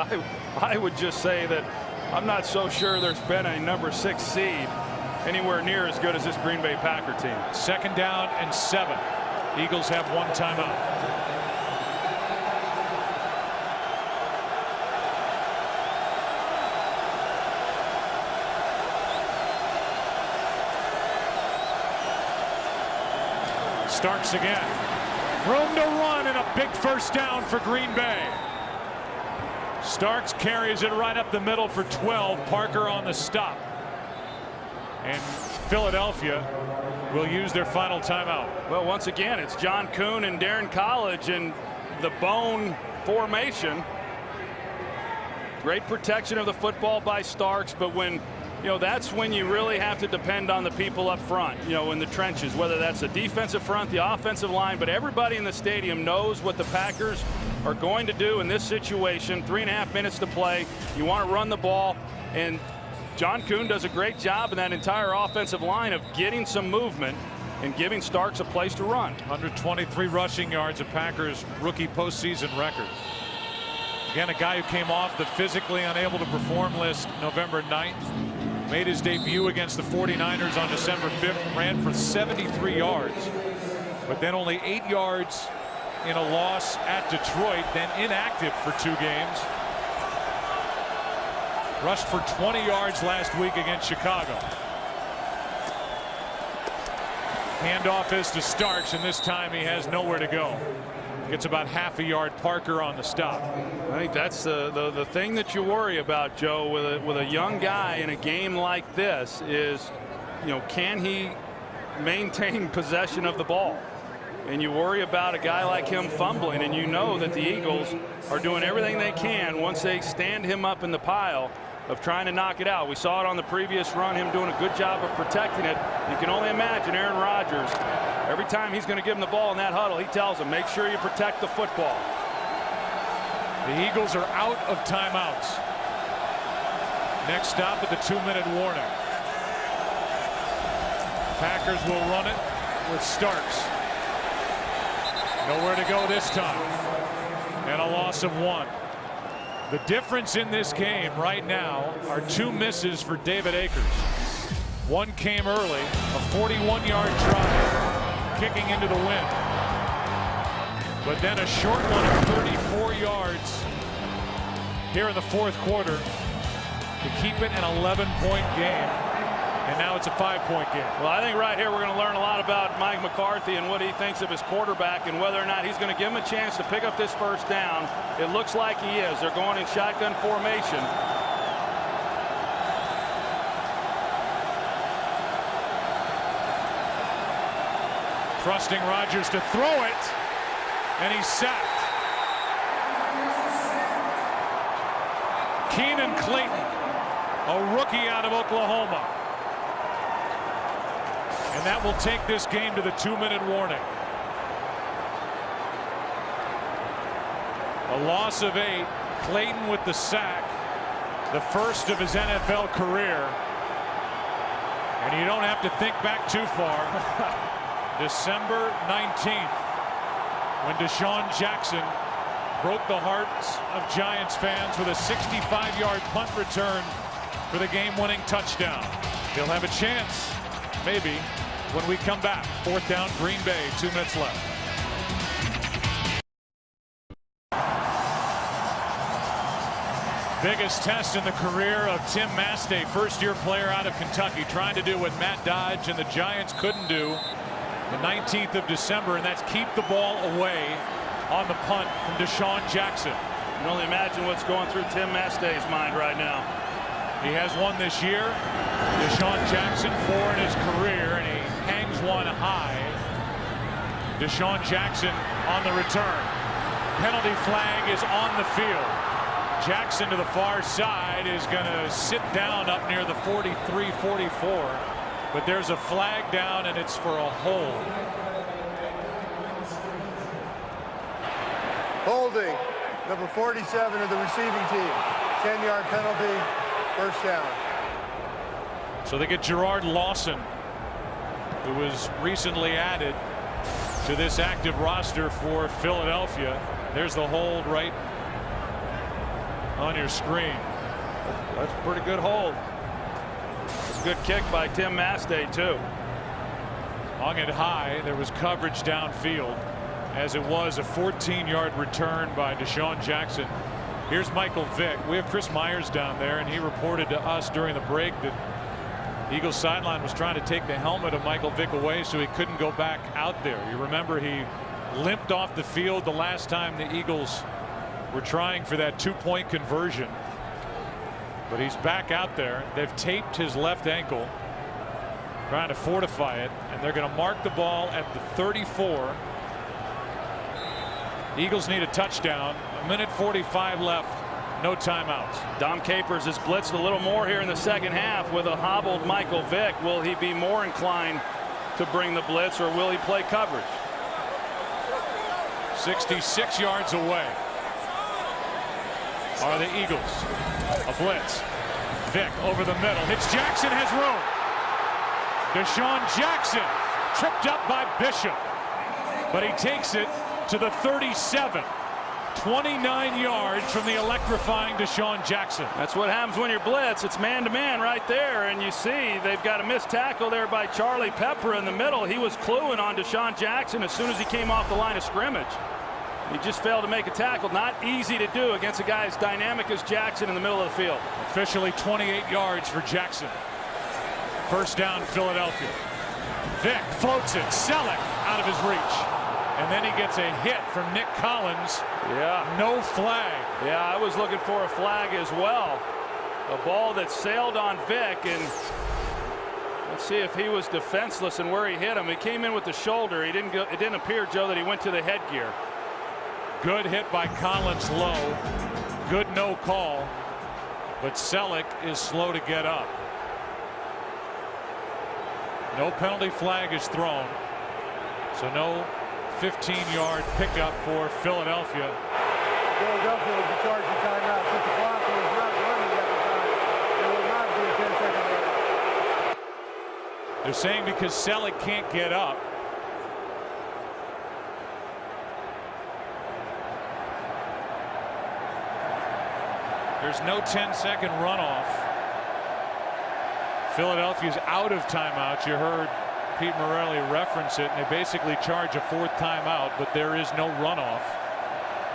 I would just say that I'm not so sure there's been a number 6 seed anywhere near as good as this Green Bay Packer team. 2nd down and 7. Eagles have 1 timeout. Starks again. Room to run and a big first down for Green Bay. Starks carries it right up the middle for 12. Parker on the stop. And Philadelphia will use their final timeout. Well, once again, it's John Kuhn and Darren College in the bone formation. Great protection of the football by Starks, but when that's when you really have to depend on the people up front, in the trenches, whether that's the defensive front, the offensive line. But everybody in the stadium knows what the Packers are going to do in this situation. 3.5 minutes to play. You want to run the ball. And John Kuhn does a great job in that entire offensive line of getting some movement and giving Starks a place to run. 123 rushing yards, a Packers rookie postseason record. Again, a guy who came off the physically unable to perform list November 9th. made his debut against the 49ers on December 5th, ran for 73 yards, but then only 8 yards in a loss at Detroit, then inactive for 2 games. Rushed for 20 yards last week against Chicago. Handoff is to Starks, and this time he has nowhere to go. Gets about half a yard. Parker on the stop. I think that's the thing that you worry about, Joe, with a young guy in a game like this is, you know, can he maintain possession of the ball? And you worry about a guy like him fumbling, and you know that the Eagles are doing everything they can once they stand him up in the pile of trying to knock it out. We saw it on the previous run, him doing a good job of protecting it. You can only imagine Aaron Rodgers, every time he's going to give him the ball in that huddle, he tells him, make sure you protect the football. The Eagles are out of timeouts. Next stop at the 2-minute warning. Packers will run it with Starks. Nowhere to go this time. And a loss of 1. The difference in this game right now are 2 misses for David Akers. One came early, a 41-yard drive, kicking into the wind. But then a short one of 34 yards here in the 4th quarter to keep it an 11-point game. And now it's a 5-point game. Well, I think right here we're going to learn a lot about Mike McCarthy and what he thinks of his quarterback and whether or not he's going to give him a chance to pick up this first down. It looks like he is. They're going in shotgun formation. Trusting Rodgers to throw it, and he's sacked. Keenan Clayton, a rookie out of Oklahoma. And that will take this game to the 2-minute warning. A loss of 8. Clayton with the sack, the first of his NFL career. And you don't have to think back too far. December 19th, when Deshaun Jackson broke the hearts of Giants fans with a 65-yard punt return for the game-winning touchdown. He'll have a chance, maybe, when we come back. 4th down, Green Bay, 2 minutes left. Biggest test in the career of Tim Mastey, first-year player out of Kentucky, trying to do what Matt Dodge and the Giants couldn't do the 19th of December, and that's keep the ball away on the punt from Deshaun Jackson. You can only imagine what's going through Tim Mastey's mind right now. He has one this year. Deshaun Jackson 4 in his career, and he hangs one high. Deshaun Jackson on the return. Penalty flag is on the field. Jackson to the far side is going to sit down up near the 43-44. But there's a flag down, and it's for a hold. Holding, number 47 of the receiving team. 10-yard penalty, first down. So they get Gerard Lawson, who was recently added to this active roster for Philadelphia. There's the hold right on your screen. That's a pretty good hold. It's a good kick by Tim Mastey, too. Hung it high. There was coverage downfield, as it was a 14-yard return by Deshaun Jackson. Here's Michael Vick. We have Chris Myers down there, and he reported to us during the break that Eagles sideline was trying to take the helmet of Michael Vick away so he couldn't go back out there. You remember he limped off the field the last time the Eagles were trying for that 2-point conversion. But he's back out there. They've taped his left ankle, trying to fortify it, and they're going to mark the ball at the 34. The Eagles need a touchdown. 1:45 left. No timeouts. Dom Capers has blitzed a little more here in the second half with a hobbled Michael Vick. Will he be more inclined to bring the blitz, or will he play coverage? 66 yards away are the Eagles. A blitz. Vick over the middle. Hits Jackson, has room. Deshaun Jackson tripped up by Bishop, but he takes it to the 37. 29 yards from the electrifying Deshaun Jackson. That's what happens when you're blitz. It's man-to-man right there, and you see they've got a missed tackle there by Charlie Pepper in the middle. He was cluing on Deshaun Jackson as soon as he came off the line of scrimmage. He just failed to make a tackle. Not easy to do against a guy as dynamic as Jackson in the middle of the field. Officially 28 yards for Jackson. First down, Philadelphia. Vick floats it. Selleck out of his reach. And then he gets a hit from Nick Collins. Yeah. No flag. Yeah, I was looking for a flag as well. A ball that sailed on Vick, and let's see if he was defenseless and where he hit him. He came in with the shoulder. It didn't appear, Joe, that he went to the headgear. Good hit by Collins low. Good no call. But Selleck is slow to get up. No penalty flag is thrown. So no 15-yard pickup for Philadelphia. Philadelphia will be charged with timeout. Since the clock was not running at the time, there will not be a 10-second run. They're saying because Selleck can't get up. There's no 10-second runoff. Philadelphia's out of timeouts. You heard Pete Morelli reference it, and they basically charge a fourth timeout, but there is no runoff.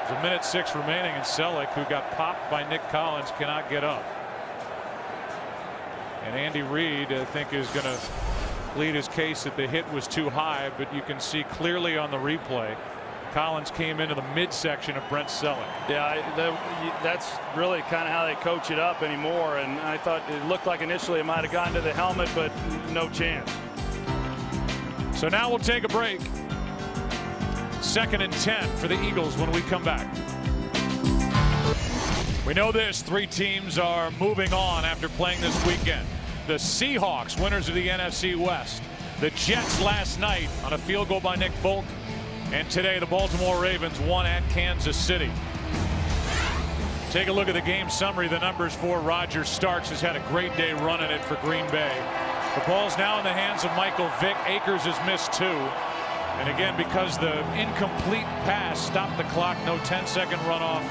There's 1:06 remaining, and Selleck, who got popped by Nick Collins, cannot get up. And Andy Reid, I think, is going to plead his case that the hit was too high, but you can see clearly on the replay Collins came into the midsection of Brent Selleck. Yeah, that's really kind of how they coach it up anymore, and I thought it looked like initially it might have gone to the helmet, but no chance. So now we'll take a break. 2nd and 10 for the Eagles when we come back. We know this, 3 teams are moving on after playing this weekend. The Seahawks, winners of the NFC West. The Jets last night on a field goal by Nick Folk. And today the Baltimore Ravens won at Kansas City. Take a look at the game summary. The numbers for Roger Starks has had a great day running it for Green Bay. The ball's now in the hands of Michael Vick. Akers has missed 2. And again, because the incomplete pass stopped the clock, no 10-second runoff.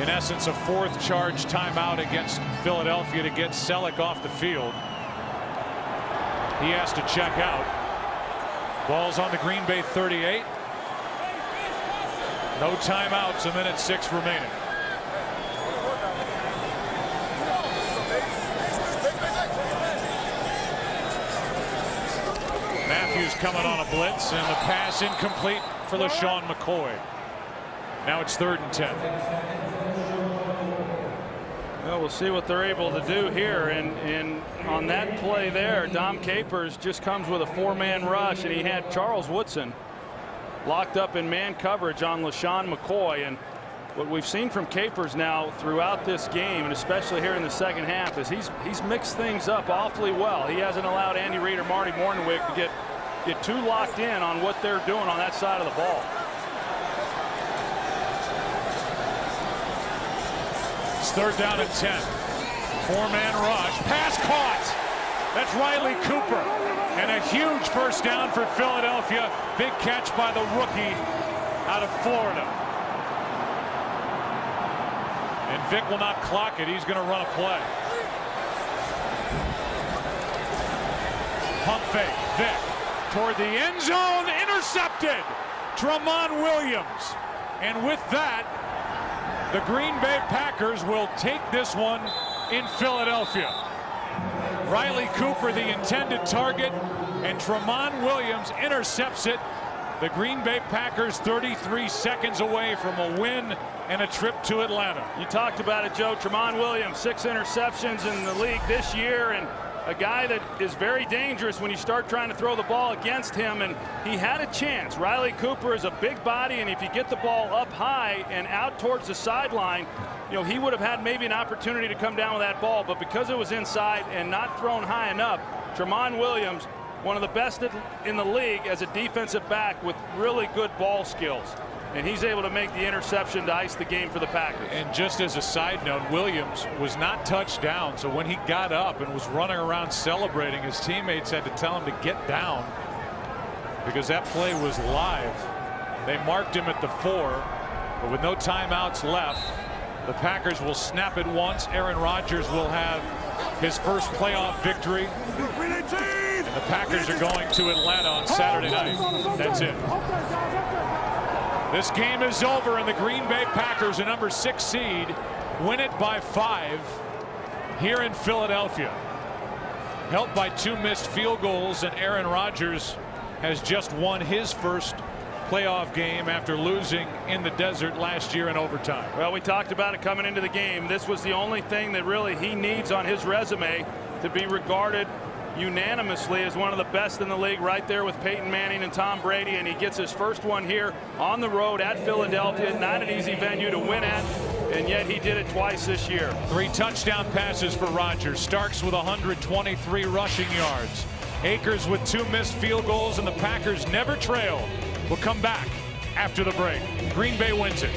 In essence, a 4th charge timeout against Philadelphia to get Selleck off the field. He has to check out. Ball's on the Green Bay 38. No timeouts, 1:06 remaining. Matthews coming on a blitz, and the pass incomplete for LaShawn McCoy. Now it's 3rd and 10. Well, we'll see what they're able to do here, and on that play there, Dom Capers just comes with a 4-man rush, and he had Charles Woodson locked up in man coverage on LaShawn McCoy. And what we've seen from Capers now throughout this game, and especially here in the second half, is he's mixed things up awfully well. He hasn't allowed Andy Reid or Marty Mornhinweg to get too locked in on what they're doing on that side of the ball. It's 3rd down and 10. 4-man rush. Pass caught. That's Riley Cooper. And a huge first down for Philadelphia. Big catch by the rookie out of Florida. And Vick will not clock it. He's going to run a play. Pump fake. Vick toward the end zone. Intercepted. Tramon Williams. And with that, the Green Bay Packers will take this one in Philadelphia. Riley Cooper, the intended target, and Tramon Williams intercepts it. The Green Bay Packers 33 seconds away from a win and a trip to Atlanta. You talked about it, Joe. Tramon Williams, 6 interceptions in the league this year, and a guy that is very dangerous when you start trying to throw the ball against him, and he had a chance. Riley Cooper is a big body, and if you get the ball up high and out towards the sideline, you know, he would have had maybe an opportunity to come down with that ball, but because it was inside and not thrown high enough, Tramon Williams, one of the best in the league as a defensive back with really good ball skills. And he's able to make the interception to ice the game for the Packers. And just as a side note, Williams was not touched down, so when he got up and was running around celebrating, his teammates had to tell him to get down because that play was live. They marked him at the 4. But with no timeouts left, the Packers will snap it once. Aaron Rodgers will have his first playoff victory. And the Packers are going to Atlanta on Saturday night. That's it. This game is over, and the Green Bay Packers, a number 6 seed, win it by 5 here in Philadelphia. Helped by 2 missed field goals, and Aaron Rodgers has just won his first playoff game after losing in the desert last year in overtime. Well, we talked about it coming into the game. This was the only thing that really he needs on his resume to be regarded unanimously as one of the best in the league, right there with Peyton Manning and Tom Brady, and he gets his first one here on the road at Philadelphia. Not an easy venue to win at, and yet he did it twice this year. 3 touchdown passes for Rodgers. Starks with 123 rushing yards. Akers with 2 missed field goals, and the Packers never trail. We'll come back after the break. Green Bay wins it.